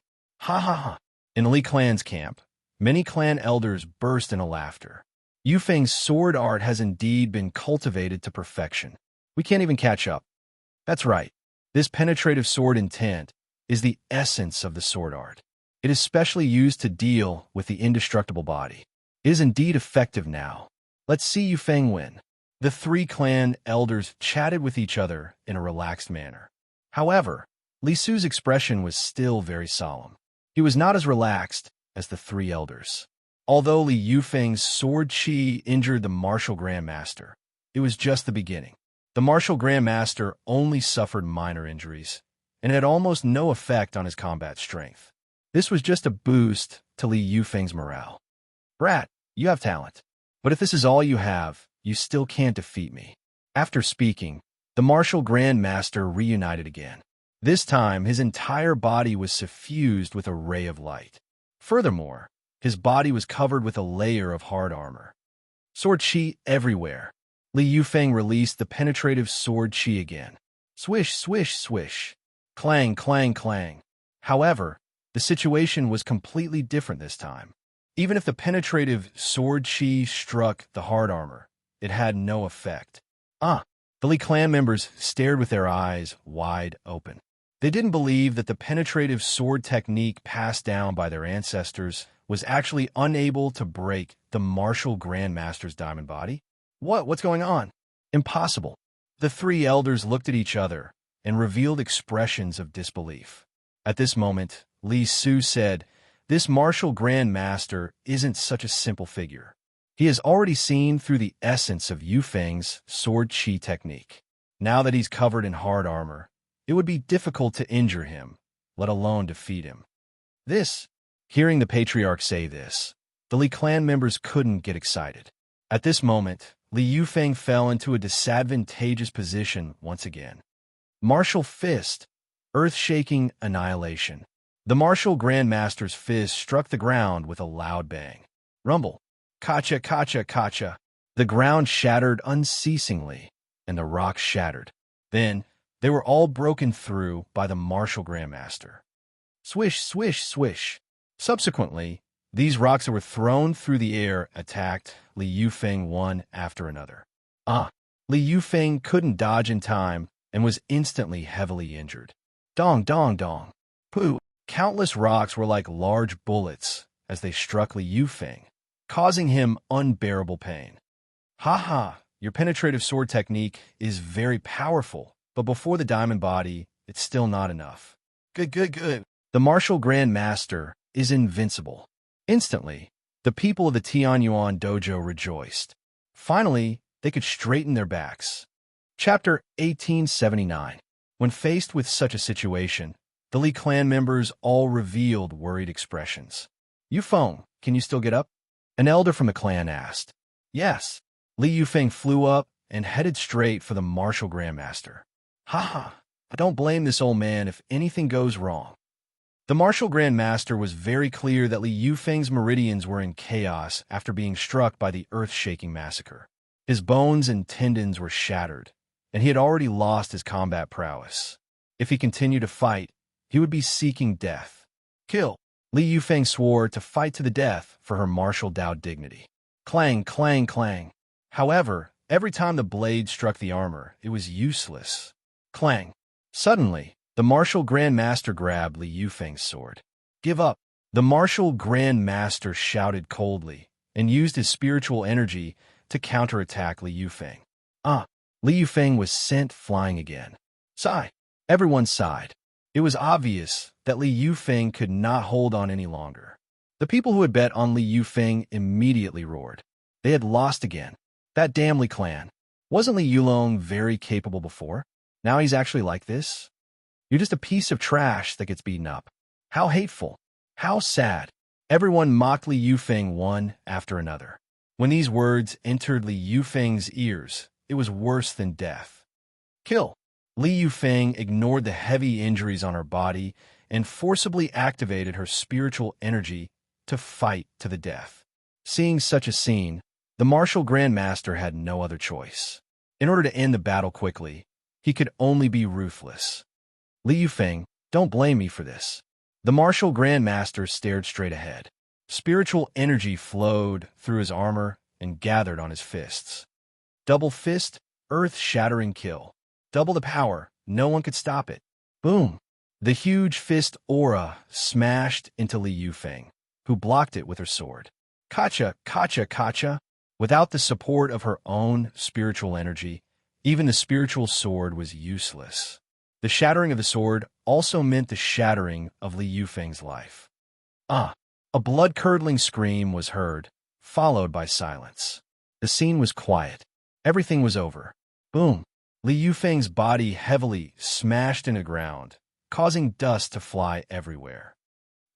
In Li clan's camp, many clan elders burst into laughter. Yufeng's sword art has indeed been cultivated to perfection. We can't even catch up. That's right. This penetrative sword intent is the essence of the sword art. It is specially used to deal with the indestructible body. It is indeed effective now. Let's see Yufeng win. The three clan elders chatted with each other in a relaxed manner. However, Li Su's expression was still very solemn. He was not as relaxed as the three elders. Although Li Yufeng's sword chi injured the martial grandmaster, it was just the beginning. The martial grandmaster only suffered minor injuries, and it had almost no effect on his combat strength. This was just a boost to Li Yufeng's morale. Brat, you have talent. But if this is all you have, you still can't defeat me. After speaking, the martial grandmaster reunited again. This time, his entire body was suffused with a ray of light. Furthermore, his body was covered with a layer of hard armor. Sword chi everywhere. Li Yufeng released the penetrative sword chi again. Swish, swish, swish. Clang, clang, clang. However, the situation was completely different this time. Even if the penetrative sword chi struck the hard armor, it had no effect. The Li clan members stared with their eyes wide open. They didn't believe that the penetrative sword technique passed down by their ancestors was actually unable to break the martial grandmaster's diamond body. What's going on? Impossible. The three elders looked at each other and revealed expressions of disbelief. At this moment, Li Su said, "This martial grandmaster isn't such a simple figure. He has already seen through the essence of Yufeng's sword chi technique. Now that he's covered in hard armor, it would be difficult to injure him, let alone defeat him." Hearing the patriarch say this, the Li clan members couldn't get excited. At this moment, Li Yufeng fell into a disadvantageous position once again. Martial fist. earth-shaking annihilation. The martial grandmaster's fist struck the ground with a loud bang. Rumble. Kacha, kacha, kacha. The ground shattered unceasingly, and the rocks shattered. Then, they were all broken through by the martial grandmaster. Swish, swish, swish. Subsequently, these rocks that were thrown through the air attacked Li Yufeng one after another. Li Yufeng couldn't dodge in time and was instantly heavily injured. Dong, dong, dong. Pooh! Countless rocks were like large bullets as they struck Li Yufeng, causing him unbearable pain. Ha ha! Your penetrative sword technique is very powerful, but before the diamond body, it's still not enough. Good, good, good. The martial grandmaster is invincible. Instantly, the people of the Tianyuan dojo rejoiced. Finally, they could straighten their backs. Chapter 1879. When faced with such a situation, the Li clan members all revealed worried expressions. Yufeng, can you still get up? An elder from the clan asked. Yes. Li Yufeng flew up and headed straight for the martial grandmaster. Ha ha! I don't blame this old man if anything goes wrong. The martial grandmaster was very clear that Li Yufeng's meridians were in chaos after being struck by the earth-shaking massacre. His bones and tendons were shattered, and he had already lost his combat prowess. If he continued to fight, he would be seeking death. Kill! Li Yufeng swore to fight to the death for her martial Dao dignity. Clang, clang, clang. However, every time the blade struck the armor, it was useless. Clang. Suddenly, the martial grandmaster grabbed Li Yufeng's sword. Give up! The martial grandmaster shouted coldly and used his spiritual energy to counterattack Li Yufeng. Li Yufeng was sent flying again. Sigh. Everyone sighed. It was obvious that Li Yufeng could not hold on any longer. The people who had bet on Li Yufeng immediately roared. They had lost again. That damn Li clan. Wasn't Li Yulong very capable before? Now he's actually like this? You're just a piece of trash that gets beaten up. How hateful. How sad. Everyone mocked Li Yufeng one after another. When these words entered Li Yufeng's ears, it was worse than death. Kill. Li Yufeng ignored the heavy injuries on her body and forcibly activated her spiritual energy to fight to the death. Seeing such a scene, the martial grandmaster had no other choice. In order to end the battle quickly, he could only be ruthless. Li Yufeng, don't blame me for this. The martial grandmaster stared straight ahead. Spiritual energy flowed through his armor and gathered on his fists. Double fist, earth-shattering kill. Double the power, no one could stop it. Boom! The huge fist aura smashed into Li Yufeng, who blocked it with her sword. Kacha, kacha, kacha. Without the support of her own spiritual energy, even the spiritual sword was useless. The shattering of the sword also meant the shattering of Li Yufeng's life. A blood-curdling scream was heard, followed by silence. The scene was quiet. Everything was over. Boom! Li Yufeng's body heavily smashed into the ground, causing dust to fly everywhere.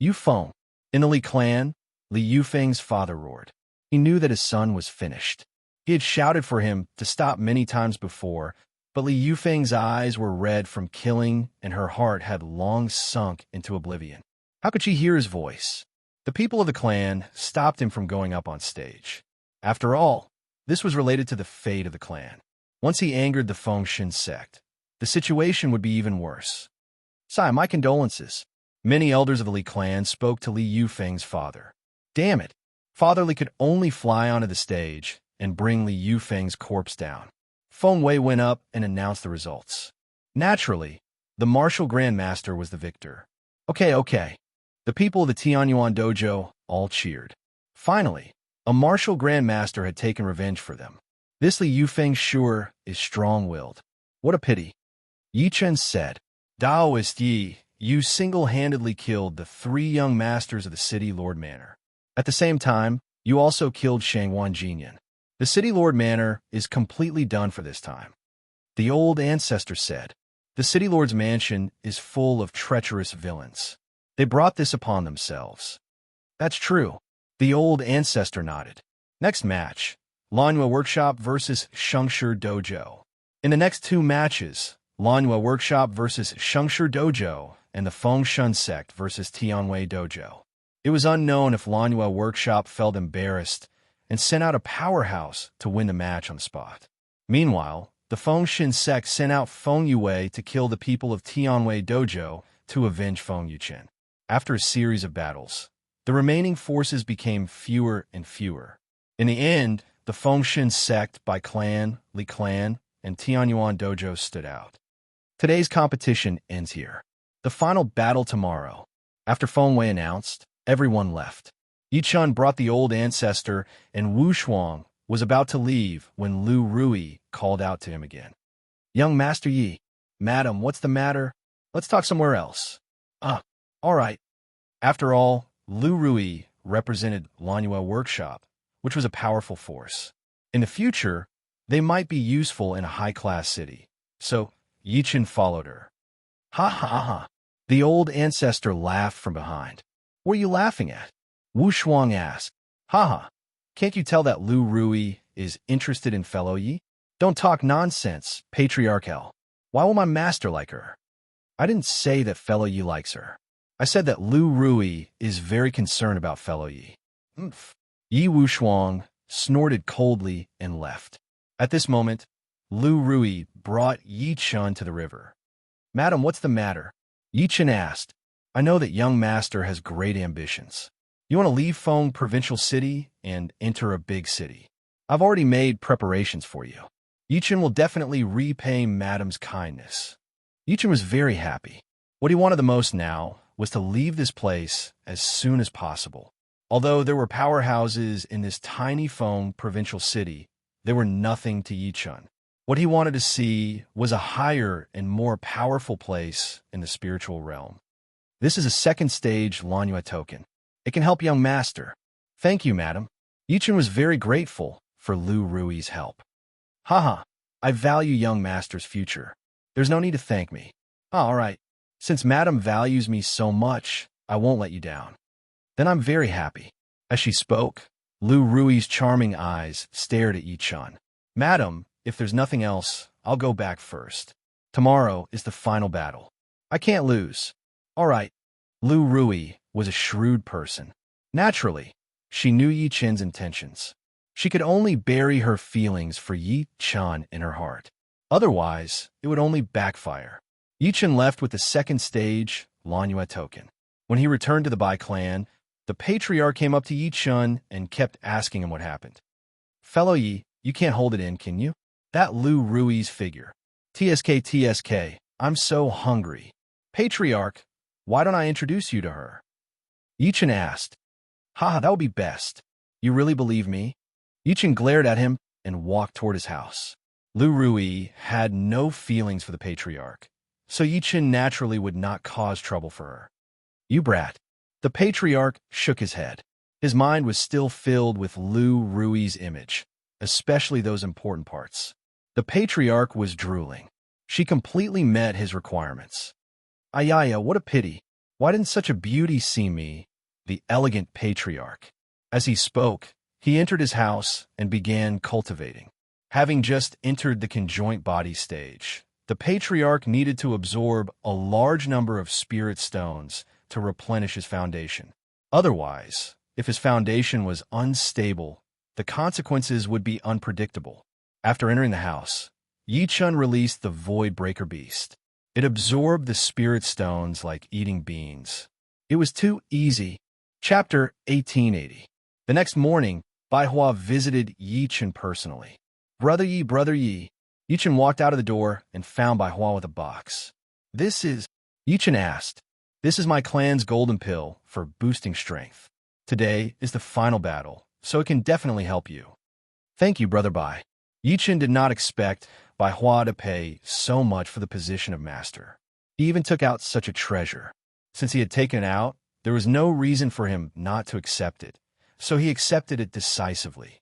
Yufeng. In the Li clan, Li Yufeng's father roared. He knew that his son was finished. He had shouted for him to stop many times before, but Li Yufeng's eyes were red from killing and her heart had long sunk into oblivion. How could she hear his voice? The people of the clan stopped him from going up on stage. After all, this was related to the fate of the clan. Once he angered the Fengshen sect, the situation would be even worse. Sai, my condolences. Many elders of the Li clan spoke to Li Yufeng's father. Damn it! Father Li could only fly onto the stage and bring Li Yufeng's corpse down. Feng Wei went up and announced the results. Naturally, the martial grandmaster was the victor. Okay. The people of the Tianyuan dojo all cheered. Finally, a martial grandmaster had taken revenge for them. This Li Yufeng sure is strong-willed. What a pity. Yi Chen said, Taoist Yi, you single-handedly killed the 3 young masters of the City Lord Manor. At the same time, you also killed Shangwan Jinyan. The City Lord Manor is completely done for this time. The old ancestor said, the City Lord's mansion is full of treacherous villains. They brought this upon themselves. That's true. The old ancestor nodded. Next match, Lanhua Workshop versus Shengshi Dojo. In the next 2 matches, Lanhua Workshop versus Shengshi Dojo, and the Fengshan Sect versus Tianwei Dojo. It was unknown if Lanhua Workshop felt embarrassed and sent out a powerhouse to win the match on the spot. Meanwhile, the Fengshan Sect sent out Feng Yue to kill the people of Tianwei Dojo to avenge Feng Yuchen. After a series of battles, the remaining forces became fewer and fewer. In the end, the Fengshan Sect by Clan, Li Clan, and Tianyuan Dojo stood out. Today's competition ends here. The final battle tomorrow. After Feng Wei announced, everyone left. Yichun brought the old ancestor, and Wu Shuang was about to leave when Lu Rui called out to him again. "Young Master Yi, madam, what's the matter? Let's talk somewhere else." All right." After all, Lu Rui represented Lanhua Workshop, which was a powerful force. In the future, they might be useful in a high-class city. So, Yichun followed her. "Ha ha ha." The old ancestor laughed from behind. "What are you laughing at?" Wu Shuang asked. "Ha ha. Can't you tell that Lu Rui is interested in fellow Yi?" "Don't talk nonsense, patriarchal. Why will my master like her?" "I didn't say that fellow Yi likes her. I said that Lu Rui is very concerned about fellow Yi." Yi Wu Shuang snorted coldly and left. At this moment, Lu Rui brought Yi Chun to the river. "Madam, what's the matter?" Yi Chun asked. "I know that young master has great ambitions. You want to leave Feng Provincial City and enter a big city. I've already made preparations for you. Yi Chun will definitely repay madam's kindness." Yi Chun was very happy. What he wanted the most now was to leave this place as soon as possible. Although there were powerhouses in this tiny Feng Provincial City, they were nothing to Yi Chun. What he wanted to see was a higher and more powerful place in the spiritual realm. "This is a second stage Lanhua token. It can help young master." "Thank you, madam." Yi Chun was very grateful for Lu Rui's help. "Haha, I value young master's future. There's no need to thank me." "All right. Since madam values me so much, I won't let you down." "Then I'm very happy." As she spoke, Lu Rui's charming eyes stared at Yi Chun. "Madam, if there's nothing else, I'll go back first. Tomorrow is the final battle. I can't lose." "All right." Lu Rui was a shrewd person. Naturally, she knew Yi Chun's intentions. She could only bury her feelings for Yi Chun in her heart. Otherwise, it would only backfire. Yi Chun left with the second stage Lanhua token. When he returned to the Bai clan, the patriarch came up to Yi Chun and kept asking him what happened. "Fellow Yi, you can't hold it in, can you?" That Lu Rui's figure. TSK, I'm so hungry." "Patriarch, why don't I introduce you to her?" Yi Chun asked. "Ha, that would be best. You really believe me?" Yi Chun glared at him and walked toward his house. Lu Rui had no feelings for the patriarch, so Yi Chun naturally would not cause trouble for her. "You brat." The patriarch shook his head. His mind was still filled with Lu Rui's image, especially those important parts. The patriarch was drooling. She completely met his requirements. "Ayaya, what a pity. Why didn't such a beauty see me?" The elegant patriarch. As he spoke, he entered his house and began cultivating. Having just entered the conjoint body stage, the patriarch needed to absorb a large number of spirit stones to replenish his foundation. Otherwise, if his foundation was unstable, the consequences would be unpredictable. After entering the house, Yi Chun released the Void Breaker Beast. It absorbed the spirit stones like eating beans. It was too easy. Chapter 1880. The next morning, Bai Hua visited Yi Chun personally. Brother Yi. Yi Chun walked out of the door and found Bai Hua with a box. "This is," Yi Chun asked. "This is my clan's golden pill for boosting strength. Today is the final battle, so it can definitely help you." "Thank you, Brother Bai." Yi Chun did not expect Bai Hua to pay so much for the position of master. He even took out such a treasure. Since he had taken it out, there was no reason for him not to accept it, so he accepted it decisively.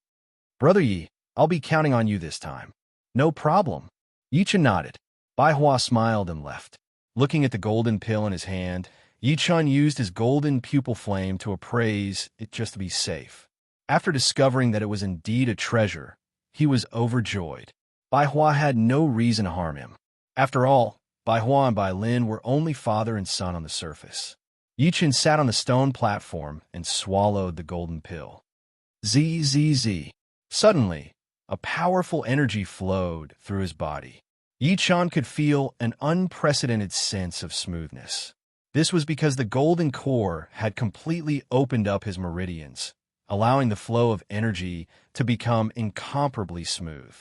"Brother Yi, I'll be counting on you this time." "No problem." Yi Chun nodded. Bai Hua smiled and left. Looking at the golden pill in his hand, Yi Chun used his golden pupil flame to appraise it just to be safe. After discovering that it was indeed a treasure, he was overjoyed. Bai Hua had no reason to harm him. After all, Bai Hua and Bai Lin were only father and son on the surface. Yi Chen sat on the stone platform and swallowed the golden pill. Zzz. Suddenly, a powerful energy flowed through his body. Yi Chen could feel an unprecedented sense of smoothness. This was because the golden core had completely opened up his meridians, allowing the flow of energy to become incomparably smooth.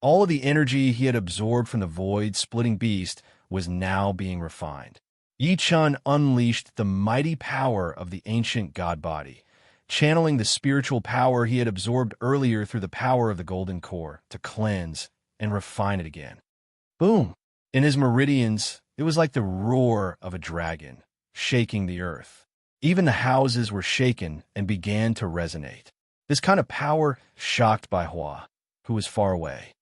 All of the energy he had absorbed from the void-splitting beast was now being refined. Yi Chen unleashed the mighty power of the ancient god body, channeling the spiritual power he had absorbed earlier through the power of the golden core to cleanse and refine it again. Boom! In his meridians, it was like the roar of a dragon, shaking the earth. Even the houses were shaken and began to resonate. This kind of power shocked Bai Hua, who was far away.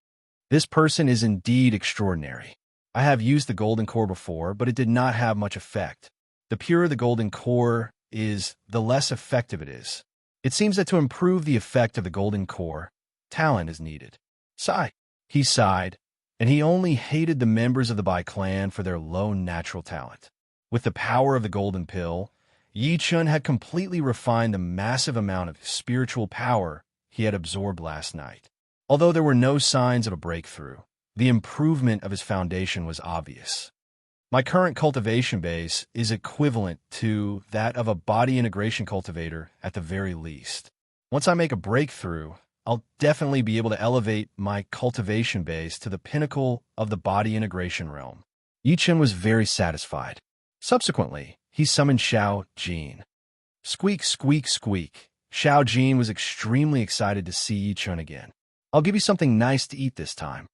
This person is indeed extraordinary. I have used the golden core before, but it did not have much effect. The purer the golden core is, the less effective it is. It seems that to improve the effect of the golden core, talent is needed. Sigh. He sighed, and he only hated the members of the Bai clan for their low natural talent. With the power of the golden pill, Yi Chen had completely refined the massive amount of spiritual power he had absorbed last night. Although there were no signs of a breakthrough, the improvement of his foundation was obvious. My current cultivation base is equivalent to that of a body integration cultivator at the very least. Once I make a breakthrough, I'll definitely be able to elevate my cultivation base to the pinnacle of the body integration realm. Yi Chen was very satisfied. Subsequently, he summoned Xiao Jin. Squeak, squeak, squeak. Xiao Jin was extremely excited to see Yi Chen again. I'll give you something nice to eat this time.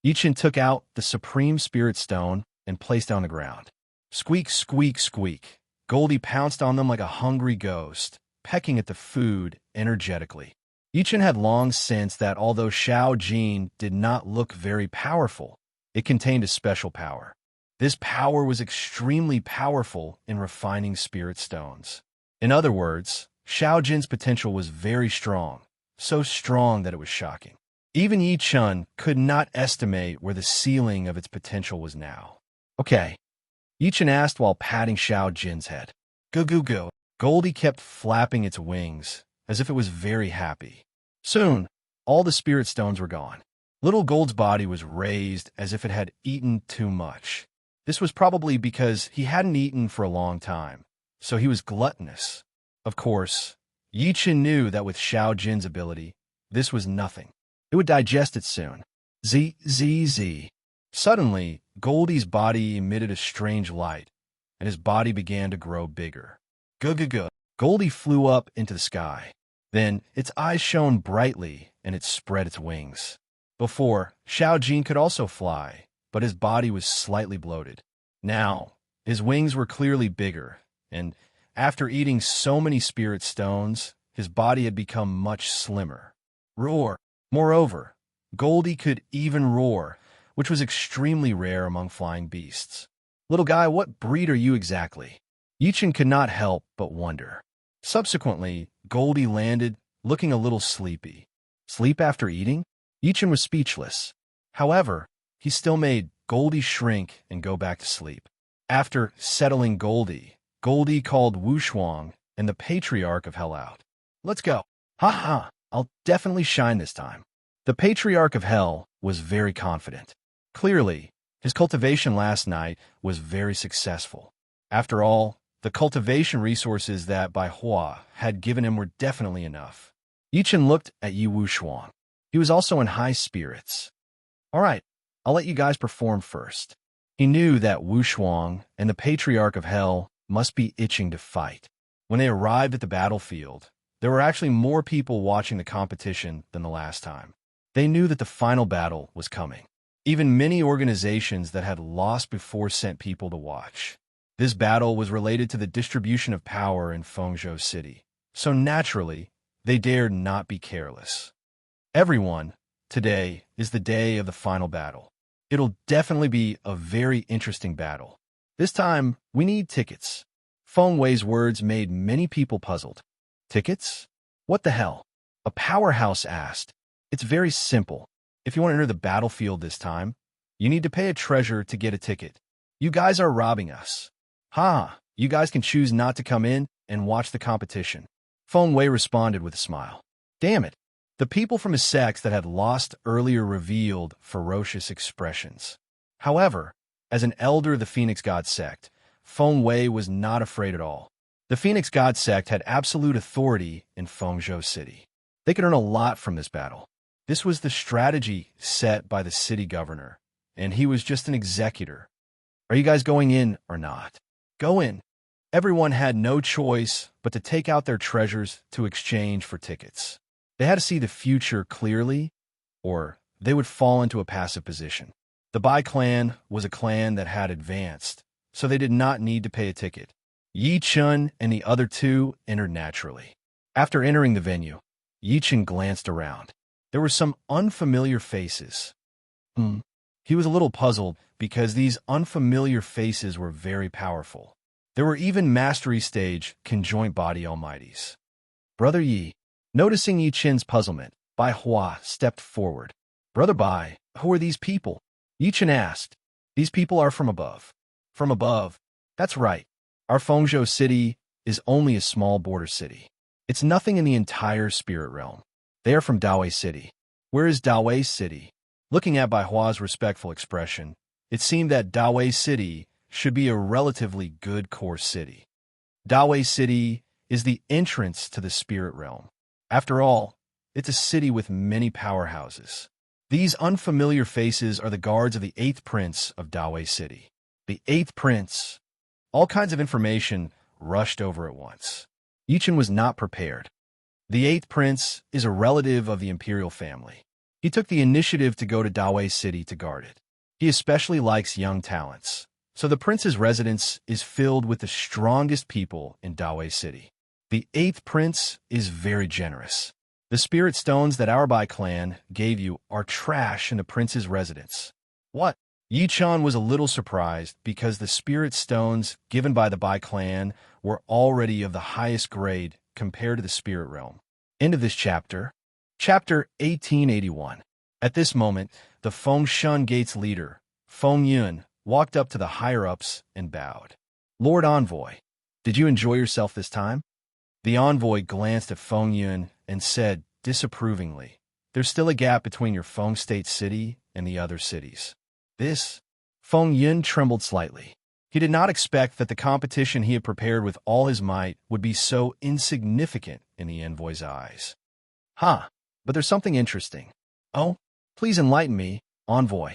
Yi Chen took out the Supreme Spirit Stone and placed it on the ground. Squeak, squeak, squeak. Goldie pounced on them like a hungry ghost, pecking at the food energetically. Yi Chen had long sensed that although Xiao Jin did not look very powerful, it contained a special power. This power was extremely powerful in refining spirit stones. In other words, Xiao Jin's potential was very strong, so strong that it was shocking. Even Yi Chen could not estimate where the ceiling of its potential was now. Okay, Yi Chen asked while patting Xiao Jin's head. Go, go, go. Goldie kept flapping its wings, as if it was very happy. Soon, all the spirit stones were gone. Little Gold's body was raised as if it had eaten too much. This was probably because he hadn't eaten for a long time, so he was gluttonous. Of course, Yi Chen knew that with Xiao Jin's ability, this was nothing. It would digest it soon. Zzz. Suddenly, Goldie's body emitted a strange light, and his body began to grow bigger. Go. Goldie flew up into the sky. Then, its eyes shone brightly, and it spread its wings. Before, Xiao Jin could also fly, but his body was slightly bloated. Now, his wings were clearly bigger, and after eating so many spirit stones, his body had become much slimmer. Roar! Moreover, Goldie could even roar, which was extremely rare among flying beasts. Little guy, what breed are you exactly? Yi Chen could not help but wonder. Subsequently, Goldie landed, looking a little sleepy. Sleep after eating? Yi Chen was speechless. However, he still made Goldie shrink and go back to sleep. After settling Goldie, Goldie called Wu Shuang and the Patriarch of Hell out. Let's go. Ha! I'll definitely shine this time. The Patriarch of Hell was very confident. Clearly, his cultivation last night was very successful. After all, the cultivation resources that Bai Hua had given him were definitely enough. Yi Chen looked at Yi Wu Shuang. He was also in high spirits. All right, I'll let you guys perform first. He knew that Wu Shuang and the Patriarch of Hell must be itching to fight. When they arrived at the battlefield, there were actually more people watching the competition than the last time. They knew that the final battle was coming. Even many organizations that had lost before sent people to watch. This battle was related to the distribution of power in Fengzhou City, so naturally, they dared not be careless. Everyone, today is the day of the final battle. It'll definitely be a very interesting battle. This time, we need tickets. Feng Wei's words made many people puzzled. Tickets? What the hell? A powerhouse asked. It's very simple. If you want to enter the battlefield this time, You need to pay a treasure to get a ticket. You guys are robbing us. Ha! You guys can choose not to come in and watch the competition. Feng Wei responded with a smile. Damn it! The people from his sect that had lost earlier revealed ferocious expressions. However, as an elder of the Phoenix God sect, Feng Wei was not afraid at all. The Phoenix God sect had absolute authority in Fengzhou City. They could earn a lot from this battle. This was the strategy set by the city governor, and he was just an executor. Are you guys going in or not? Go in. Everyone had no choice but to take out their treasures to exchange for tickets. They had to see the future clearly, or they would fall into a passive position. The Bai clan was a clan that had advanced, so they did not need to pay a ticket. Yi Chun and the other two entered naturally. After entering the venue, Yi Chun glanced around. There were some unfamiliar faces. He was a little puzzled because these unfamiliar faces were very powerful. There were even mastery stage conjoint body almighties. Brother Yi, noticing Yi Chun's puzzlement, Bai Hua stepped forward. Brother Bai, who are these people? Yi Chun asked. These people are from above. From above? That's right. Our Fengzhou city is only a small border city. It's nothing in the entire spirit realm. They are from Dawei City. Where is Dawei City? Looking at Bai Hua's respectful expression, it seemed that Dawei City should be a relatively good core city. Dawei City is the entrance to the spirit realm. After all, it's a city with many powerhouses. These unfamiliar faces are the guards of the 8th Prince of Dawei City. The 8th Prince. All kinds of information rushed over at once. Yi Chun was not prepared. The 8th Prince is a relative of the imperial family. He took the initiative to go to Dawei City to guard it. He especially likes young talents, so the prince's residence is filled with the strongest people in Dawei City. The 8th Prince is very generous. The spirit stones that our Bai clan gave you are trash in the prince's residence. What? Yi Chun was a little surprised because the spirit stones given by the Bai clan were already of the highest grade compared to the spirit realm. End of this chapter. Chapter 1881. At this moment, the Fengshan Gates leader, Feng Yun, walked up to the higher-ups and bowed. Lord Envoy, did you enjoy yourself this time? The envoy glanced at Feng Yun and said disapprovingly, there's still a gap between your Feng State city and the other cities. Feng Yun trembled slightly. He did not expect that the competition he had prepared with all his might would be so insignificant in the envoy's eyes. But there's something interesting. Oh, please enlighten me, envoy.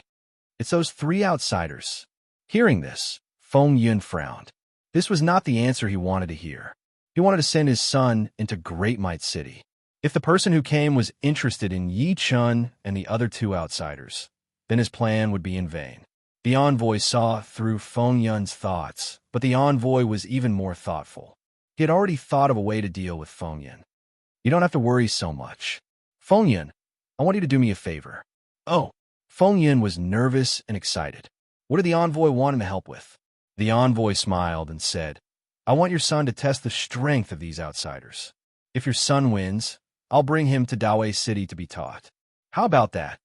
It's those 3 outsiders. Hearing this, Feng Yun frowned. This was not the answer he wanted to hear. He wanted to send his son into Great Might City. If the person who came was interested in Yi Chun and the other 2 outsiders, then his plan would be in vain. The envoy saw through Feng Yun's thoughts, but the envoy was even more thoughtful. He had already thought of a way to deal with Feng Yun. You don't have to worry so much. Feng Yun, I want you to do me a favor. Oh, Feng Yun was nervous and excited. What did the envoy want him to help with? The envoy smiled and said, I want your son to test the strength of these outsiders. If your son wins, I'll bring him to Dawei City to be taught. How about that?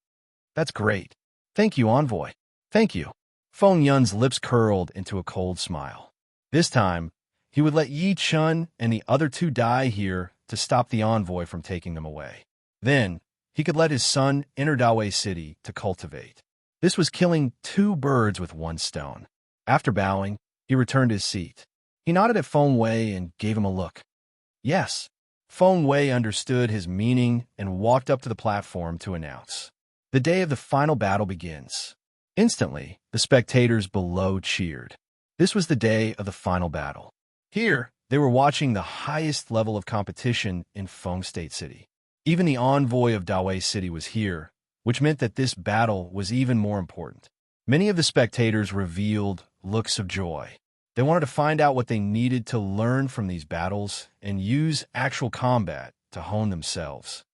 That's great. Thank you, envoy. Thank you. Feng Yun's lips curled into a cold smile. This time, he would let Yi Chun and the other 2 die here to stop the envoy from taking them away. Then, he could let his son enter Dawei City to cultivate. This was killing 2 birds with 1 stone. After bowing, he returned to his seat. He nodded at Feng Wei and gave him a look. Yes. Feng Wei understood his meaning and walked up to the platform to announce. The day of the final battle begins. Instantly, the spectators below cheered. This was the day of the final battle. Here, they were watching the highest level of competition in Feng State City. Even the envoy of Dawei City was here, which meant that this battle was even more important. Many of the spectators revealed looks of joy. They wanted to find out what they needed to learn from these battles and use actual combat to hone themselves.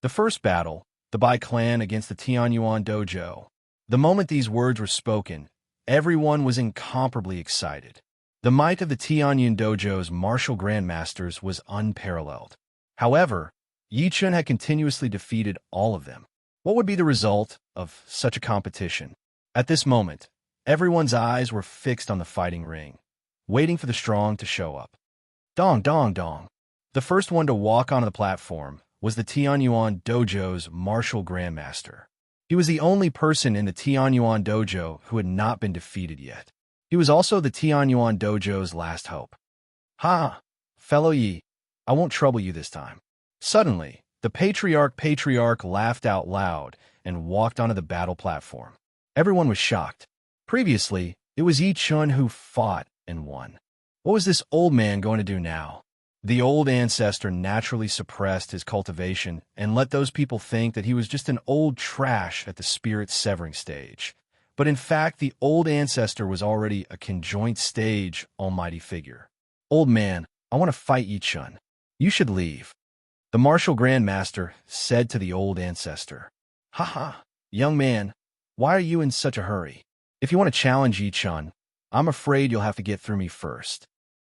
The first battle, the Bai clan against the Tianyuan dojo. The moment these words were spoken, everyone was incomparably excited. The might of the Tianyuan dojo's martial grandmasters was unparalleled. However, Yi Chun had continuously defeated all of them. What would be the result of such a competition? At this moment, everyone's eyes were fixed on the fighting ring, waiting for the strong to show up. Dong, dong, dong. The first one to walk onto the platform was the Tianyuan Dojo's martial grandmaster. He was the only person in the Tianyuan Dojo who had not been defeated yet. He was also the Tianyuan Dojo's last hope. Ha! Fellow Yi, I won't trouble you this time. Suddenly, the patriarch laughed out loud and walked onto the battle platform. Everyone was shocked. Previously, it was Yi Chun who fought and won. What was this old man going to do now? The old ancestor naturally suppressed his cultivation and let those people think that he was just an old trash at the spirit-severing stage. But in fact, the old ancestor was already a conjoint stage almighty figure. Old man, I want to fight Yi Chun. You should leave. The martial grandmaster said to the old ancestor. Ha ha, young man, why are you in such a hurry? If you want to challenge Yi Chun, I'm afraid you'll have to get through me first.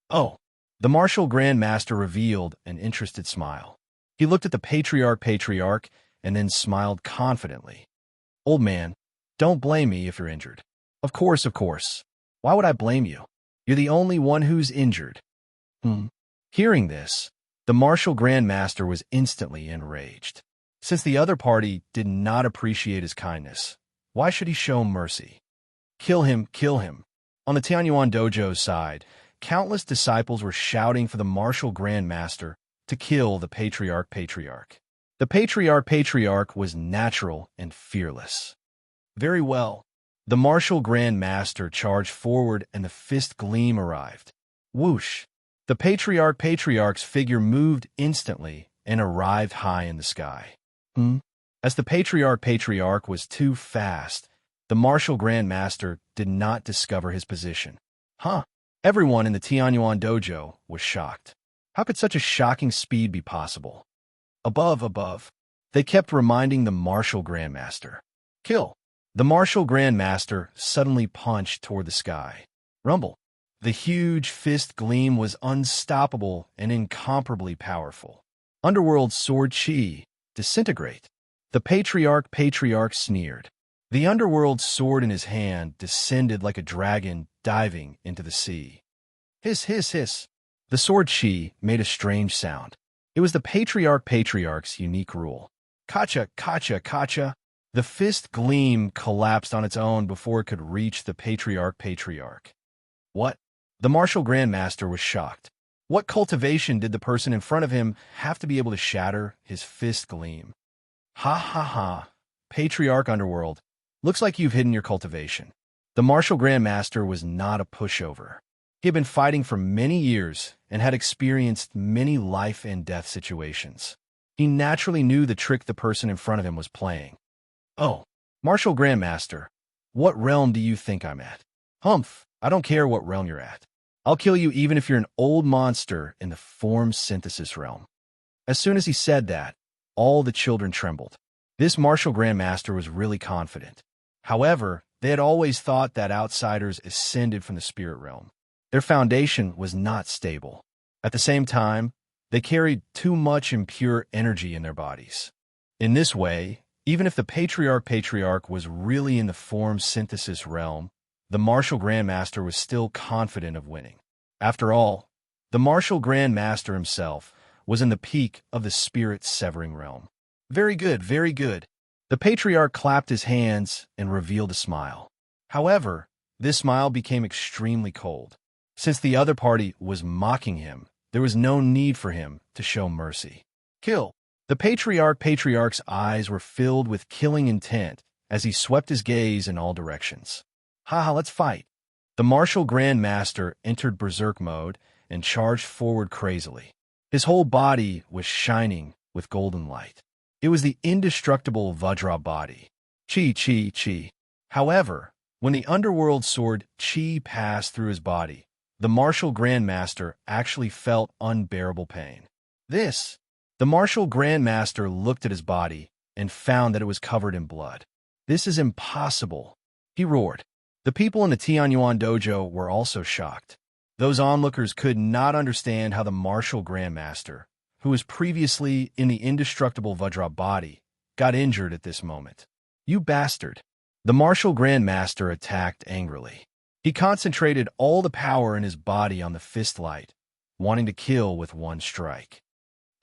Oh. The martial grandmaster revealed an interested smile. He looked at the patriarch and then smiled confidently. Old man, don't blame me if you're injured. Of course. Why would I blame you? You're the only one who's injured. Hearing this, the martial grandmaster was instantly enraged. Since the other party did not appreciate his kindness, why should he show mercy? Kill him, kill him. On the Tianyuan Dojo's side, countless disciples were shouting for the martial grandmaster to kill the patriarch. The patriarch was natural and fearless. Very well. The martial grandmaster charged forward and the fist gleam arrived. Whoosh! The patriarch's figure moved instantly and arrived high in the sky. As the patriarch was too fast, the martial grandmaster did not discover his position. Everyone in the Tianyuan Dojo was shocked. How could such a shocking speed be possible? Above. They kept reminding the martial grandmaster. Kill. The martial grandmaster suddenly punched toward the sky. Rumble. The huge fist gleam was unstoppable and incomparably powerful. Underworld sword chi. Disintegrate. The patriarch sneered. The underworld sword in his hand descended like a dragon diving into the sea. Hiss. The sword chi made a strange sound. It was the patriarch's unique rule. Kacha. The fist gleam collapsed on its own before it could reach the patriarch. What? The martial grandmaster was shocked. What cultivation did the person in front of him have to be able to shatter his fist gleam? Ha. Patriarch Underworld. Looks like you've hidden your cultivation. The martial grandmaster was not a pushover. He had been fighting for many years and had experienced many life and death situations. He naturally knew the trick the person in front of him was playing. Oh, martial grandmaster, what realm do you think I'm at? Humph, I don't care what realm you're at. I'll kill you even if you're an old monster in the form synthesis realm. As soon as he said that, all the children trembled. This martial grandmaster was really confident. However, they had always thought that outsiders ascended from the spirit realm. Their foundation was not stable. At the same time, they carried too much impure energy in their bodies. In this way, even if the patriarch was really in the form synthesis realm, the martial grandmaster was still confident of winning. After all, the martial grandmaster himself was in the peak of the spirit-severing realm. Very good. The patriarch clapped his hands and revealed a smile. However, this smile became extremely cold. Since the other party was mocking him, there was no need for him to show mercy. Kill. The patriarch's eyes were filled with killing intent as he swept his gaze in all directions. Let's fight. The martial grandmaster entered berserk mode and charged forward crazily. His whole body was shining with golden light. It was the indestructible Vajra body. Chi. However, when the underworld sword chi passed through his body, the martial grandmaster actually felt unbearable pain. The martial grandmaster looked at his body and found that it was covered in blood. This is impossible, he roared. The people in the Tianyuan Dojo were also shocked. Those onlookers could not understand how the martial grandmaster, who was previously in the indestructible Vajra body, got injured at this moment. You bastard! The martial grandmaster attacked angrily. He concentrated all the power in his body on the fist light, wanting to kill with one strike.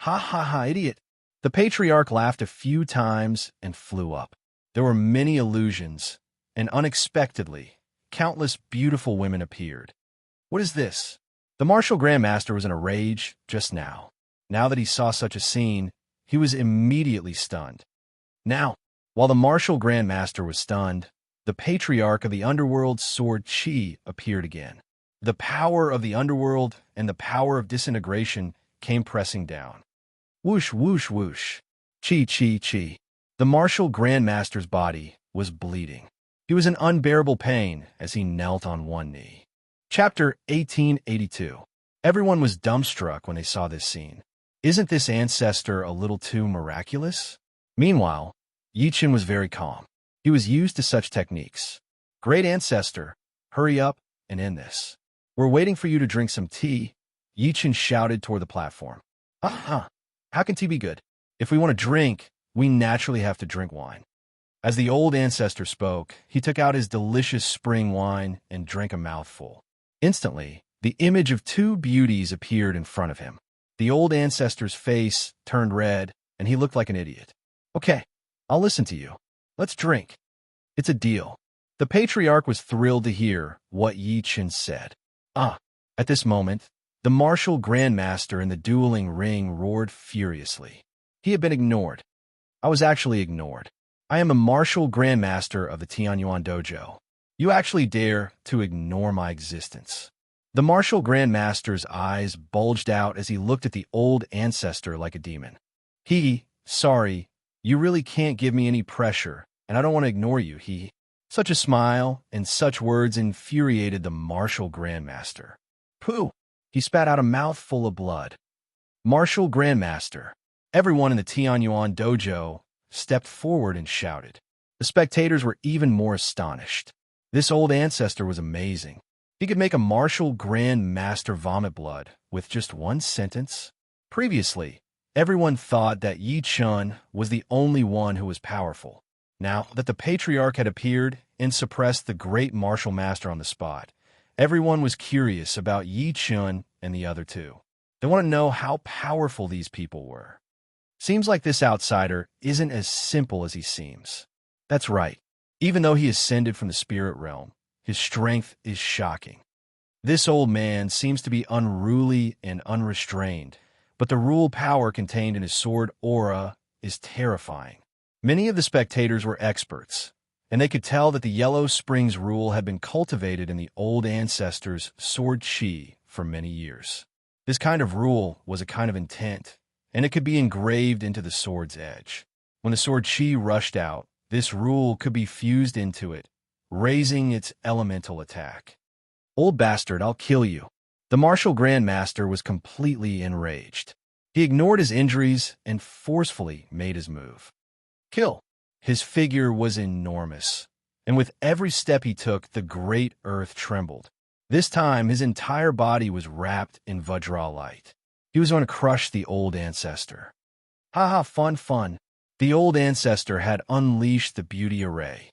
Ha ha ha, idiot! The patriarch laughed a few times and flew up. There were many illusions, and unexpectedly, countless beautiful women appeared. What is this? The martial grandmaster was in a rage just now. Now that he saw such a scene, he was immediately stunned. Now, while the martial grandmaster was stunned, the patriarch of the underworld sword Chi appeared again. The power of the underworld and the power of disintegration came pressing down. Whoosh, whoosh, whoosh. Chi, chi, chi. The martial grandmaster's body was bleeding. He was in unbearable pain as he knelt on one knee. Chapter 1882. Everyone was dumbstruck when they saw this scene. Isn't this ancestor a little too miraculous? Meanwhile, Yichen was very calm. He was used to such techniques. Great ancestor, hurry up and end this. We're waiting for you to drink some tea, Yichen shouted toward the platform. How can tea be good? If we want to drink, we naturally have to drink wine. As the old ancestor spoke, he took out his delicious spring wine and drank a mouthful. Instantly, the image of two beauties appeared in front of him. The old ancestor's face turned red, and he looked like an idiot. Okay, I'll listen to you. Let's drink. It's a deal. The patriarch was thrilled to hear what Yichen said. At this moment, the martial grandmaster in the dueling ring roared furiously. He had been ignored. I was actually ignored. I am a martial grandmaster of the Tianyuan dojo. You actually dare to ignore my existence. The martial grandmaster's eyes bulged out as he looked at the old ancestor like a demon. Sorry, you really can't give me any pressure, and I don't want to ignore you, Such a smile and such words infuriated the martial grandmaster. Pooh! He spat out a mouthful of blood. Martial grandmaster. Everyone in the Tianyuan dojo stepped forward and shouted. The spectators were even more astonished. This old ancestor was amazing. He could make a martial grandmaster vomit blood with just one sentence. Previously, everyone thought that Yi Chun was the only one who was powerful. Now that the patriarch had appeared and suppressed the great martial master on the spot, everyone was curious about Yi Chun and the other two. They want to know how powerful these people were. Seems like this outsider isn't as simple as he seems. That's right. Even though he ascended from the spirit realm, his strength is shocking. This old man seems to be unruly and unrestrained, but the rule power contained in his sword aura is terrifying. Many of the spectators were experts, and they could tell that the Yellow Springs rule had been cultivated in the old ancestors' sword chi for many years. This kind of rule was a kind of intent, and it could be engraved into the sword's edge. When the sword chi rushed out, this rule could be fused into it, raising its elemental attack. Old bastard, I'll kill you. The martial grandmaster was completely enraged. He ignored his injuries and forcefully made his move. Kill. His figure was enormous, and with every step he took, the great earth trembled. This time, his entire body was wrapped in Vajra light. He was going to crush the old ancestor. Fun. The old ancestor had unleashed the beauty array.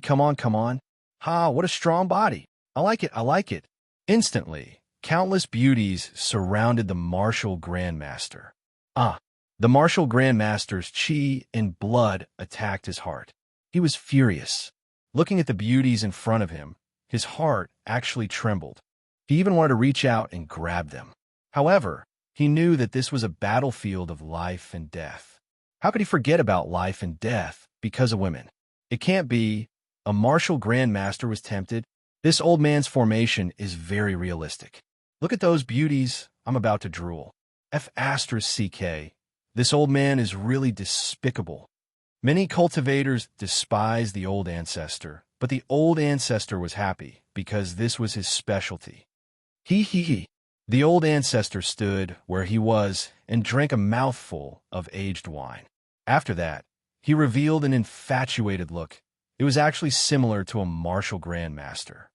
Come on. What a strong body. I like it. Instantly, countless beauties surrounded the martial grandmaster. The martial grandmaster's chi and blood attacked his heart. He was furious. Looking at the beauties in front of him, his heart actually trembled. He even wanted to reach out and grab them. However, he knew that this was a battlefield of life and death. How could he forget about life and death because of women? It can't be. A martial grandmaster was tempted. This old man's formation is very realistic. Look at those beauties. I'm about to drool. F***. This old man is really despicable. Many cultivators despise the old ancestor, but the old ancestor was happy because this was his specialty. The old ancestor stood where he was and drank a mouthful of aged wine. After that, he revealed an infatuated look. It was actually similar to a martial grandmaster.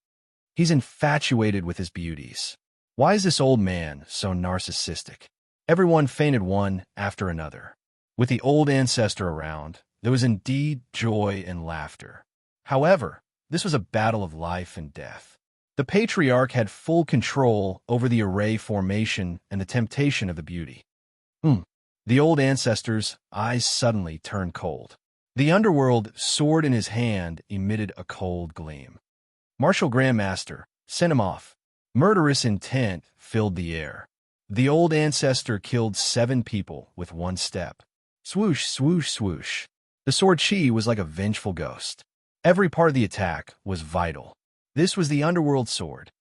He's infatuated with his beauties. Why is this old man so narcissistic? Everyone fainted one after another. With the old ancestor around, there was indeed joy and laughter. However, this was a battle of life and death. The patriarch had full control over the array formation and the temptation of the beauty. The old ancestor's eyes suddenly turned cold. The underworld, sword in his hand, emitted a cold gleam. Martial Grandmaster, send him off. Murderous intent filled the air. The old ancestor killed 7 people with one step. Swoosh, swoosh, swoosh. The sword chi was like a vengeful ghost. Every part of the attack was vital. This was the underworld sword.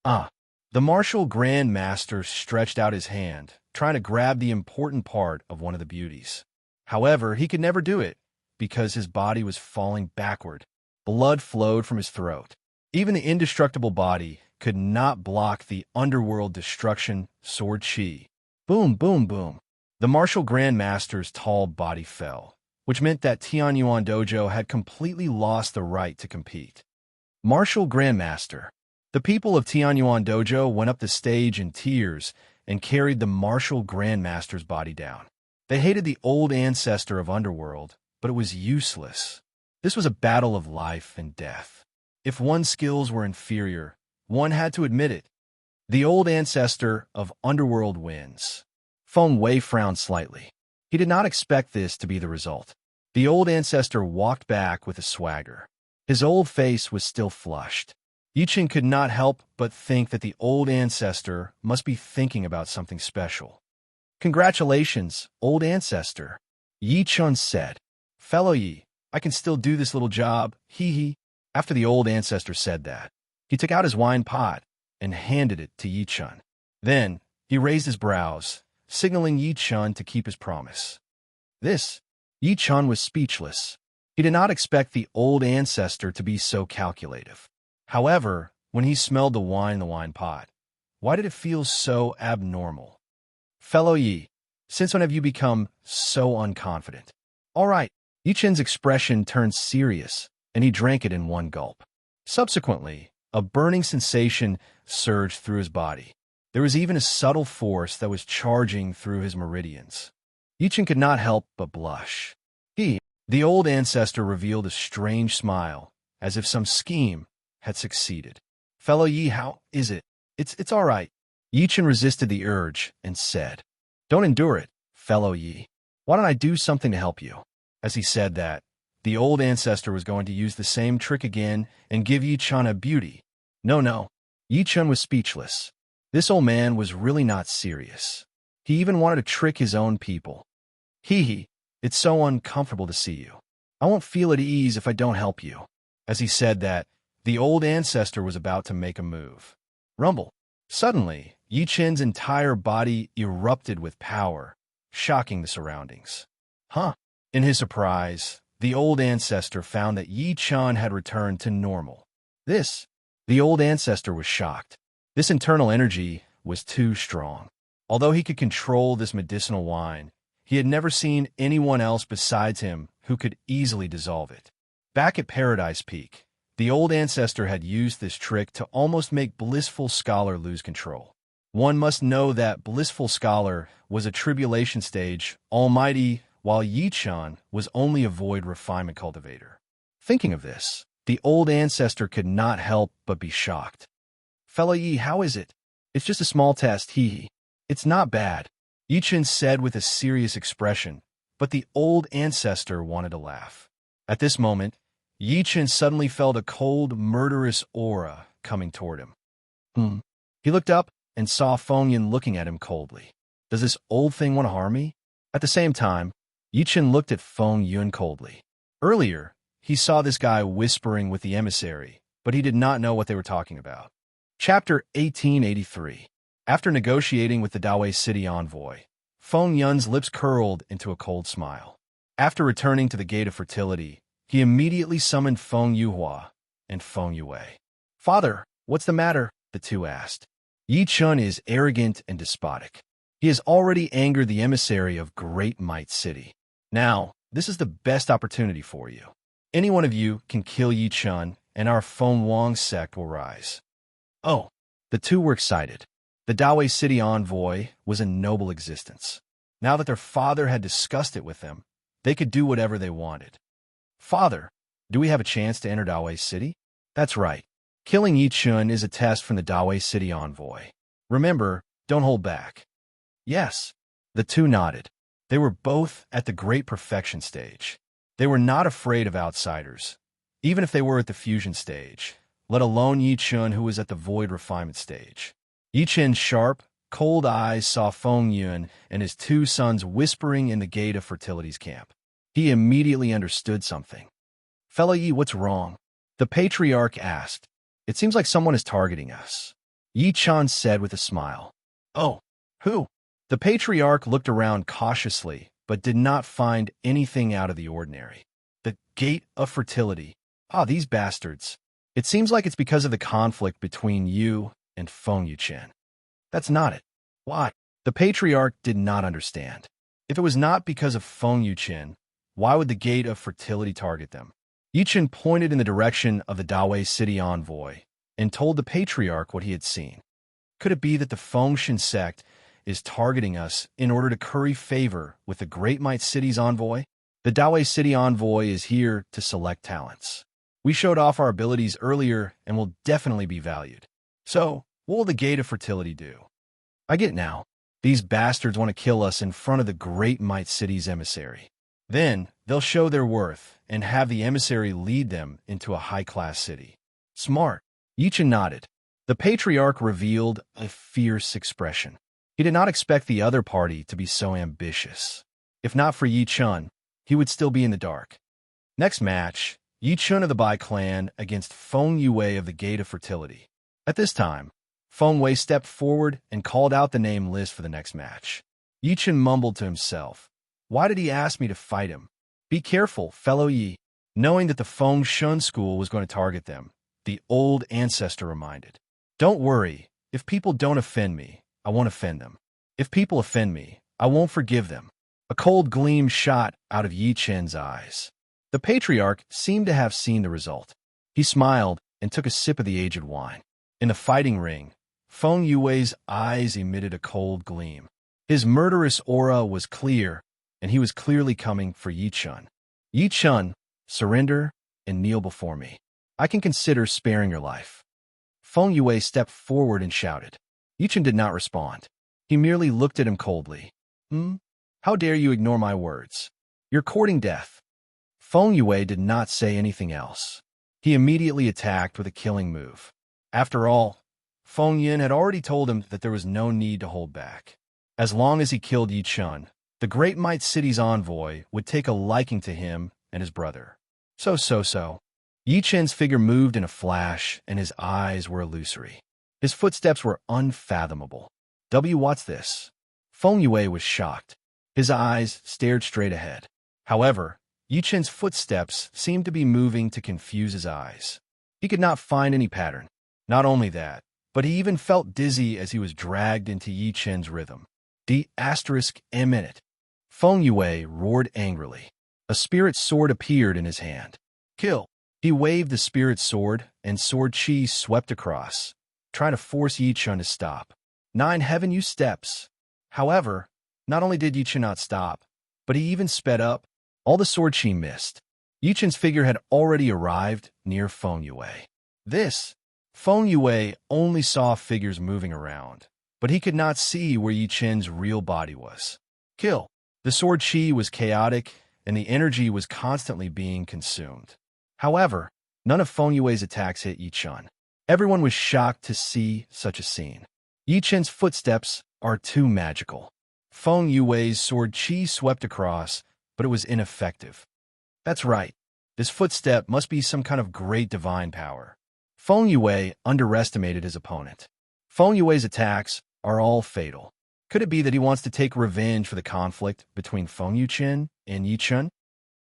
The martial Grandmaster stretched out his hand, trying to grab the important part of one of the beauties. However, he could never do it, because his body was falling backward. Blood flowed from his throat. Even the indestructible body could not block the underworld destruction sword chi. Boom, boom, boom. The martial Grandmaster's tall body fell, which meant that Tianyuan Dojo had completely lost the right to compete. Martial Grandmaster. The people of Tianyuan Dojo went up the stage in tears and carried the martial Grandmaster's body down. They hated the old ancestor of Underworld, but it was useless. This was a battle of life and death. If one's skills were inferior, one had to admit it. The old ancestor of Underworld wins. Feng Wei frowned slightly. He did not expect this to be the result. The old ancestor walked back with a swagger. His old face was still flushed. Yichen could not help but think that the old ancestor must be thinking about something special. Congratulations, old ancestor, Yichen said. Fellow Yi, I can still do this little job, hee. After the old ancestor said that, he took out his wine pot and handed it to Yichen. Then, he raised his brows, signaling Yichen to keep his promise. Yichen was speechless. He did not expect the old ancestor to be so calculative. However, when he smelled the wine in the wine pot, why did it feel so abnormal? Fellow Yi, since when have you become so unconfident? All right. Yichen's expression turned serious, and he drank it in one gulp. Subsequently, a burning sensation surged through his body. There was even a subtle force that was charging through his meridians. Yichen could not help but blush. The old ancestor, revealed a strange smile, as if some scheme had succeeded. Fellow Yi, how is it? It's all right. Yichen resisted the urge and said, Don't endure it, fellow Yi. Why don't I do something to help you? As he said that, the old ancestor was going to use the same trick again and give Yichen a beauty. No. Yichen was speechless. This old man was really not serious. He even wanted to trick his own people. It's so uncomfortable to see you. I won't feel at ease if I don't help you. As he said that, the old ancestor was about to make a move. Rumble. Suddenly, Yichen's entire body erupted with power, shocking the surroundings. In his surprise, the old ancestor found that Yichen had returned to normal. The old ancestor was shocked. This internal energy was too strong. Although he could control this medicinal wine, he had never seen anyone else besides him who could easily dissolve it. Back at Paradise Peak, the old ancestor had used this trick to almost make Blissful Scholar lose control. One must know that Blissful Scholar was a tribulation stage almighty, while Yichen was only a void refinement cultivator. Thinking of this, the old ancestor could not help but be shocked. Fellow Yi, how is it? It's just a small test, It's not bad, Yichen said with a serious expression, but the old ancestor wanted to laugh. At this moment, Yichen suddenly felt a cold, murderous aura coming toward him. He looked up and saw Feng Yin looking at him coldly. Does this old thing want to harm me? At the same time, Yichen looked at Feng Yun coldly. Earlier, he saw this guy whispering with the emissary, but he did not know what they were talking about. Chapter 1883. After negotiating with the Dawei City envoy, Feng Yun's lips curled into a cold smile. After returning to the Gate of Fertility, he immediately summoned Feng Yuhua and Feng Yue. Father, what's the matter? The two asked. Yichen is arrogant and despotic. He has already angered the emissary of Great Might City. Now, this is the best opportunity for you. Any one of you can kill Yichen, and our Feng Wang sect will rise. Oh, the two were excited. The Dawei City envoy was a noble existence. Now that their father had discussed it with them, they could do whatever they wanted. Father, Do we have a chance to enter Dawei City? That's right. Killing Yi Chun is a test from the Dawei City envoy. Remember, don't hold back. Yes. The two nodded. They were both at the great perfection stage. They were not afraid of outsiders, even if they were at the fusion stage, let alone Yi Chun, who was at the void refinement stage. Yi Chun's sharp, cold eyes saw Feng Yun and his two sons whispering in the gate of fertility's camp. He immediately understood something. Fellow Yi, what's wrong? The patriarch asked. It seems like someone is targeting us. Yi Chun said with a smile. Oh, who? The patriarch looked around cautiously, but did not find anything out of the ordinary. The gate of fertility. Ah, these bastards. It seems like it's because of the conflict between you and Feng Yuchen. That's not it. Why? The patriarch did not understand. If it was not because of Feng Yuchen, why would the gate of fertility target them? Yichen pointed in the direction of the Dawei City envoy and told the patriarch what he had seen. Could it be that the Fengshan sect is targeting us in order to curry favor with the Great Might City's envoy? The Dawei City envoy is here to select talents. We showed off our abilities earlier and will definitely be valued. So, what will the Gate of Fertility do? I get it now. These bastards want to kill us in front of the Great Might City's emissary. Then, they'll show their worth and have the emissary lead them into a high-class city. Smart. Yichen nodded. The patriarch revealed a fierce expression. He did not expect the other party to be so ambitious. If not for Yi Chun, he would still be in the dark. Next match, Yi Chun of the Bai clan against Feng Yue of the Gate of Fertility. At this time, Feng Wei stepped forward and called out the name list for the next match. Yi Chun mumbled to himself. Why did he ask me to fight him? Be careful, fellow Yi. Knowing that the Feng Shun school was going to target them, the old ancestor reminded. Don't worry, if people don't offend me, I won't offend them. If people offend me, I won't forgive them. A cold gleam shot out of Yi Chen's eyes. The patriarch seemed to have seen the result. He smiled and took a sip of the aged wine. In the fighting ring, Feng Yue's eyes emitted a cold gleam. His murderous aura was clear, and he was clearly coming for Yi Chun. Yi Chun, surrender and kneel before me. I can consider sparing your life. Feng Yue stepped forward and shouted. Yi Chun did not respond. He merely looked at him coldly. How dare you ignore my words? You're courting death. Feng Yue did not say anything else. He immediately attacked with a killing move. After all, Feng Yin had already told him that there was no need to hold back. As long as he killed Yi Chun, the Great Might City's envoy would take a liking to him and his brother. So. Yi Chen's figure moved in a flash, and his eyes were illusory. His footsteps were unfathomable. What's this? Feng Yue was shocked. His eyes stared straight ahead. However, Yi Chen's footsteps seemed to be moving to confuse his eyes. He could not find any pattern. Not only that, but he even felt dizzy as he was dragged into Yi Chen's rhythm. *M in it. Feng Yue roared angrily. A spirit sword appeared in his hand. Kill! He waved the spirit sword, and sword chi swept across, trying to force Yi Chun to stop. 9 heaven you steps. However, not only did Yi Chun not stop, but he even sped up. All the sword chi missed. Yi Chun's figure had already arrived near Feng Yue. Feng Yue only saw figures moving around, but he could not see where Yi Chen's real body was. Kill! The sword chi was chaotic, and the energy was constantly being consumed. However, none of Feng Yue's attacks hit Yi Chun. Everyone was shocked to see such a scene. Yi Chen's footsteps are too magical. Feng Yue's sword chi swept across, but it was ineffective. That's right. This footstep must be some kind of great divine power. Feng Yue underestimated his opponent. Feng Yue's attacks are all fatal. Could it be that he wants to take revenge for the conflict between Feng Yuchen and Yi Chun?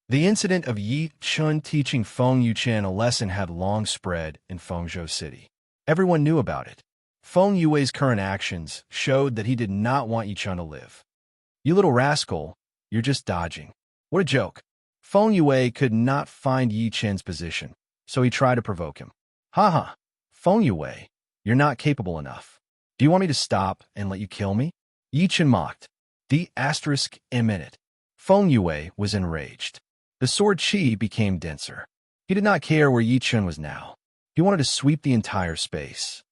The incident of Yi Chun teaching Feng Yuchen a lesson had long spread in Fengzhou City. Everyone knew about it. Feng Yue's current actions showed that he did not want Yi Chun to live. You little rascal, you're just dodging. What a joke. Feng Yue could not find Yi Chen's position, so he tried to provoke him. Haha, Feng Yue, you're not capable enough. Do you want me to stop and let you kill me? Yi Chen mocked. *M in it. Feng Yue was enraged. The sword chi became denser. He did not care where Yi Chun was now. He wanted to sweep the entire space.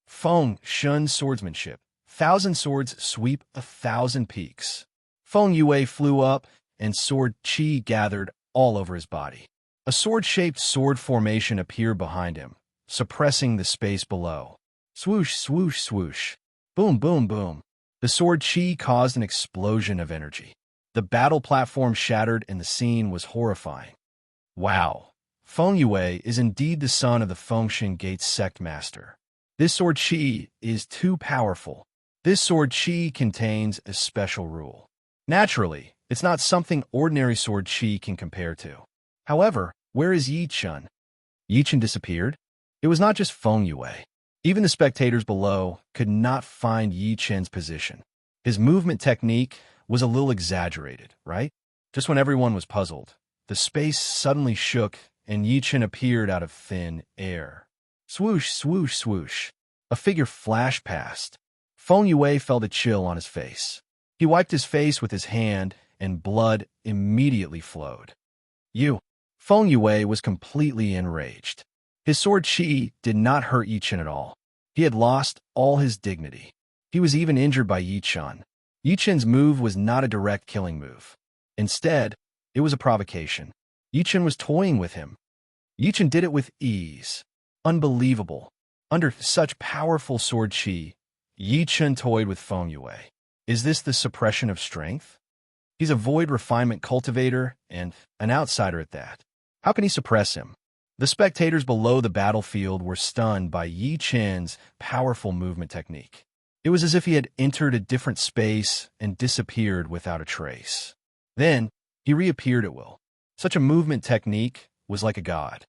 Feng Shun's swordsmanship. 1,000 swords sweep 1,000 peaks. Feng Yue flew up, and sword chi gathered all over his body. A sword-shaped sword formation appeared behind him, suppressing the space below. Swoosh, swoosh, swoosh. Boom, boom, boom. The sword chi caused an explosion of energy. The battle platform shattered and the scene was horrifying. Wow. Feng Yue is indeed the son of the Fengshan Gate sect master. This sword chi is too powerful. This sword chi contains a special rule. Naturally, it's not something ordinary sword chi can compare to. However, where is Yi Chun? Yi Chun disappeared? It was not just Feng Yue. Even the spectators below could not find Yi Chun's position. His movement technique was a little exaggerated, right? Just when everyone was puzzled, the space suddenly shook and Yi Chun appeared out of thin air. Swoosh, swoosh, swoosh. A figure flashed past. Feng Yue felt a chill on his face. He wiped his face with his hand and blood immediately flowed. Feng Yue was completely enraged. His sword chi did not hurt Yi Chun at all. He had lost all his dignity. He was even injured by Yi Chun. Yi Chun's move was not a direct killing move. Instead, it was a provocation. Yi Chun was toying with him. Yi Chun did it with ease. Unbelievable. Under such powerful sword chi, Yi Chun toyed with Feng Yue. Is this the suppression of strength? He's a void refinement cultivator and an outsider at that. How can he suppress him? The spectators below the battlefield were stunned by Yi Chun's powerful movement technique. It was as if he had entered a different space and disappeared without a trace. Then, he reappeared at will. Such a movement technique was like a god.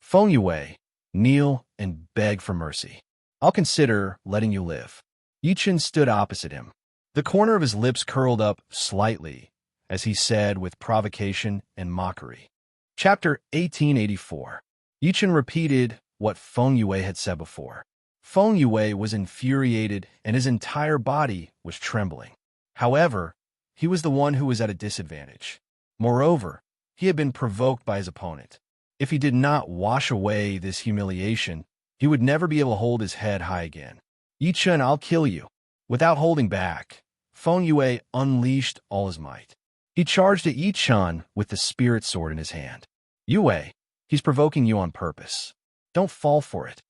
Feng Yue, kneel and beg for mercy. I'll consider letting you live. Yi Chun stood opposite him. The corner of his lips curled up slightly as he said with provocation and mockery. Chapter 1884. Yi Chun repeated what Feng Yue had said before. Feng Yue was infuriated and his entire body was trembling. However, he was the one who was at a disadvantage. Moreover, he had been provoked by his opponent. If he did not wash away this humiliation, he would never be able to hold his head high again. Yi Chun, I'll kill you. Without holding back, Feng Yue unleashed all his might. He charged at Yi Chun with the spirit sword in his hand. Yue, he's provoking you on purpose. Don't fall for it.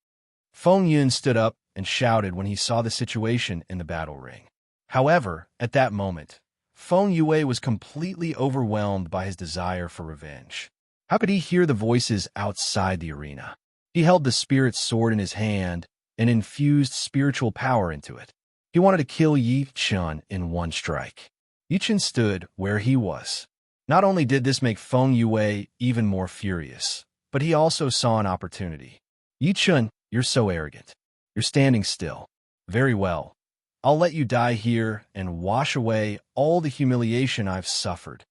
Feng Yun stood up and shouted when he saw the situation in the battle ring. However, at that moment, Feng Yue was completely overwhelmed by his desire for revenge. How could he hear the voices outside the arena? He held the spirit sword in his hand and infused spiritual power into it. He wanted to kill Yi Chun in one strike. Yi Chun stood where he was. Not only did this make Feng Yue even more furious, but he also saw an opportunity. Yi Chun, you're so arrogant. You're standing still. Very well. I'll let you die here and wash away all the humiliation I've suffered.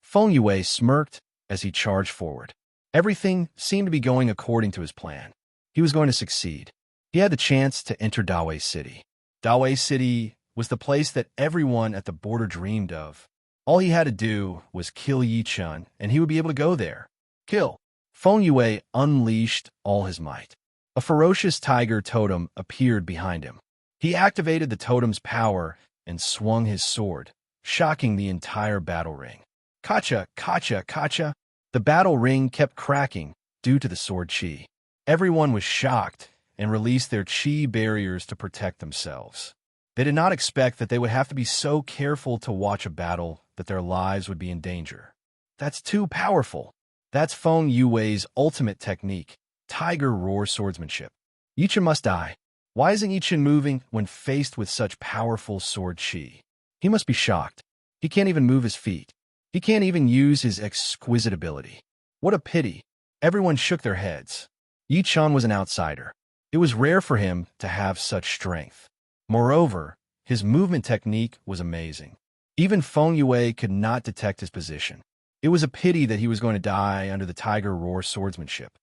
Feng Yue smirked as he charged forward. Everything seemed to be going according to his plan. He was going to succeed. He had the chance to enter Dawei City. Dawei City was the place that everyone at the border dreamed of. All he had to do was kill Yi Chun, and he would be able to go there. Kill. Feng Yue unleashed all his might. A ferocious tiger totem appeared behind him. He activated the totem's power and swung his sword, shocking the entire battle ring. Kacha, kacha, kacha. The battle ring kept cracking due to the sword chi. Everyone was shocked and released their chi barriers to protect themselves. They did not expect that they would have to be so careful to watch a battle that their lives would be in danger. That's too powerful. That's Feng Yue's ultimate technique, tiger roar swordsmanship. Yi Chun must die. Why isn't Yi Chun moving when faced with such powerful sword chi? He must be shocked. He can't even move his feet. He can't even use his exquisite ability. What a pity. Everyone shook their heads. Yi Chun was an outsider. It was rare for him to have such strength. Moreover, his movement technique was amazing. Even Feng Yue could not detect his position. It was a pity that he was going to die under the tiger roar swordsmanship.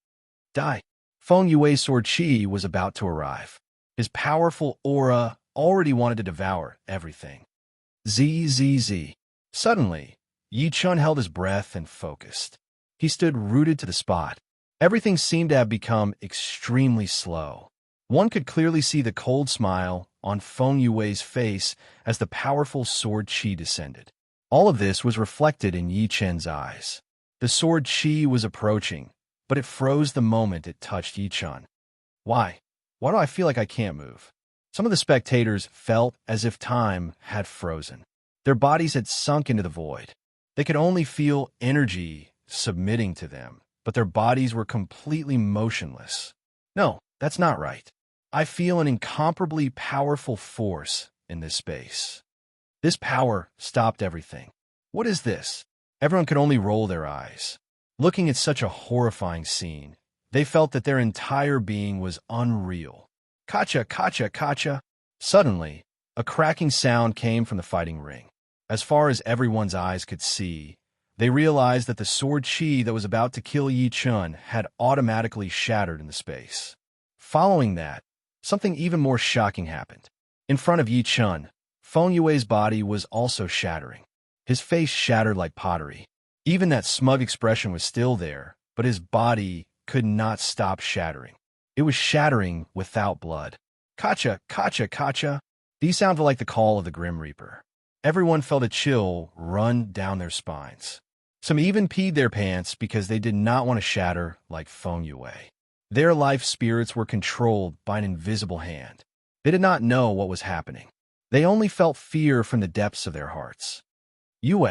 Die. Feng Yue's sword chi was about to arrive. His powerful aura already wanted to devour everything. Zzz. Suddenly, Yi Chun held his breath and focused. He stood rooted to the spot. Everything seemed to have become extremely slow. One could clearly see the cold smile on Feng Yue's face as the powerful sword qi descended. All of this was reflected in Yi Chen's eyes. The sword qi was approaching, but it froze the moment it touched Yi Chen. Why? Why do I feel like I can't move? Some of the spectators felt as if time had frozen. Their bodies had sunk into the void. They could only feel energy submitting to them, but their bodies were completely motionless. No, that's not right. I feel an incomparably powerful force in this space. This power stopped everything. What is this? Everyone could only roll their eyes. Looking at such a horrifying scene, they felt that their entire being was unreal. Kacha, kacha, kacha. Suddenly, a cracking sound came from the fighting ring. As far as everyone's eyes could see, they realized that the sword qi that was about to kill Yi Chen had automatically shattered in the space. Following that, something even more shocking happened. In front of Yi Chen, Feng Yue's body was also shattering. His face shattered like pottery. Even that smug expression was still there, but his body could not stop shattering. It was shattering without blood. Kacha, kacha, kacha. These sounded like the call of the Grim Reaper. Everyone felt a chill run down their spines. Some even peed their pants because they did not want to shatter like Feng Yue. Their life spirits were controlled by an invisible hand. They did not know what was happening. They only felt fear from the depths of their hearts. Yue,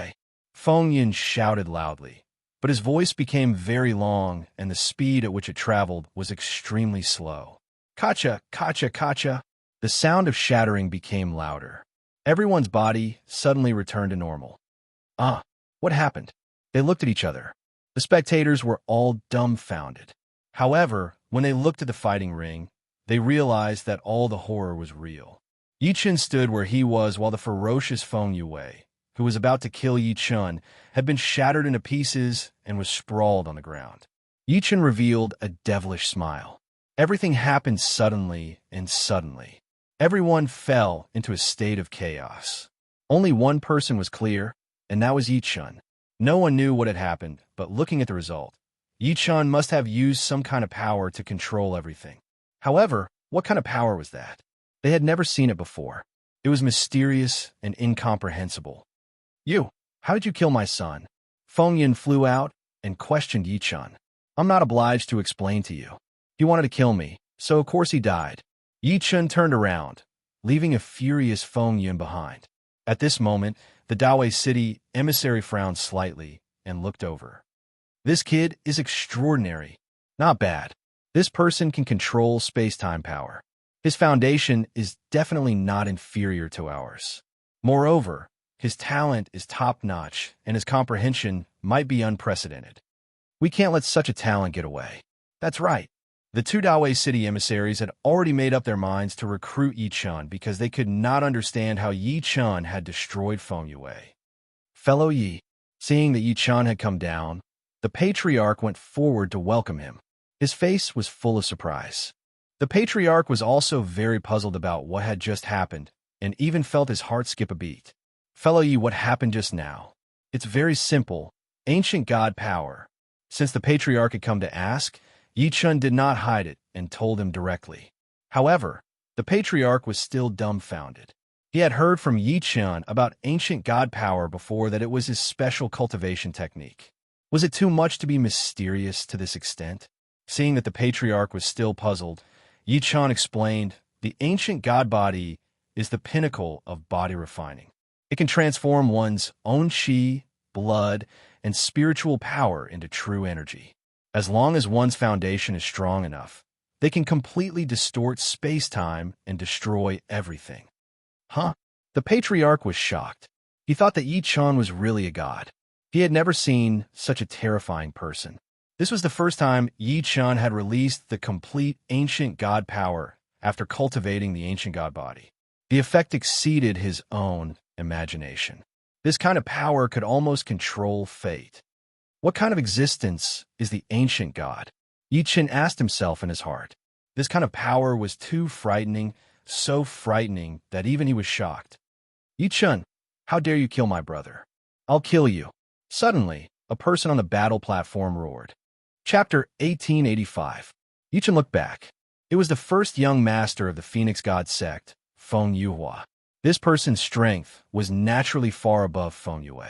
Feng Yin shouted loudly, but his voice became very long and the speed at which it traveled was extremely slow. Kacha, kacha, kacha. The sound of shattering became louder. Everyone's body suddenly returned to normal. What happened? They looked at each other. The spectators were all dumbfounded. However, when they looked at the fighting ring, they realized that all the horror was real. Yi Chen stood where he was while the ferocious Feng Yue, who was about to kill Yi Chen, had been shattered into pieces and was sprawled on the ground. Yi Chen revealed a devilish smile. Everything happened suddenly and suddenly. Everyone fell into a state of chaos. Only one person was clear, and that was Yi Chen. No one knew what had happened, but looking at the result, Yi Chen must have used some kind of power to control everything. However, what kind of power was that? They had never seen it before. It was mysterious and incomprehensible. How did you kill my son? Feng Yin flew out and questioned Yi Chen. I'm not obliged to explain to you. He wanted to kill me, so of course he died. Yi Chen turned around, leaving a furious Feng Yin behind. At this moment, the Dawei City emissary frowned slightly and looked over. This kid is extraordinary. Not bad. This person can control space-time power. His foundation is definitely not inferior to ours. Moreover, his talent is top-notch, and his comprehension might be unprecedented. We can't let such a talent get away. That's right. The two Dawei City emissaries had already made up their minds to recruit Yi Chen because they could not understand how Yi Chen had destroyed Feng Yue. Fellow Yi, seeing that Yi Chen had come down, the patriarch went forward to welcome him. His face was full of surprise. The patriarch was also very puzzled about what had just happened and even felt his heart skip a beat. Fellow Yi, what happened just now? It's very simple. Ancient god power. Since the patriarch had come to ask, Yi Chen did not hide it and told him directly. However, the patriarch was still dumbfounded. He had heard from Yi Chen about ancient god power before that it was his special cultivation technique. Was it too much to be mysterious to this extent? Seeing that the patriarch was still puzzled, Yi Chen explained, the ancient god body is the pinnacle of body refining. It can transform one's own qi, blood, and spiritual power into true energy. As long as one's foundation is strong enough, they can completely distort space-time and destroy everything. The patriarch was shocked. He thought that Yi Chen was really a god. He had never seen such a terrifying person. This was the first time Yi Chen had released the complete ancient god power after cultivating the ancient god body. The effect exceeded his own imagination. This kind of power could almost control fate. What kind of existence is the ancient god? Yi Chen asked himself in his heart. This kind of power was too frightening, so frightening that even he was shocked. Yi Chen, how dare you kill my brother? I'll kill you. Suddenly, a person on the battle platform roared. Chapter 1885. Yichen looked back. It was the first young master of the Phoenix God sect, Feng Yuhua. This person's strength was naturally far above Feng Yue.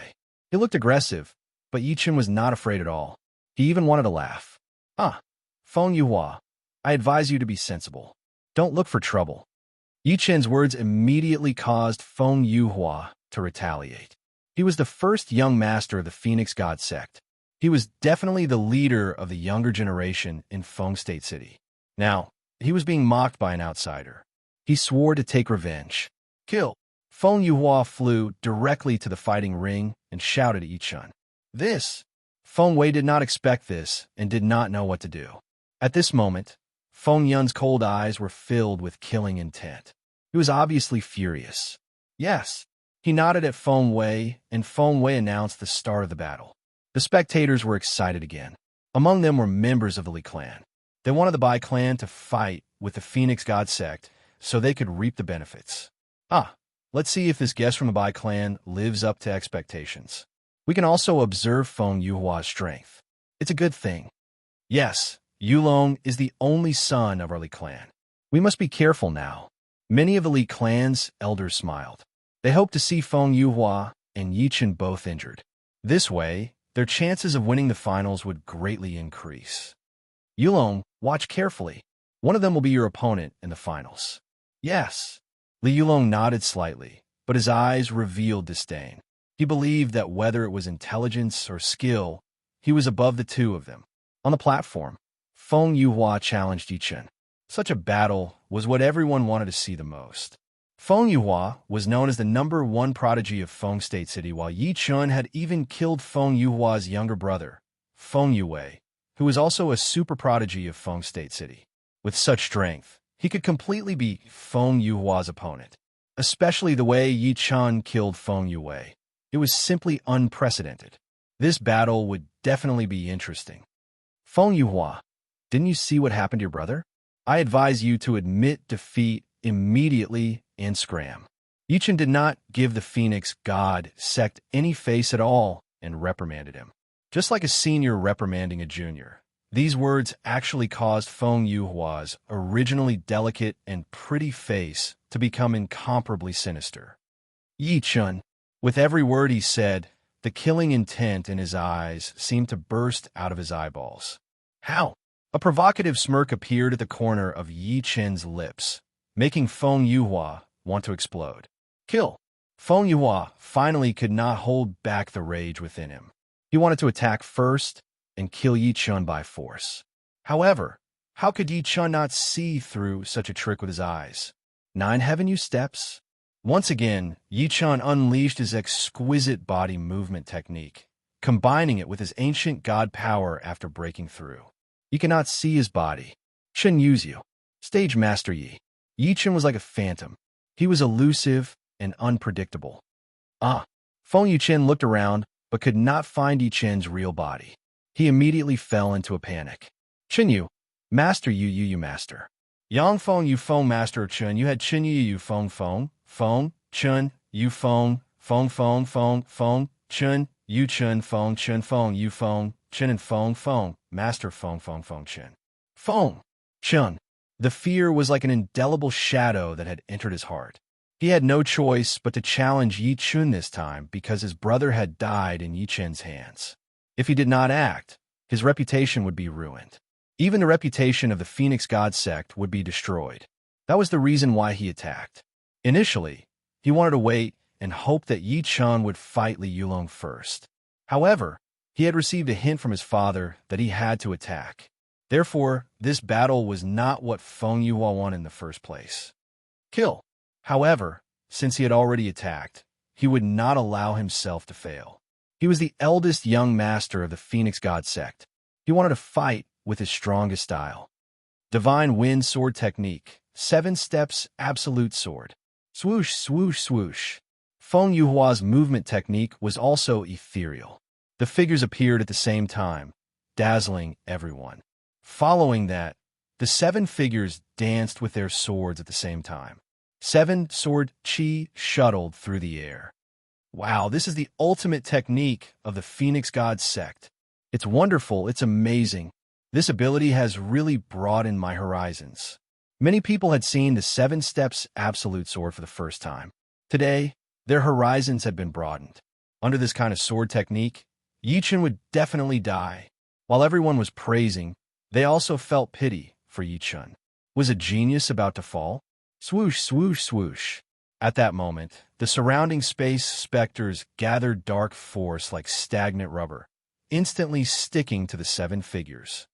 He looked aggressive, but Yichen was not afraid at all. He even wanted to laugh. Feng Yuhua, I advise you to be sensible. Don't look for trouble. Yichen's words immediately caused Feng Yuhua to retaliate. He was the first young master of the Phoenix God sect. He was definitely the leader of the younger generation in Feng State City. Now, he was being mocked by an outsider. He swore to take revenge. Kill! Feng Yuhua flew directly to the fighting ring and shouted at Yichen. Feng Wei did not expect this and did not know what to do. At this moment, Feng Yun's cold eyes were filled with killing intent. He was obviously furious. Yes, he nodded at Feng Wei, and Feng Wei announced the start of the battle. The spectators were excited again. Among them were members of the Li clan. They wanted the Bai clan to fight with the Phoenix God sect so they could reap the benefits. Let's see if this guest from the Bai clan lives up to expectations. We can also observe Feng Yuhua's strength. It's a good thing. Yes, Yulong is the only son of our Li clan. We must be careful now. Many of the Li clan's elders smiled. They hoped to see Feng Yuhua and Yichen both injured. This way, their chances of winning the finals would greatly increase. Yulong, watch carefully. One of them will be your opponent in the finals. Yes. Li Yulong nodded slightly, but his eyes revealed disdain. He believed that whether it was intelligence or skill, he was above the two of them. On the platform, Feng Yuhua challenged Yichen. Such a battle was what everyone wanted to see the most. Feng Yuhua was known as the #1 prodigy of Feng State City, while Yichen had even killed Feng Yuhua's younger brother, Feng Yue, who was also a super prodigy of Feng State City. With such strength, he could completely beat Feng Yuhua's opponent, especially the way Yichen killed Feng Yue. It was simply unprecedented. This battle would definitely be interesting. Feng Yuhua, didn't you see what happened to your brother? I advise you to admit defeat immediately and scram. Yichen did not give the Phoenix God sect any face at all and reprimanded him. Just like a senior reprimanding a junior. These words actually caused Feng Yuhua's originally delicate and pretty face to become incomparably sinister. Yichen, with every word he said, the killing intent in his eyes seemed to burst out of his eyeballs. How? A provocative smirk appeared at the corner of Yichen's lips, making Feng Yuhua want to explode. Kill! Feng Yuhua finally could not hold back the rage within him. He wanted to attack first and kill Yichen by force. However, how could Yichen not see through such a trick with his eyes? 9 Heavenly steps? Once again, Yichen unleashed his exquisite body movement technique, combining it with his ancient god power after breaking through. He cannot see his body. Chen Yuzu. Stage Master Yi. Yichen was like a phantom. He was elusive and unpredictable. Feng Yuchen looked around, but could not find Yichen's real body. He immediately fell into a panic. Chen Yu, Master Yu Master. Yang Feng Yu Feng Master Chen, you had Chen Yu Feng Chen Yu Feng Chen Yu Chen Feng Yu Feng Chen and Feng Master Feng Chen. Feng Chen. The fear was like an indelible shadow that had entered his heart. He had no choice but to challenge Yichen this time because his brother had died in Yichen's hands. If he did not act, his reputation would be ruined. Even the reputation of the Phoenix God sect would be destroyed. That was the reason why he attacked. Initially, he wanted to wait and hope that Yichen would fight Li Yulong first. However, he had received a hint from his father that he had to attack. Therefore, this battle was not what Feng Yuhua wanted in the first place. Kill. However, since he had already attacked, he would not allow himself to fail. He was the eldest young master of the Phoenix God sect. He wanted to fight with his strongest style. Divine Wind Sword Technique. 7 steps Absolute Sword. Swoosh, swoosh, swoosh. Feng Yuhua's movement technique was also ethereal. The figures appeared at the same time, dazzling everyone. Following that, the 7 figures danced with their swords at the same time. 7 sword chi shuttled through the air. Wow, this is the ultimate technique of the Phoenix God sect. It's wonderful, it's amazing. This ability has really broadened my horizons. Many people had seen the 7 Steps Absolute Sword for the first time. Today, their horizons had been broadened. Under this kind of sword technique, Yichen would definitely die. While everyone was praising, they also felt pity for Yichen. Was a genius about to fall? Swoosh, swoosh, swoosh. At that moment, the surrounding space specters gathered dark force like stagnant rubber, instantly sticking to the 7 figures.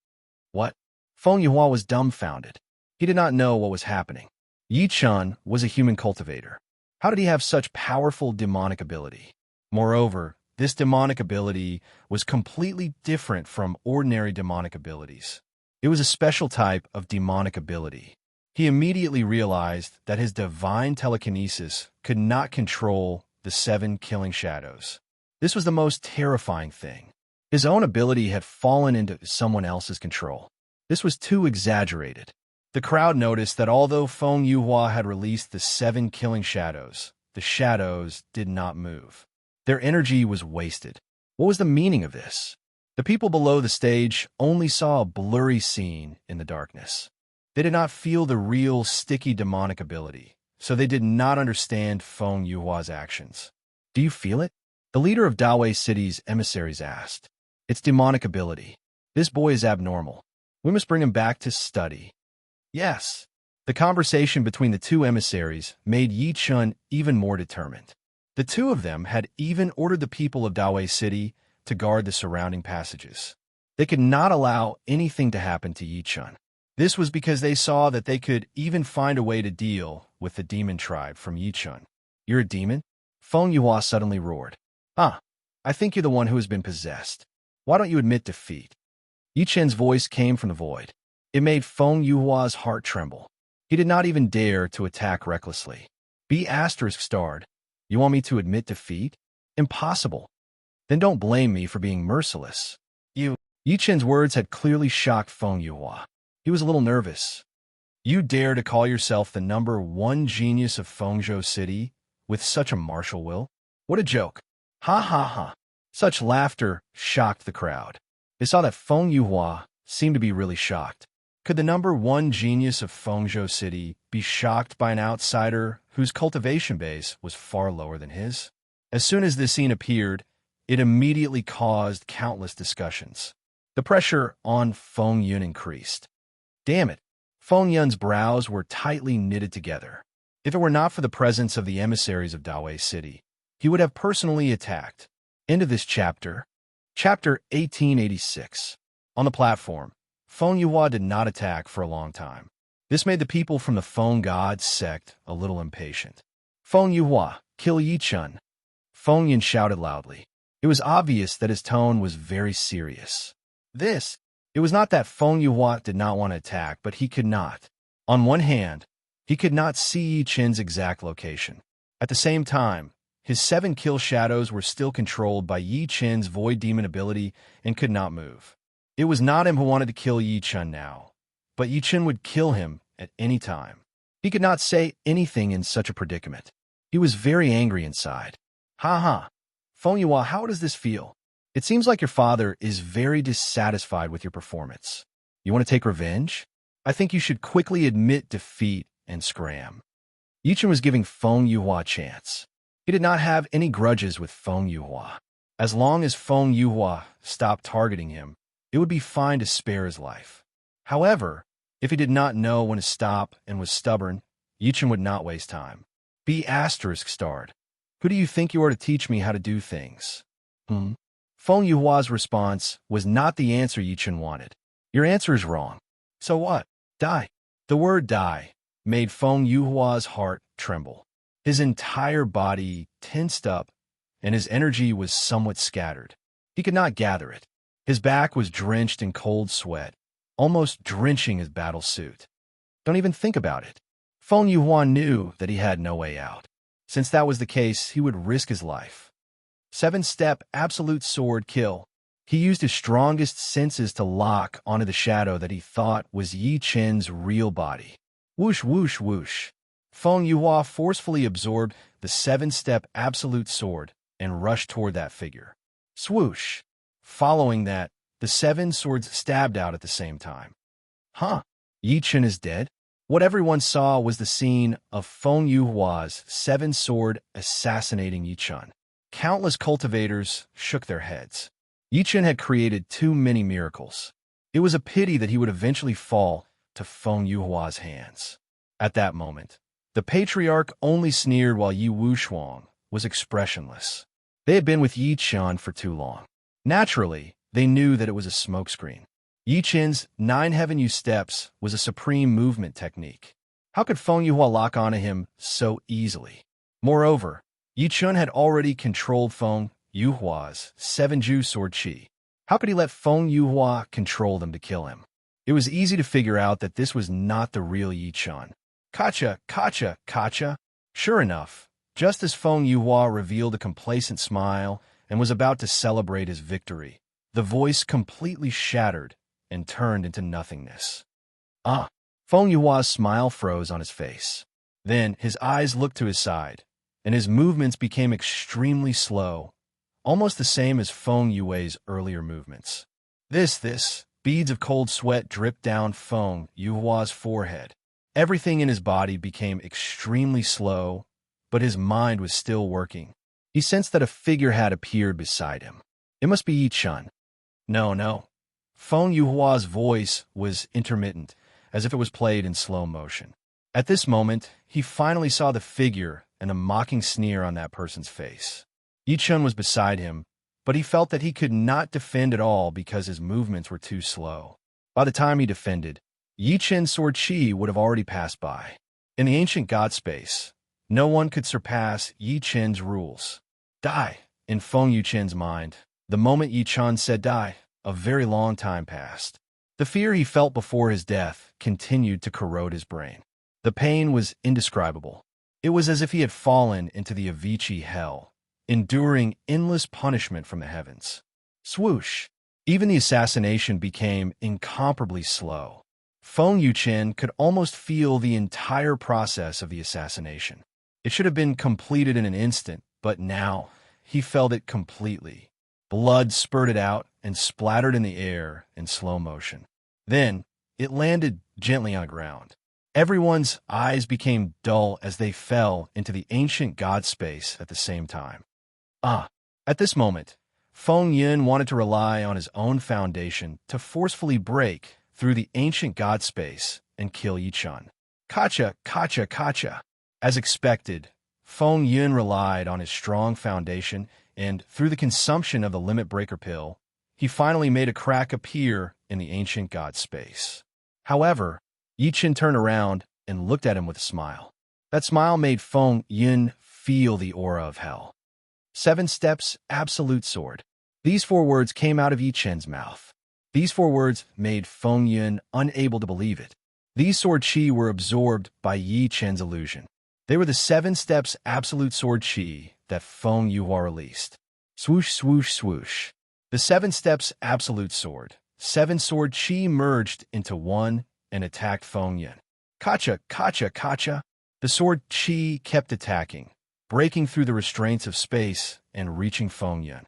What? Feng Yuhua was dumbfounded. He did not know what was happening. Yichen was a human cultivator. How did he have such powerful demonic ability? Moreover, this demonic ability was completely different from ordinary demonic abilities. It was a special type of demonic ability. He immediately realized that his divine telekinesis could not control the 7 killing shadows. This was the most terrifying thing. His own ability had fallen into someone else's control. This was too exaggerated. The crowd noticed that although Feng Yuhua had released the 7 killing shadows, the shadows did not move. Their energy was wasted. What was the meaning of this? The people below the stage only saw a blurry scene in the darkness. They did not feel the real sticky demonic ability, so they did not understand Feng Yuhua's actions. Do you feel it? The leader of Dawei City's emissaries asked. It's demonic ability. This boy is abnormal. We must bring him back to study. Yes. The conversation between the 2 emissaries made Yichen even more determined. The 2 of them had even ordered the people of Dawei City to guard the surrounding passages. They could not allow anything to happen to Yichen. This was because they saw that they could even find a way to deal with the demon tribe from Yichen. You're a demon? Feng Yuhua suddenly roared. I think you're the one who has been possessed. Why don't you admit defeat? Yichen's voice came from the void. It made Feng Yuhua's heart tremble. He did not even dare to attack recklessly. B****. You want me to admit defeat? Impossible. Then don't blame me for being merciless. Yichen's words had clearly shocked Feng Yuhua. He was a little nervous. You dare to call yourself the #1 genius of Fengzhou City with such a martial will? What a joke. Ha ha ha. Such laughter shocked the crowd. They saw that Feng Yuhua seemed to be really shocked. Could the #1 genius of Fengzhou City be shocked by an outsider whose cultivation base was far lower than his? As soon as this scene appeared, it immediately caused countless discussions. The pressure on Feng Yun increased. Damn it, Feng Yun's brows were tightly knitted together. If it were not for the presence of the emissaries of Dawei City, he would have personally attacked. End of this chapter. Chapter 1886. On the platform, Feng Yuhua did not attack for a long time. This made the people from the Feng God sect a little impatient. Feng Yuhua, kill Yichen. Feng Yun shouted loudly. It was obvious that his tone was very serious. It was not that Feng Yuhua did not want to attack, but he could not. On one hand, he could not see Yichen's exact location. At the same time, his 7 kill shadows were still controlled by Yichen's void demon ability and could not move. It was not him who wanted to kill Yichen now, but Yichen would kill him at any time. He could not say anything in such a predicament. He was very angry inside. Ha ha. Feng Yuhua, how does this feel? It seems like your father is very dissatisfied with your performance. You want to take revenge? I think you should quickly admit defeat and scram. Yichen was giving Feng Yuhua a chance. He did not have any grudges with Feng Yuhua. As long as Feng Yuhua stopped targeting him, it would be fine to spare his life. However, if he did not know when to stop and was stubborn, Yichen would not waste time. B****. Who do you think you are to teach me how to do things? Feng Yuhua's response was not the answer Yichen wanted. Your answer is wrong. So what? Die. The word die made Feng Yuhua's heart tremble. His entire body tensed up, and his energy was somewhat scattered. He could not gather it. His back was drenched in cold sweat, almost drenching his battle suit. Don't even think about it. Feng Yuhua knew that he had no way out. Since that was the case, he would risk his life. 7-step absolute sword kill. He used his strongest senses to lock onto the shadow that he thought was Yichen's real body. Whoosh, whoosh, whoosh. Feng Yuhua forcefully absorbed the 7-step absolute sword and rushed toward that figure. Swoosh. Following that, the 7 swords stabbed out at the same time. Huh? Yi Chen is dead? What everyone saw was the scene of Feng Yuhua's 7-sword assassinating Yi Chen. Countless cultivators shook their heads. Yi Chen had created too many miracles. It was a pity that he would eventually fall to Feng Yuhua's hands. At that moment, the patriarch only sneered while Yi Wushuang was expressionless. They had been with Yi Chen for too long. Naturally, they knew that it was a smokescreen. Yi Chen's 9 Heaven steps was a supreme movement technique. How could Feng Yuhua lock onto him so easily? Moreover, Yi Chen had already controlled Feng Yuhua's 7 sword qi. How could he let Feng Yuhua control them to kill him? It was easy to figure out that this was not the real Yi Chen. Kacha, kacha, kacha. Sure enough, just as Feng Yuhua revealed a complacent smile and was about to celebrate his victory, the voice completely shattered and turned into nothingness. Feng Yuhua's smile froze on his face. Then his eyes looked to his side, and his movements became extremely slow, almost the same as Feng Yue's earlier movements. Beads of cold sweat dripped down Feng Yuhua's forehead. Everything in his body became extremely slow, but his mind was still working. He sensed that a figure had appeared beside him. It must be Yi Chen. No. Feng Yuhua's voice was intermittent, as if it was played in slow motion. At this moment, he finally saw the figure and a mocking sneer on that person's face. Yi Chen was beside him, but he felt that he could not defend at all because his movements were too slow. By the time he defended, Yi Chen's sword qi would have already passed by. In the ancient god space, no one could surpass Yi Chen's rules. Die! In Feng Yu Chen's mind, the moment Yi Chen said die, a very long time passed. The fear he felt before his death continued to corrode his brain. The pain was indescribable. It was as if he had fallen into the Avicii hell, enduring endless punishment from the heavens. Swoosh! Even the assassination became incomparably slow. Feng Yu Chen could almost feel the entire process of the assassination. It should have been completed in an instant, but now he felt it completely. Blood spurted out and splattered in the air in slow motion. Then, it landed gently on the ground. Everyone's eyes became dull as they fell into the ancient god space at the same time. At this moment, Feng Yin wanted to rely on his own foundation to forcefully break through the ancient god space and kill Yi Chen. Kacha, kacha, kacha. As expected, Feng Yin relied on his strong foundation, and through the consumption of the limit breaker pill, he finally made a crack appear in the ancient god space. However, Yi Chen turned around and looked at him with a smile. That smile made Feng Yin feel the aura of hell. 7 steps, absolute sword. These 4 words came out of Yi Chen's mouth. These 4 words made Feng Yin unable to believe it. These sword qi were absorbed by Yi Chen's illusion. They were the 7 steps absolute sword qi that Feng Yuhua released. Swoosh, swoosh, swoosh. The 7 steps absolute sword, 7 sword qi merged into one and attacked Feng Yin. Kacha, kacha, kacha. The sword qi kept attacking, breaking through the restraints of space and reaching Feng Yin.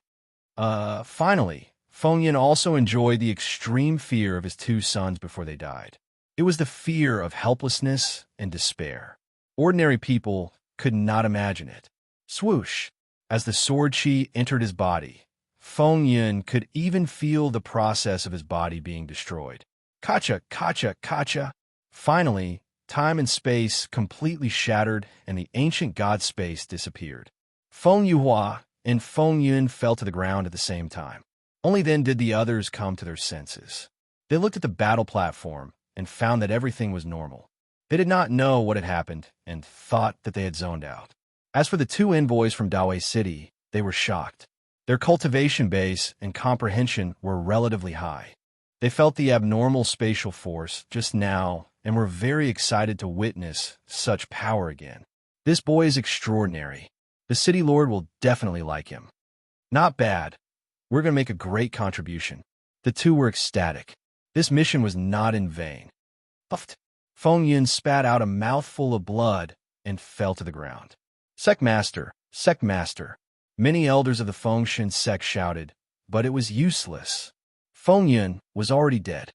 Finally, Feng Yin also enjoyed the extreme fear of his 2 sons before they died. It was the fear of helplessness and despair. Ordinary people could not imagine it. Swoosh! As the sword qi entered his body, Feng Yin could even feel the process of his body being destroyed. Kacha, kacha, kacha. Finally, time and space completely shattered and the ancient god space disappeared. Feng Yuhua and Feng Yin fell to the ground at the same time. Only then did the others come to their senses. They looked at the battle platform and found that everything was normal. They did not know what had happened and thought that they had zoned out. As for the 2 envoys from Dawei City, they were shocked. Their cultivation base and comprehension were relatively high. They felt the abnormal spatial force just now and were very excited to witness such power again. This boy is extraordinary. The city lord will definitely like him. Not bad. We're going to make a great contribution. The 2 were ecstatic. This mission was not in vain. Puffed. Feng Yin spat out a mouthful of blood and fell to the ground. Sect Master, Sect Master. Many elders of the Fengshen sect shouted, but it was useless. Feng Yun was already dead.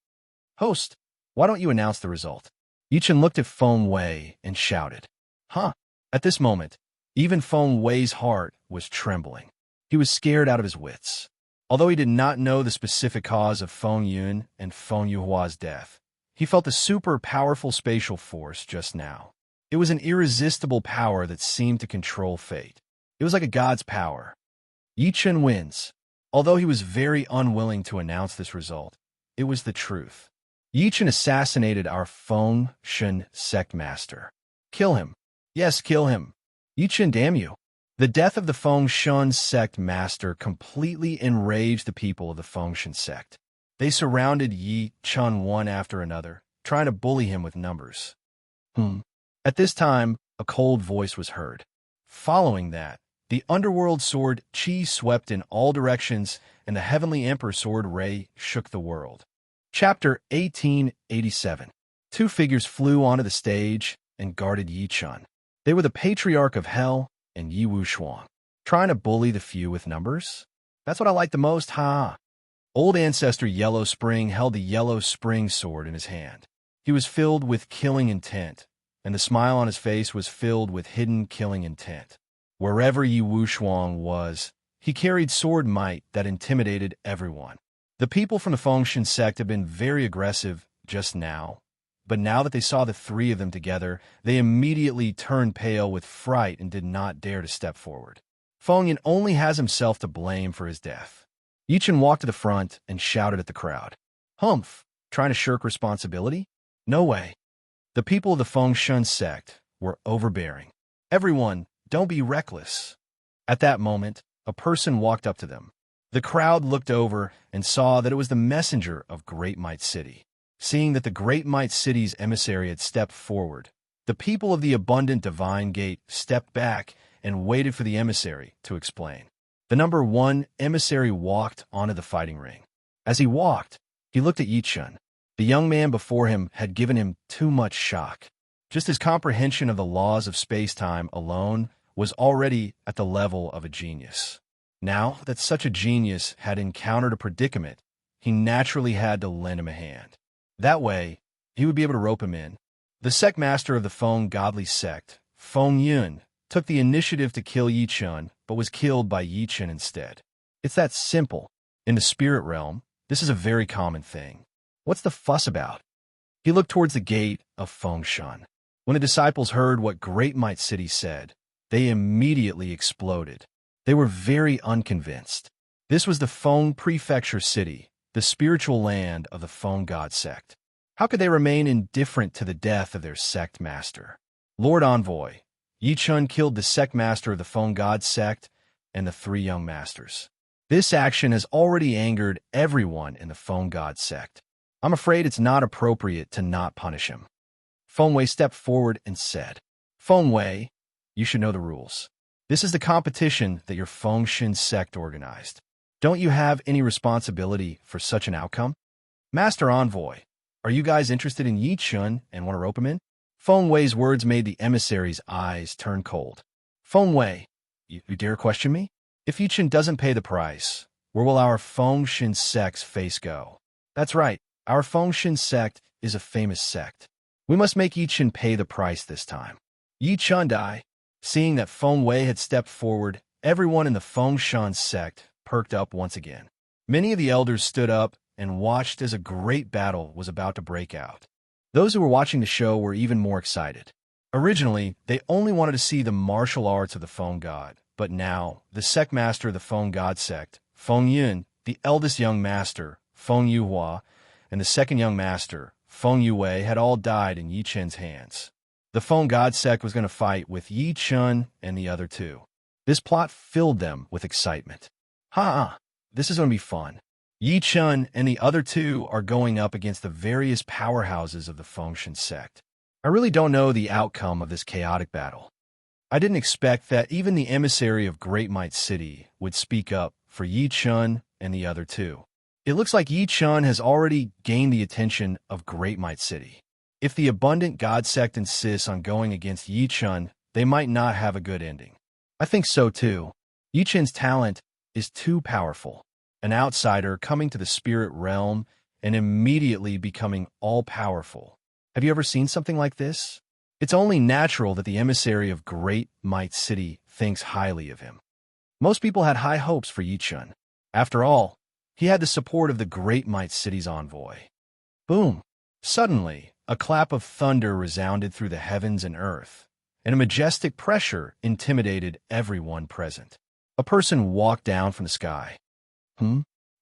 Host, why don't you announce the result? Yichen looked at Feng Wei and shouted. Huh? At this moment, even Feng Wei's heart was trembling. He was scared out of his wits. Although he did not know the specific cause of Feng Yun and Feng Yuhua's death, he felt a super powerful spatial force just now. It was an irresistible power that seemed to control fate. It was like a god's power. Yichen wins. Although he was very unwilling to announce this result, it was the truth. Yichen assassinated our Feng Shen sect master. Kill him. Yes, kill him. Yichen, damn you. The death of the Feng Shen sect master completely enraged the people of the Feng Shen sect. They surrounded Yi Chun one after another, trying to bully him with numbers. At this time, a cold voice was heard. Following that, the underworld sword Qi swept in all directions, and the heavenly emperor sword Rei shook the world. Chapter 1887. Two figures flew onto the stage and guarded Yi Chun. They were the patriarch of hell and Yi Wushuang. Trying to bully the few with numbers? That's what I like the most, ha! Old ancestor Yellow Spring held the Yellow Spring sword in his hand. He was filled with killing intent, and the smile on his face was filled with hidden killing intent. Wherever Yi Wushuang was, he carried sword might that intimidated everyone. The people from the Feng Shen sect had been very aggressive just now, but now that they saw the three of them together, they immediately turned pale with fright and did not dare to step forward. Feng Yun only has himself to blame for his death. Yichen walked to the front and shouted at the crowd. Humph! Trying to shirk responsibility? No way. The people of the Feng Shen sect were overbearing. Everyone, don't be reckless. At that moment, a person walked up to them. The crowd looked over and saw that it was the messenger of Great Might City. Seeing that the Great Might City's emissary had stepped forward, the people of the Abundant Divine Gate stepped back and waited for the emissary to explain. The number 1 emissary walked onto the fighting ring. As he walked, he looked at Yichen. The young man before him had given him too much shock. Just his comprehension of the laws of space-time alone was already at the level of a genius. Now that such a genius had encountered a predicament, he naturally had to lend him a hand. That way, he would be able to rope him in. The sect master of the Feng godly sect, Feng Yun, took the initiative to kill Yi Chun, but was killed by Yi Chen instead. It's that simple. In the spirit realm, this is a very common thing. What's the fuss about? He looked towards the gate of Feng Shen. When the disciples heard what Great Might City said, they immediately exploded. They were very unconvinced. This was the Feng Prefecture City, the spiritual land of the Feng God sect. How could they remain indifferent to the death of their sect master? Lord Envoy, Yi Chun killed the sect master of the Feng God sect and the 3 young masters. This action has already angered everyone in the Feng God sect. I'm afraid it's not appropriate to not punish him. Feng Wei stepped forward and said, Feng Wei, you should know the rules. This is the competition that your Feng Shen sect organized. Don't you have any responsibility for such an outcome? Master Envoy, are you guys interested in Yi Chun and want to rope him in? Feng Wei's words made the emissary's eyes turn cold. Feng Wei, you dare question me? If Yi Chun doesn't pay the price, where will our Feng Shen sect's face go? That's right, our Feng Shen sect is a famous sect. We must make Yi Chun pay the price this time. Yi Chun died. Seeing that Feng Wei had stepped forward, everyone in the Feng Shen sect perked up once again. Many of the elders stood up and watched as a great battle was about to break out. Those who were watching the show were even more excited. Originally, they only wanted to see the martial arts of the Feng God, but now, the sect master of the Feng God sect, Feng Yun, the eldest young master, Feng Yuhua, and the second young master, Feng Yue, had all died in Yi Chen's hands. The Feng God sect was going to fight with Yi Chun and the other 2. This plot filled them with excitement. This is going to be fun. Yi Chun and the other 2 are going up against the various powerhouses of the Feng Shen sect. I really don't know the outcome of this chaotic battle. I didn't expect that even the emissary of Great Might City would speak up for Yi Chun and the other 2. It looks like Yi Chun has already gained the attention of Great Might City. If the Abundant God sect insists on going against Yi Chun, they might not have a good ending. I think so too. Yi Chun's talent is too powerful. an outsider coming to the spirit realm and immediately becoming all-powerful. Have you ever seen something like this? It's only natural that the emissary of Great Might City thinks highly of him. Most people had high hopes for Yichun. After all, he had the support of the Great Might City's envoy. Boom! Suddenly, a clap of thunder resounded through the heavens and earth, and a majestic pressure intimidated everyone present. A person walked down from the sky.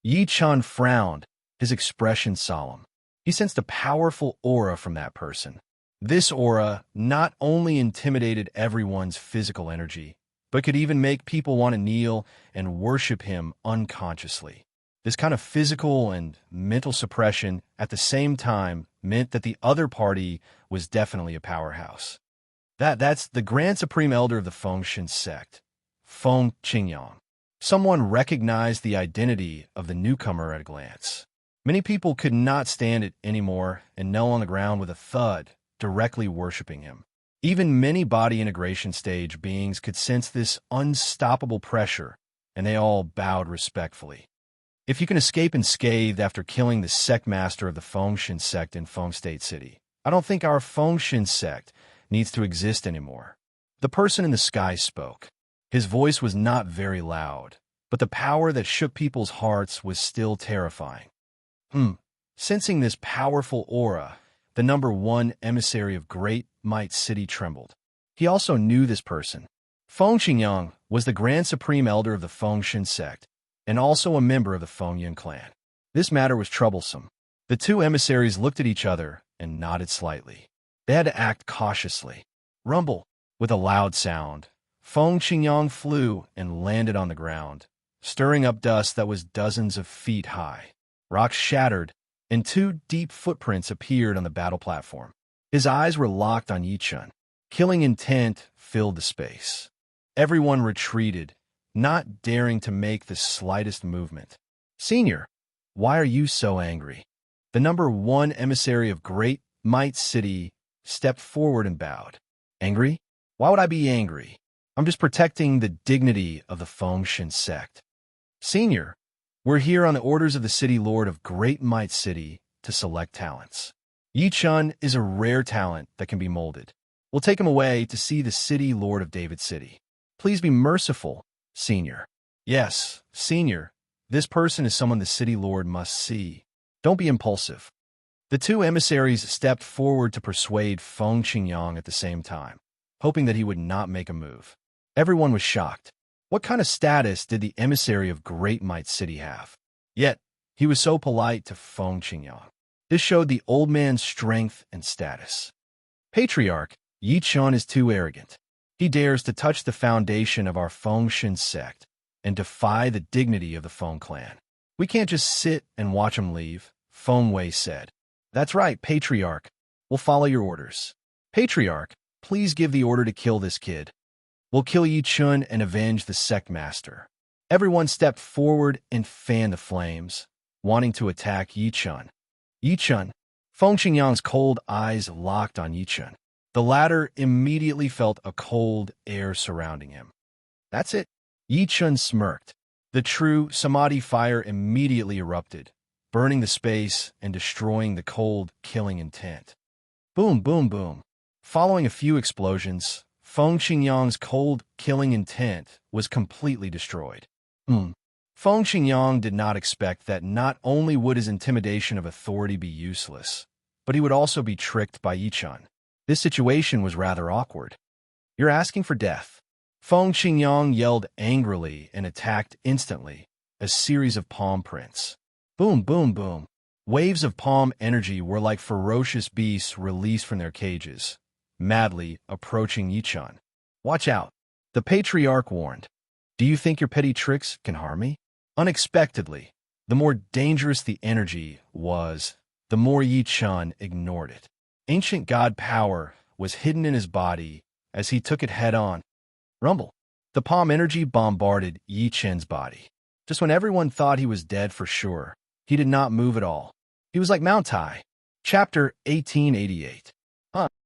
Yichun frowned, his expression solemn. He sensed a powerful aura from that person. This aura not only intimidated everyone's physical energy, but could even make people want to kneel and worship him unconsciously. This kind of physical and mental suppression at the same time meant that the other party was definitely a powerhouse. That's the Grand Supreme Elder of the Fengshen sect, Feng Qingyang. Someone recognized the identity of the newcomer at a glance. Many people could not stand it anymore and knelt on the ground with a thud, directly worshiping him. Even many body integration stage beings could sense this unstoppable pressure, and they all bowed respectfully. If you can escape unscathed after killing the sect master of the Fengshen sect in Feng State City, I don't think our Fengshen sect needs to exist anymore. The person in the sky spoke. His voice was not very loud, but the power that shook people's hearts was still terrifying. Sensing this powerful aura, the number one emissary of Great Might City trembled. He also knew this person. Feng Qingyang was the Grand Supreme Elder of the Fengshen sect, and also a member of the Fengyun clan. This matter was troublesome. The two emissaries looked at each other and nodded slightly. They had to act cautiously. Rumble! With a loud sound, Feng Qingyang flew and landed on the ground, stirring up dust that was dozens of feet high. Rocks shattered, and two deep footprints appeared on the battle platform. His eyes were locked on Yichun. Killing intent filled the space. Everyone retreated, not daring to make the slightest movement. Senior, why are you so angry? The number one emissary of Great Might City stepped forward and bowed. Angry? Why would I be angry? I'm just protecting the dignity of the Fengshen sect. Senior, we're here on the orders of the City Lord of Great Might City to select talents. Yichun is a rare talent that can be molded. We'll take him away to see the City Lord of David City. Please be merciful, Senior. Yes, Senior, this person is someone the City Lord must see. Don't be impulsive. The two emissaries stepped forward to persuade Feng Qingyang at the same time, hoping that he would not make a move. Everyone was shocked. What kind of status did the emissary of Great Might City have? Yet, he was so polite to Feng Qingyang. This showed the old man's strength and status. Patriarch, Yichun is too arrogant. He dares to touch the foundation of our Fengshen sect and defy the dignity of the Feng clan. We can't just sit and watch him leave, Feng Wei said. That's right, Patriarch. We'll follow your orders. Patriarch, please give the order to kill this kid. We'll kill Yichun and avenge the sect master. Everyone stepped forward and fanned the flames, wanting to attack Yichun. Yichun. Feng Qingyang's cold eyes locked on Yichun. The latter immediately felt a cold air surrounding him. That's it. Yichun smirked. The true Samadhi fire immediately erupted, burning the space and destroying the cold, killing intent. Boom, boom, boom. Following a few explosions, Feng Qingyang's cold, killing intent was completely destroyed. Feng Qingyang did not expect that not only would his intimidation of authority be useless, but he would also be tricked by Yichun. This situation was rather awkward. You're asking for death. Feng Qingyang yelled angrily and attacked instantly, a series of palm prints. Boom, boom, boom. Waves of palm energy were like ferocious beasts released from their cages, madly approaching Yichun. Watch out, the Patriarch warned. Do you think your petty tricks can harm me? Unexpectedly, the more dangerous the energy was, the more Yichun ignored it. Ancient god power was hidden in his body as he took it head-on. Rumble. The palm energy bombarded Yichun's body. Just when everyone thought he was dead for sure, he did not move at all. He was like Mount Tai. Chapter 1888.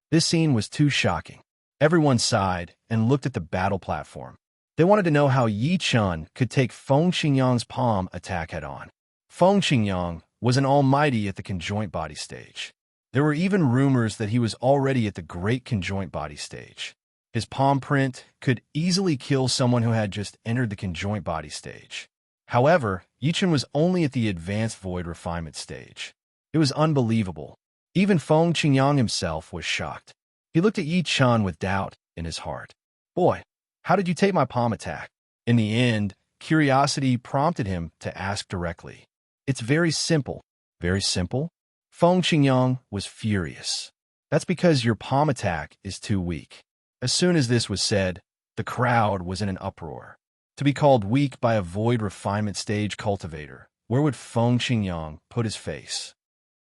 This scene was too shocking. Everyone sighed and looked at the battle platform. They wanted to know how Yi Chun could take Feng Qingyang's palm attack head-on. Feng Qingyang was an almighty at the conjoint body stage. There were even rumors that he was already at the great conjoint body stage. His palm print could easily kill someone who had just entered the conjoint body stage. However, Yi Chun was only at the advanced void refinement stage. It was unbelievable. Even Feng Qingyang himself was shocked. He looked at Yi Chun with doubt in his heart. "Boy, how did you take my palm attack?" In the end, curiosity prompted him to ask directly. "It's very simple." "Very simple?" Feng Qingyang was furious. "That's because your palm attack is too weak." As soon as this was said, the crowd was in an uproar. To be called weak by a void refinement stage cultivator, where would Feng Qingyang put his face?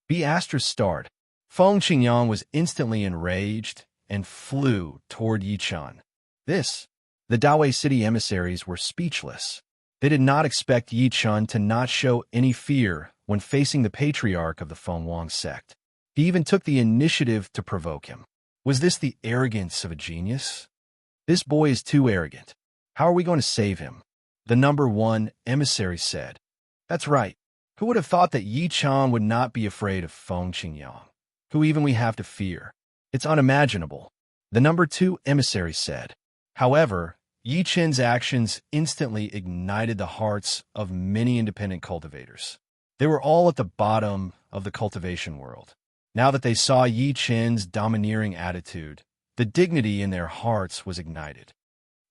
Be asterisk starred. Feng Qingyang was instantly enraged and flew toward Yi Chun. The Dawei City emissaries were speechless. They did not expect Yi Chun to not show any fear when facing the patriarch of the Feng Wang sect. He even took the initiative to provoke him. Was this the arrogance of a genius? "This boy is too arrogant. How are we going to save him?" The number 1 emissary said. "That's right. Who would have thought that Yi Chun would not be afraid of Feng Qingyang, who even we have to fear? It's unimaginable." The number 2 emissary said. However, Yi Chun's actions instantly ignited the hearts of many independent cultivators. They were all at the bottom of the cultivation world. Now that they saw Yi Chun's domineering attitude, the dignity in their hearts was ignited.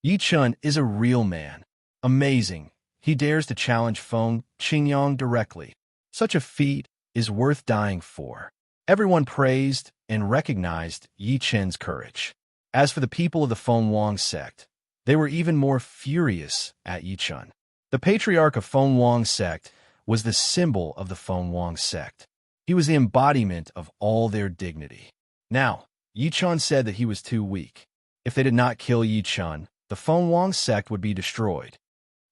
Yi Chun is a real man. Amazing. He dares to challenge Feng Qingyang directly. Such a feat is worth dying for. Everyone praised and recognized Yi Chun's courage. As for the people of the Feng Wang sect, they were even more furious at Yi Chun. The patriarch of Feng Wang sect was the symbol of the Feng Wang sect. He was the embodiment of all their dignity. Now, Yi Chun said that he was too weak. If they did not kill Yi Chun, the Feng Wang sect would be destroyed.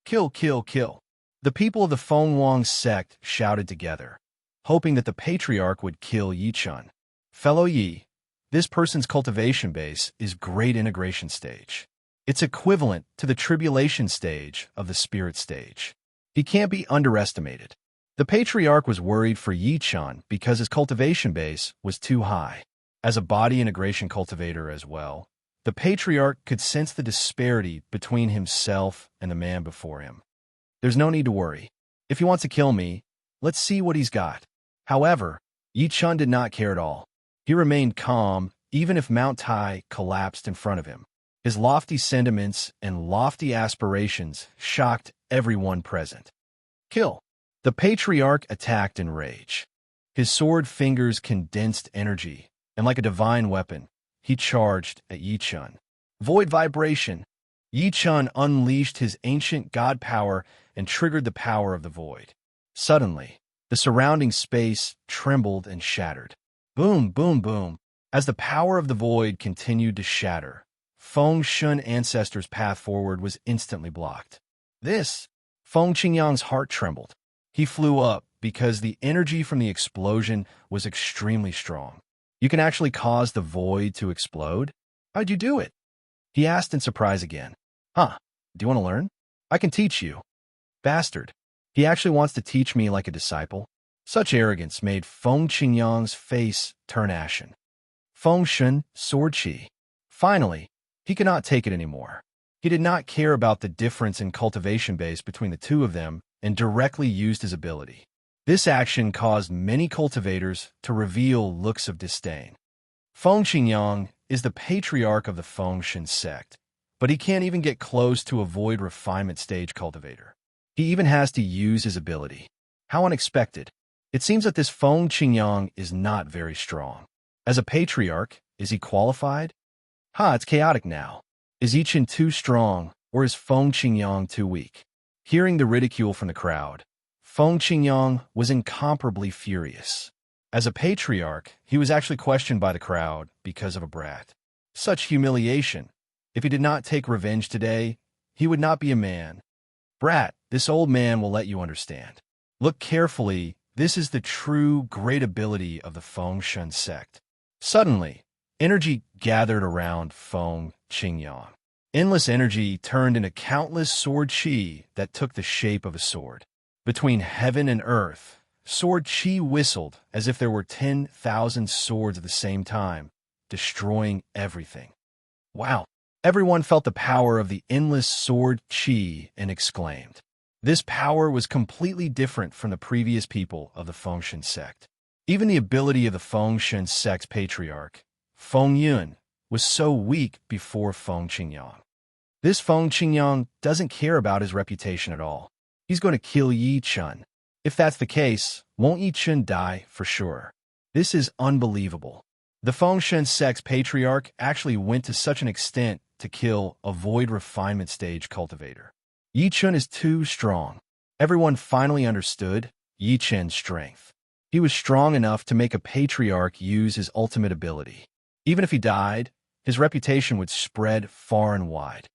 "Kill, kill, kill." The people of the Feng Wang sect shouted together, hoping that the patriarch would kill Yi Chun. "Fellow Yi, this person's cultivation base is great integration stage. It's equivalent to the tribulation stage of the spirit stage. He can't be underestimated." The patriarch was worried for Yi Chun because his cultivation base was too high. As a body integration cultivator as well, the patriarch could sense the disparity between himself and the man before him. "There's no need to worry. If he wants to kill me, let's see what he's got." However, Yi Chun did not care at all. He remained calm even if Mount Tai collapsed in front of him. His lofty sentiments and lofty aspirations shocked everyone present. "Kill." The patriarch attacked in rage. His sword fingers condensed energy, and like a divine weapon, he charged at Yi Chun. Void vibration. Yi Chun unleashed his ancient god power and triggered the power of the void. Suddenly, the surrounding space trembled and shattered. Boom, boom, boom. As the power of the void continued to shatter, Feng Shun ancestors' path forward was instantly blocked. Feng Qingyang's heart trembled. He flew up because the energy from the explosion was extremely strong. "You can actually cause the void to explode? How'd you do it?" he asked in surprise again. "Huh, do you want to learn? I can teach you." Bastard. He actually wants to teach me like a disciple? Such arrogance made Feng Qingyang's face turn ashen. Feng Shun, sword chi. Finally, he could not take it anymore. He did not care about the difference in cultivation base between the two of them and directly used his ability. This action caused many cultivators to reveal looks of disdain. Feng Qingyang is the patriarch of the Feng Shun sect, but he can't even get close to a void refinement stage cultivator. He even has to use his ability. How unexpected. It seems that this Feng Qingyang is not very strong. As a patriarch, is he qualified? It's chaotic now. Is Yi Chun too strong, or is Feng Qingyang too weak? Hearing the ridicule from the crowd, Feng Qingyang was incomparably furious. As a patriarch, he was actually questioned by the crowd because of a brat. Such humiliation. If he did not take revenge today, he would not be a man. "Brat, this old man will let you understand. Look carefully, this is the true great ability of the Feng Shun sect." Suddenly, energy gathered around Feng Qingyang. Endless energy turned into countless sword chi that took the shape of a sword. Between heaven and earth, sword chi whistled as if there were 10,000 swords at the same time, destroying everything. Wow! Everyone felt the power of the endless sword chi and exclaimed. This power was completely different from the previous people of the Fengshen sect. Even the ability of the Fengshen sect's patriarch, Feng Yun, was so weak before Feng Qingyang. This Feng Qingyang doesn't care about his reputation at all. He's going to kill Yi Chun. If that's the case, won't Yi Chun die for sure? This is unbelievable. The Fengshen sect's patriarch actually went to such an extent to kill a void refinement stage cultivator. Yi Chun is too strong. Everyone finally understood Yi Chun's strength. He was strong enough to make a patriarch use his ultimate ability. Even if he died, his reputation would spread far and wide.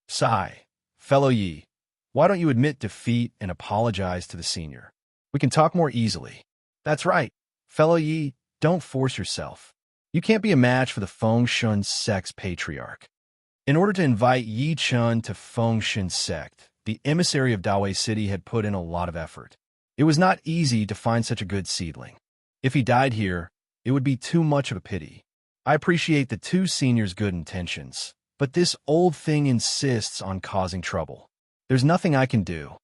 Sigh, fellow Yi, why don't you admit defeat and apologize to the senior? We can talk more easily. That's right, fellow Yi, don't force yourself. You can't be a match for the Fengshen sect's patriarch. In order to invite Yi Chun to Fengshen sect, the emissary of Dawei City had put in a lot of effort. It was not easy to find such a good seedling. If he died here, it would be too much of a pity. I appreciate the two seniors' good intentions, but this old thing insists on causing trouble. There's nothing I can do.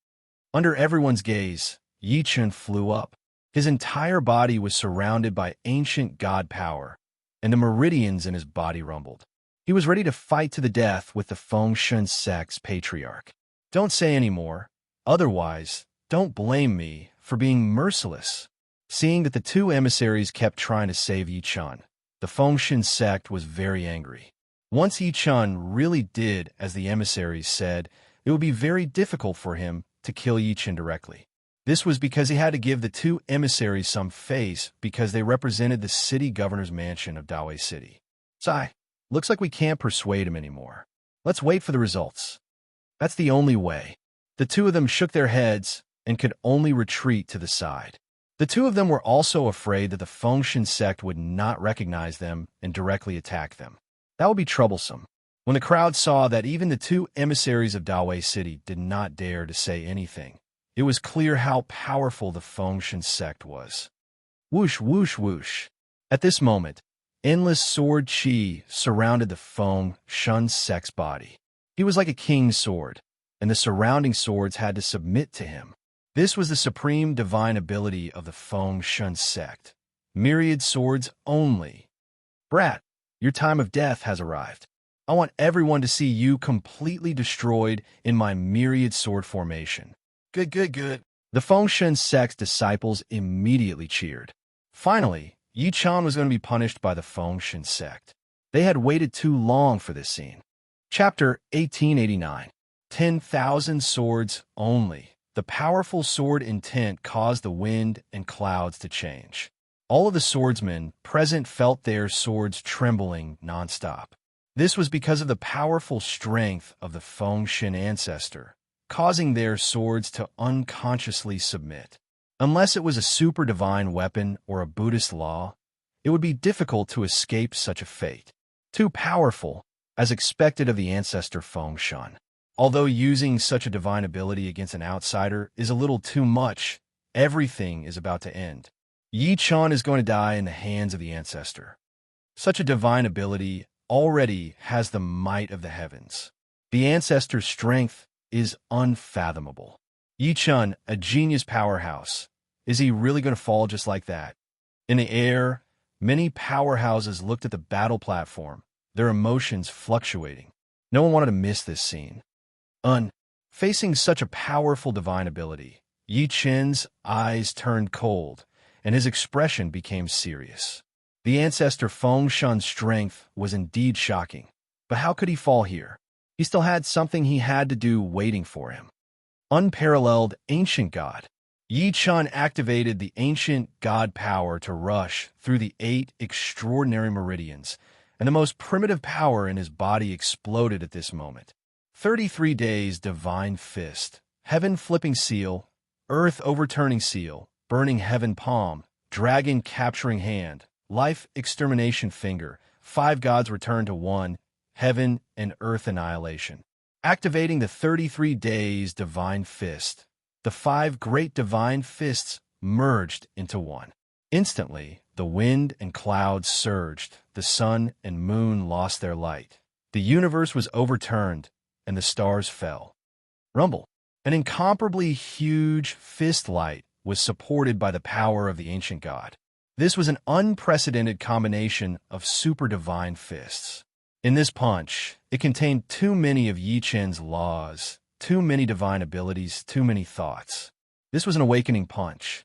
Under everyone's gaze, Yi Chun flew up. His entire body was surrounded by ancient god power, and the meridians in his body rumbled. He was ready to fight to the death with the Fengshen sect's patriarch. Don't say any more. Otherwise, don't blame me for being merciless. Seeing that the two emissaries kept trying to save Yi Chun, the Fengshen sect was very angry. Once Yi Chun really did as the emissaries said, it would be very difficult for him to kill Yi Chun directly. This was because he had to give the two emissaries some face because they represented the city governor's mansion of Dawei City. Sigh, looks like we can't persuade him anymore. Let's wait for the results. That's the only way. The two of them shook their heads and could only retreat to the side. The two of them were also afraid that the Fengshen sect would not recognize them and directly attack them. That would be troublesome. When the crowd saw that even the two emissaries of Dawei City did not dare to say anything, it was clear how powerful the Fengshen sect was. Whoosh, whoosh, whoosh. At this moment, endless sword chi surrounded the Fengshen sect's body. He was like a king's sword, and the surrounding swords had to submit to him. This was the supreme divine ability of the Fengshen sect. Myriad swords only. Brat, your time of death has arrived. I want everyone to see you completely destroyed in my myriad sword formation. Good, good, good. The Fengshen sect's disciples immediately cheered. Finally, Yi Chun was going to be punished by the Fengshen sect. They had waited too long for this scene. Chapter 1889. 10,000 swords only. The powerful sword intent caused the wind and clouds to change. All of the swordsmen present felt their swords trembling nonstop. This was because of the powerful strength of the Fengshen ancestor, causing their swords to unconsciously submit. Unless it was a super divine weapon or a Buddhist law, it would be difficult to escape such a fate. Too powerful, as expected of the ancestor Fengshen. Although using such a divine ability against an outsider is a little too much, everything is about to end. Yi Chun is going to die in the hands of the ancestor. Such a divine ability already has the might of the heavens. The ancestor's strength is unfathomable. Yi Chun, a genius powerhouse. Is he really going to fall just like that? In the air, many powerhouses looked at the battle platform, their emotions fluctuating. No one wanted to miss this scene. Facing such a powerful divine ability, Yi Chun's eyes turned cold, and his expression became serious. The ancestor Fengshen's strength was indeed shocking, but how could he fall here? He still had something he had to do waiting for him. Unparalleled ancient god. Yi Chun activated the ancient god power to rush through the 8 extraordinary meridians, and the most primitive power in his body exploded at this moment. 33 days divine fist, heaven flipping seal, earth overturning seal, burning heaven palm, dragon capturing hand, life extermination finger, 5 gods return to 1, heaven and earth annihilation. Activating the 33 days divine fist, the 5 great divine fists merged into one. Instantly, the wind and clouds surged, the sun and moon lost their light. The universe was overturned, and the stars fell. Rumble. An incomparably huge fist light was supported by the power of the ancient god. This was an unprecedented combination of super divine fists. In this punch, it contained too many of Yi Chen's laws, too many divine abilities, too many thoughts. This was an awakening punch.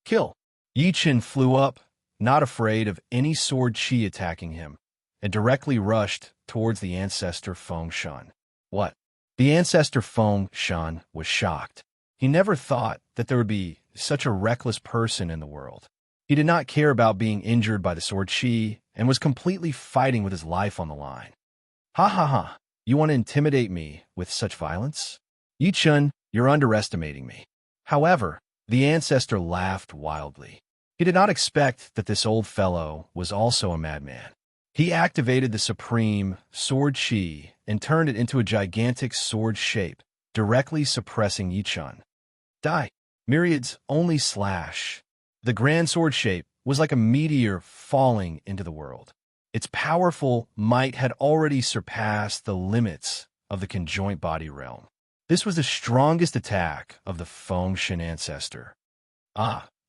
Kill. Yi Chen flew up, not afraid of any sword chi attacking him, and directly rushed towards the ancestor Feng Shan. What? The ancestor Feng Shan was shocked. He never thought that there would be such a reckless person in the world. He did not care about being injured by the sword chi and was completely fighting with his life on the line. Ha ha ha, you want to intimidate me with such violence? Yi Chen, you're underestimating me. However, the ancestor laughed wildly. He did not expect that this old fellow was also a madman. He activated the supreme sword chi and turned it into a gigantic sword shape, directly suppressing Yi Chen. Die. Myriad's only slash. The grand sword shape was like a meteor falling into the world. Its powerful might had already surpassed the limits of the conjoint body realm. This was the strongest attack of the Feng Shan ancestor.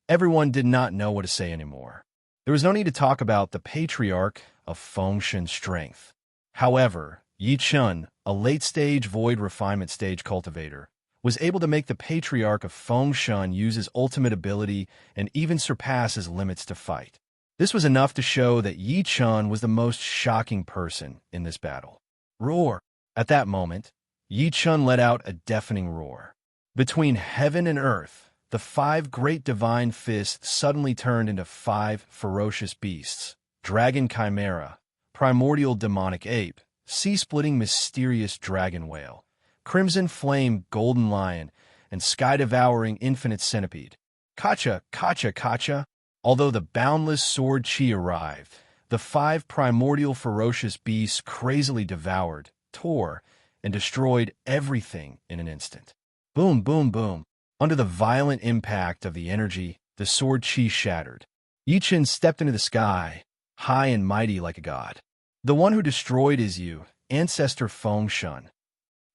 Everyone did not know what to say anymore. There was no need to talk about the patriarch of Feng Shan's strength. However, Yi Chen, a late-stage void refinement stage cultivator, was able to make the patriarch of Feng Shan use his ultimate ability and even surpass his limits to fight. This was enough to show that Yi Chen was the most shocking person in this battle. Roar! At that moment, Yi Chen let out a deafening roar. Between heaven and earth, the 5 great divine fists suddenly turned into 5 ferocious beasts: dragon chimera, primordial demonic ape, sea-splitting mysterious dragon whale, crimson flame golden lion, and sky-devouring infinite centipede. Kacha, kacha, kacha! Although the boundless sword chi arrived, the 5 primordial ferocious beasts crazily devoured, tore, and destroyed everything in an instant. Boom, boom, boom. Under the violent impact of the energy, the sword chi shattered. Yi Chen stepped into the sky, high and mighty like a god. The one who destroyed is you, ancestor Feng Shan.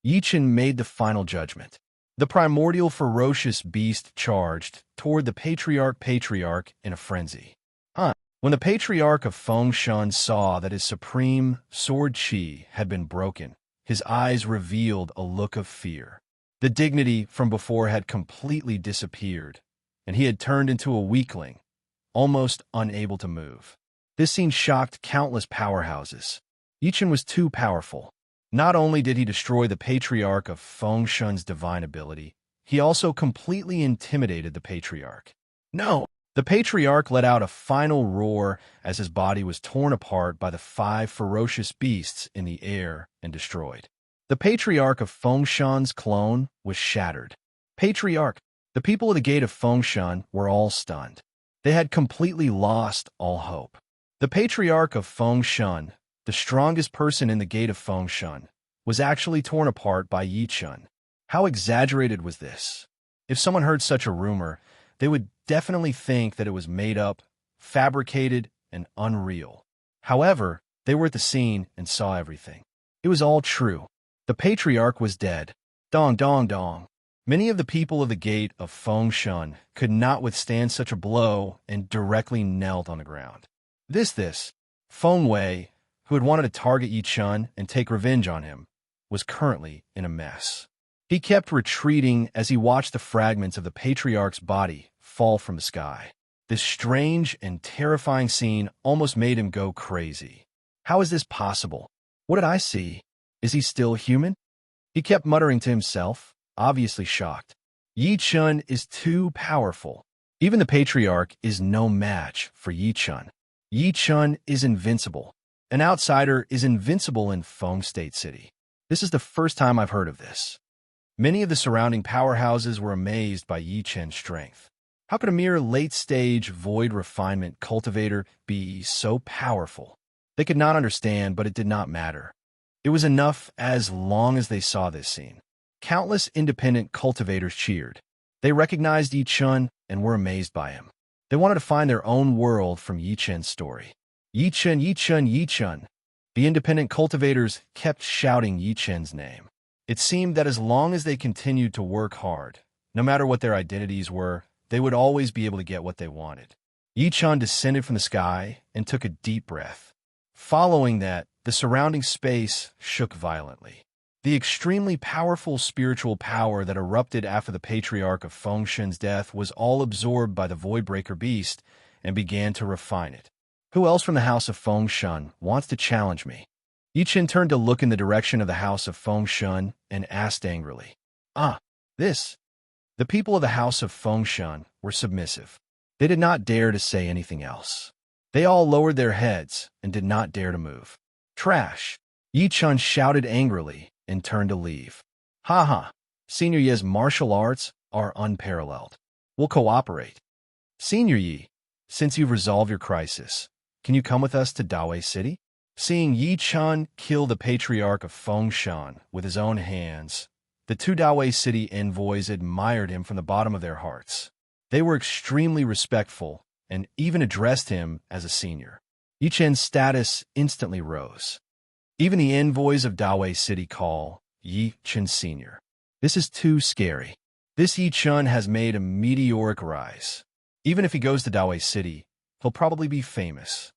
Yi Chen made the final judgment. The primordial ferocious beast charged toward the patriarch in a frenzy. When the patriarch of Feng Shan saw that his supreme sword chi had been broken, his eyes revealed a look of fear. The dignity from before had completely disappeared, and he had turned into a weakling, almost unable to move. This scene shocked countless powerhouses. Yi Chen was too powerful. Not only did he destroy the patriarch of Feng Shan's divine ability, he also completely intimidated the patriarch. No! The patriarch let out a final roar as his body was torn apart by the 5 ferocious beasts in the air and destroyed. The patriarch of Feng Shan's clone was shattered. Patriarch! The people of the gate of Feng Shan were all stunned. They had completely lost all hope. The patriarch of Feng Shan, the strongest person in the gate of Feng Shan, was actually torn apart by Yi Chen. How exaggerated was this? If someone heard such a rumor, they would definitely think that it was made up, fabricated, and unreal. However, they were at the scene and saw everything. It was all true. The patriarch was dead. Dong, dong, dong. Many of the people of the gate of Feng Shan could not withstand such a blow and directly knelt on the ground. Feng Wei, who had wanted to target Yi Chen and take revenge on him, was currently in a mess. He kept retreating as he watched the fragments of the patriarch's body fall from the sky. This strange and terrifying scene almost made him go crazy. How is this possible? What did I see? Is he still human? He kept muttering to himself, obviously shocked. Yi Chen is too powerful. Even the patriarch is no match for Yi Chen. Yi Chen is invincible. An outsider is invincible in Feng State City. This is the first time I've heard of this. Many of the surrounding powerhouses were amazed by Yi Chen's strength. How could a mere late-stage void refinement cultivator be so powerful? They could not understand, but it did not matter. It was enough as long as they saw this scene. Countless independent cultivators cheered. They recognized Yi Chun and were amazed by him. They wanted to find their own world from Yi Chun's story. Yi Chun, Yi Chun, Yi Chun. The independent cultivators kept shouting Yi Chun's name. It seemed that as long as they continued to work hard, no matter what their identities were, they would always be able to get what they wanted. Yi Chun descended from the sky and took a deep breath. Following that, the surrounding space shook violently. The extremely powerful spiritual power that erupted after the patriarch of Fengshen's death was all absorbed by the Voidbreaker beast and began to refine it. Who else from the house of Fengshen wants to challenge me? Yi Chun turned to look in the direction of the house of Fengshen and asked angrily. This. The people of the house of Fengshen were submissive. They did not dare to say anything else. They all lowered their heads and did not dare to move. Trash! Yi Chun shouted angrily and turned to leave. Ha! Senior Yi's martial arts are unparalleled. We'll cooperate. Senior Yi, since you've resolved your crisis, can you come with us to Dawei City? Seeing Yi Chun kill the patriarch of Fengshen with his own hands, the two Dawei City envoys admired him from the bottom of their hearts. They were extremely respectful and even addressed him as a senior. Yi Chun's status instantly rose. Even the envoys of Dawei City call Yi Chun Senior. This is too scary. This Yi Chun has made a meteoric rise. Even if he goes to Dawei City, he'll probably be famous.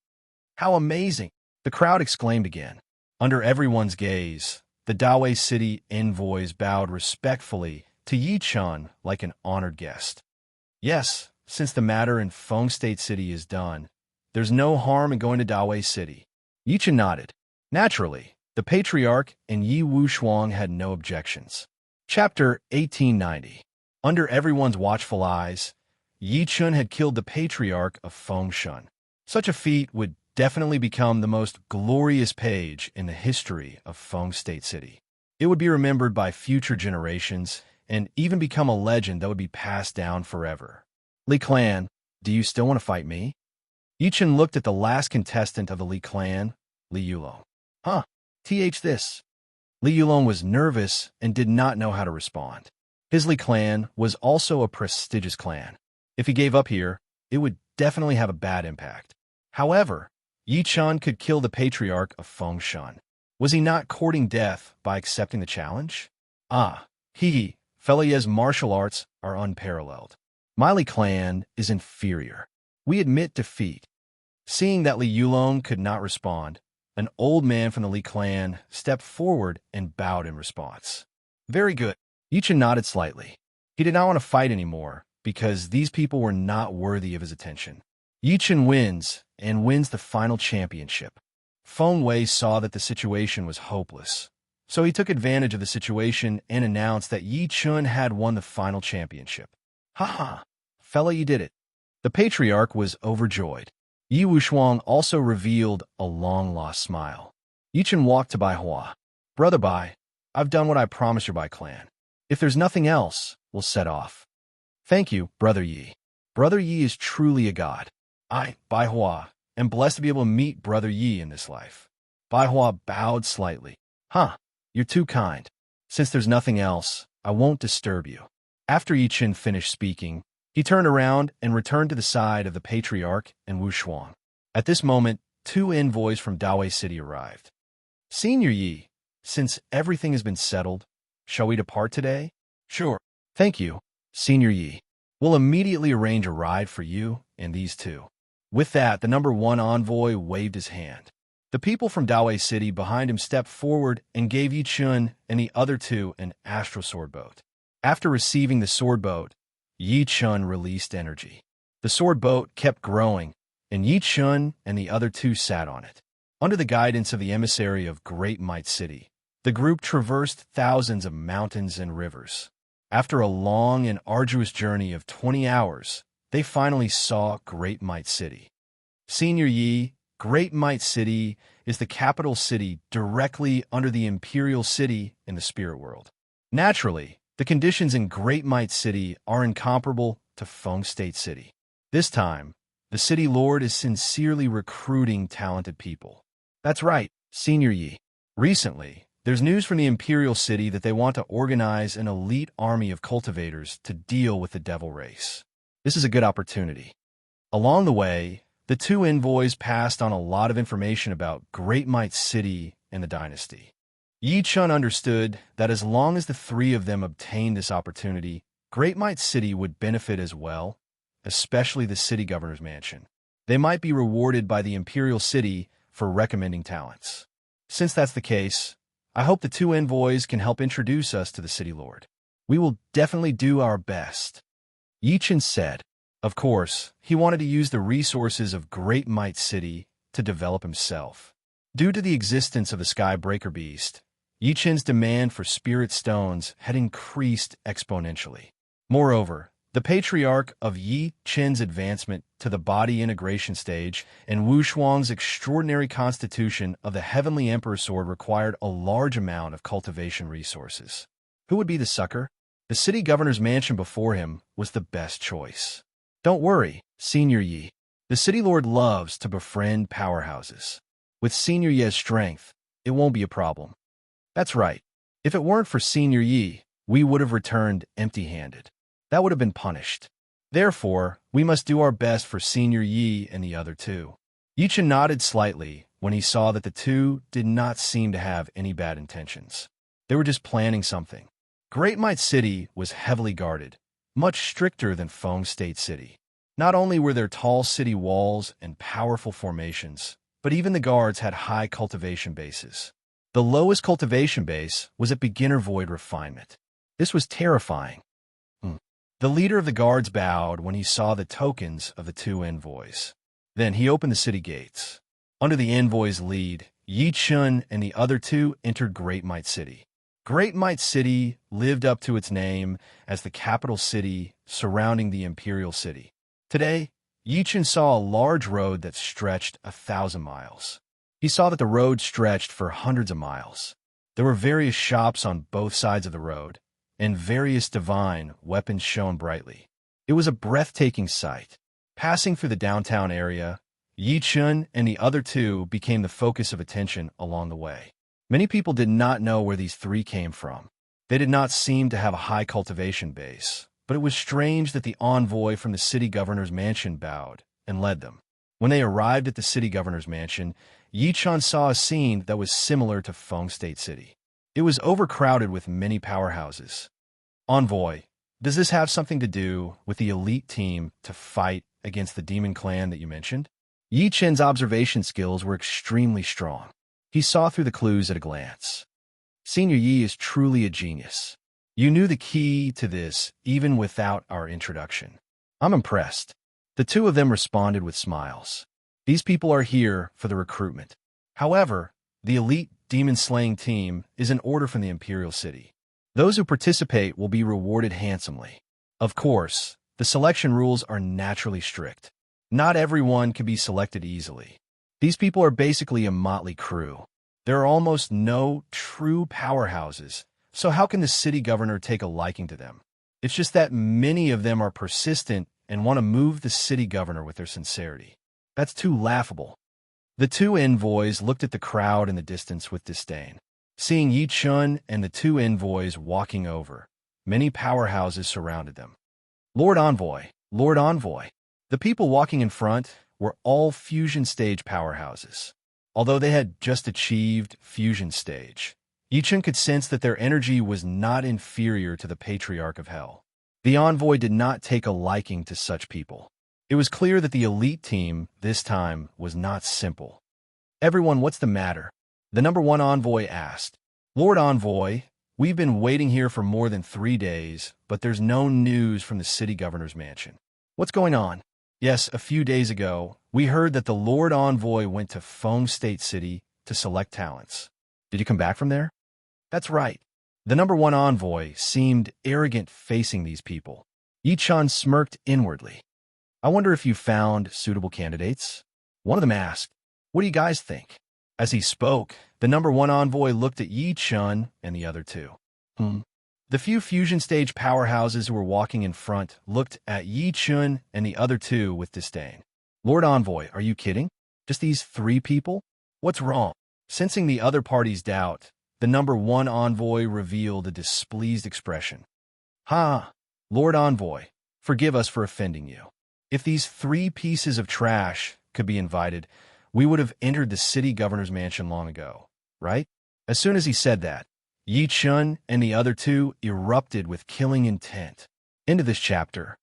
How amazing! The crowd exclaimed again. Under everyone's gaze, the Dawei City envoys bowed respectfully to Yi Chun like an honored guest. Yes, since the matter in Feng State City is done, there's no harm in going to Dawei City. Yi Chun nodded. Naturally, the patriarch and Yi Wushuang had no objections. Chapter 1890. Under everyone's watchful eyes, Yi Chun had killed the patriarch of Fengshen. Such a feat would definitely become the most glorious page in the history of Feng State City. It would be remembered by future generations and even become a legend that would be passed down forever. Li Clan, do you still want to fight me? Yi Chun looked at the last contestant of the Li Clan, Li Yulong. This. Li Yulong was nervous and did not know how to respond. His Li Clan was also a prestigious clan. If he gave up here, it would definitely have a bad impact. However, Yi Chun could kill the patriarch of Fengshen. Was he not courting death by accepting the challenge? Fellow Ye's martial arts are unparalleled. My Li Clan is inferior. We admit defeat. Seeing that Li Yulong could not respond, an old man from the Li Clan stepped forward and bowed in response. Very good. Yi Chun nodded slightly. He did not want to fight anymore because these people were not worthy of his attention. Yi Chun wins and wins the final championship. Feng Wei saw that the situation was hopeless, so he took advantage of the situation and announced that Yi Chun had won the final championship. Fella, you did it. The patriarch was overjoyed. Yi Wushuang also revealed a long-lost smile. Yi Chun walked to Bai Hua. Brother Bai, I've done what I promised your Bai clan. If there's nothing else, we'll set off. Thank you, Brother Yi. Brother Yi is truly a god. I, Bai Hua, am blessed to be able to meet Brother Yi in this life. Bai Hua bowed slightly. You're too kind. Since there's nothing else, I won't disturb you. After Yi Chun finished speaking, he turned around and returned to the side of the patriarch and Wushuang. At this moment, two envoys from Dawei City arrived. Senior Yi, since everything has been settled, shall we depart today? Sure. Thank you, Senior Yi. We'll immediately arrange a ride for you and these two. With that, the number one envoy waved his hand. The people from Dawei City behind him stepped forward and gave Yi Chun and the other two an astral sword boat. After receiving the sword boat, Yi Chun released energy. The sword boat kept growing, and Yi Chun and the other two sat on it. Under the guidance of the emissary of Great Might City, the group traversed thousands of mountains and rivers. After a long and arduous journey of 20 hours, they finally saw Great Might City. Senior Yi, Great Might City is the capital city directly under the Imperial City in the spirit world. Naturally, the conditions in Great Might City are incomparable to Feng State City. This time, the city lord is sincerely recruiting talented people. That's right, Senior Yi. Recently, there's news from the Imperial City that they want to organize an elite army of cultivators to deal with the devil race. This is a good opportunity. Along the way, the two envoys passed on a lot of information about Great Might City and the dynasty. Yi Chun understood that as long as the three of them obtained this opportunity, Great Might City would benefit as well, especially the city governor's mansion. They might be rewarded by the Imperial City for recommending talents. Since that's the case, I hope the two envoys can help introduce us to the city lord. We will definitely do our best. Yi Chun said. Of course, he wanted to use the resources of Great Might City to develop himself. Due to the existence of the Skybreaker Beast, Yi Chun's demand for spirit stones had increased exponentially. Moreover, the patriarch of Yi Chun's advancement to the body integration stage and Wu Shuang's extraordinary constitution of the Heavenly Emperor Sword required a large amount of cultivation resources. Who would be the sucker? The city governor's mansion before him was the best choice. Don't worry, Senior Yi. The city lord loves to befriend powerhouses. With Senior Yi's strength, it won't be a problem. That's right. If it weren't for Senior Yi, we would have returned empty-handed. That would have been punished. Therefore, we must do our best for Senior Yi and the other two. Yi Chun nodded slightly when he saw that the two did not seem to have any bad intentions. They were just planning something. Great Might City was heavily guarded, much stricter than Feng State City. Not only were there tall city walls and powerful formations, but even the guards had high cultivation bases. The lowest cultivation base was at beginner void refinement. This was terrifying. The leader of the guards bowed when he saw the tokens of the two envoys. Then he opened the city gates. Under the envoy's lead, Yi Chun and the other two entered Great Might City. Great Might City lived up to its name as the capital city surrounding the Imperial City. Today, Yi Chun saw a large road that stretched 1,000 miles. He saw that the road stretched for hundreds of miles. There were various shops on both sides of the road, and various divine weapons shone brightly. It was a breathtaking sight. Passing through the downtown area, Yi Chun and the other two became the focus of attention along the way. Many people did not know where these three came from. They did not seem to have a high cultivation base, but it was strange that the envoy from the city governor's mansion bowed and led them. When they arrived at the city governor's mansion, Yi Chun saw a scene that was similar to Feng State City. It was overcrowded with many powerhouses. Envoy, does this have something to do with the elite team to fight against the demon clan that you mentioned? Yi Chun's observation skills were extremely strong. He saw through the clues at a glance. Senior Yi is truly a genius. You knew the key to this even without our introduction. I'm impressed. The two of them responded with smiles. These people are here for the recruitment. However, the elite demon-slaying team is in order from the Imperial City. Those who participate will be rewarded handsomely. Of course, the selection rules are naturally strict. Not everyone can be selected easily. These people are basically a motley crew. There are almost no true powerhouses, so how can the city governor take a liking to them? It's just that many of them are persistent and want to move the city governor with their sincerity. That's too laughable. The two envoys looked at the crowd in the distance with disdain. Seeing Yi Chun and the two envoys walking over, many powerhouses surrounded them. Lord Envoy, Lord Envoy. The people walking in front were all fusion stage powerhouses. Although they had just achieved fusion stage, Yi Chun could sense that their energy was not inferior to the Patriarch of Hell. The envoy did not take a liking to such people. It was clear that the elite team, this time, was not simple. Everyone, what's the matter? The number one envoy asked. Lord Envoy, we've been waiting here for more than 3 days, but there's no news from the city governor's mansion. What's going on? Yes, a few days ago, we heard that the Lord Envoy went to Feng State City to select talents. Did you come back from there? That's right. The number one envoy seemed arrogant facing these people. Yi Chun smirked inwardly. I wonder if you found suitable candidates? One of them asked, what do you guys think? As he spoke, the number one envoy looked at Yi Chun and the other two. The few fusion stage powerhouses who were walking in front looked at Yi Chun and the other two with disdain. Lord Envoy, are you kidding? Just these 3 people? What's wrong? Sensing the other party's doubt, the number one envoy revealed a displeased expression. "Ha, Lord Envoy, forgive us for offending you. If these 3 pieces of trash could be invited, we would have entered the city governor's mansion long ago, right?" As soon as he said that, Yi Chun and the other 2 erupted with killing intent. End of this chapter.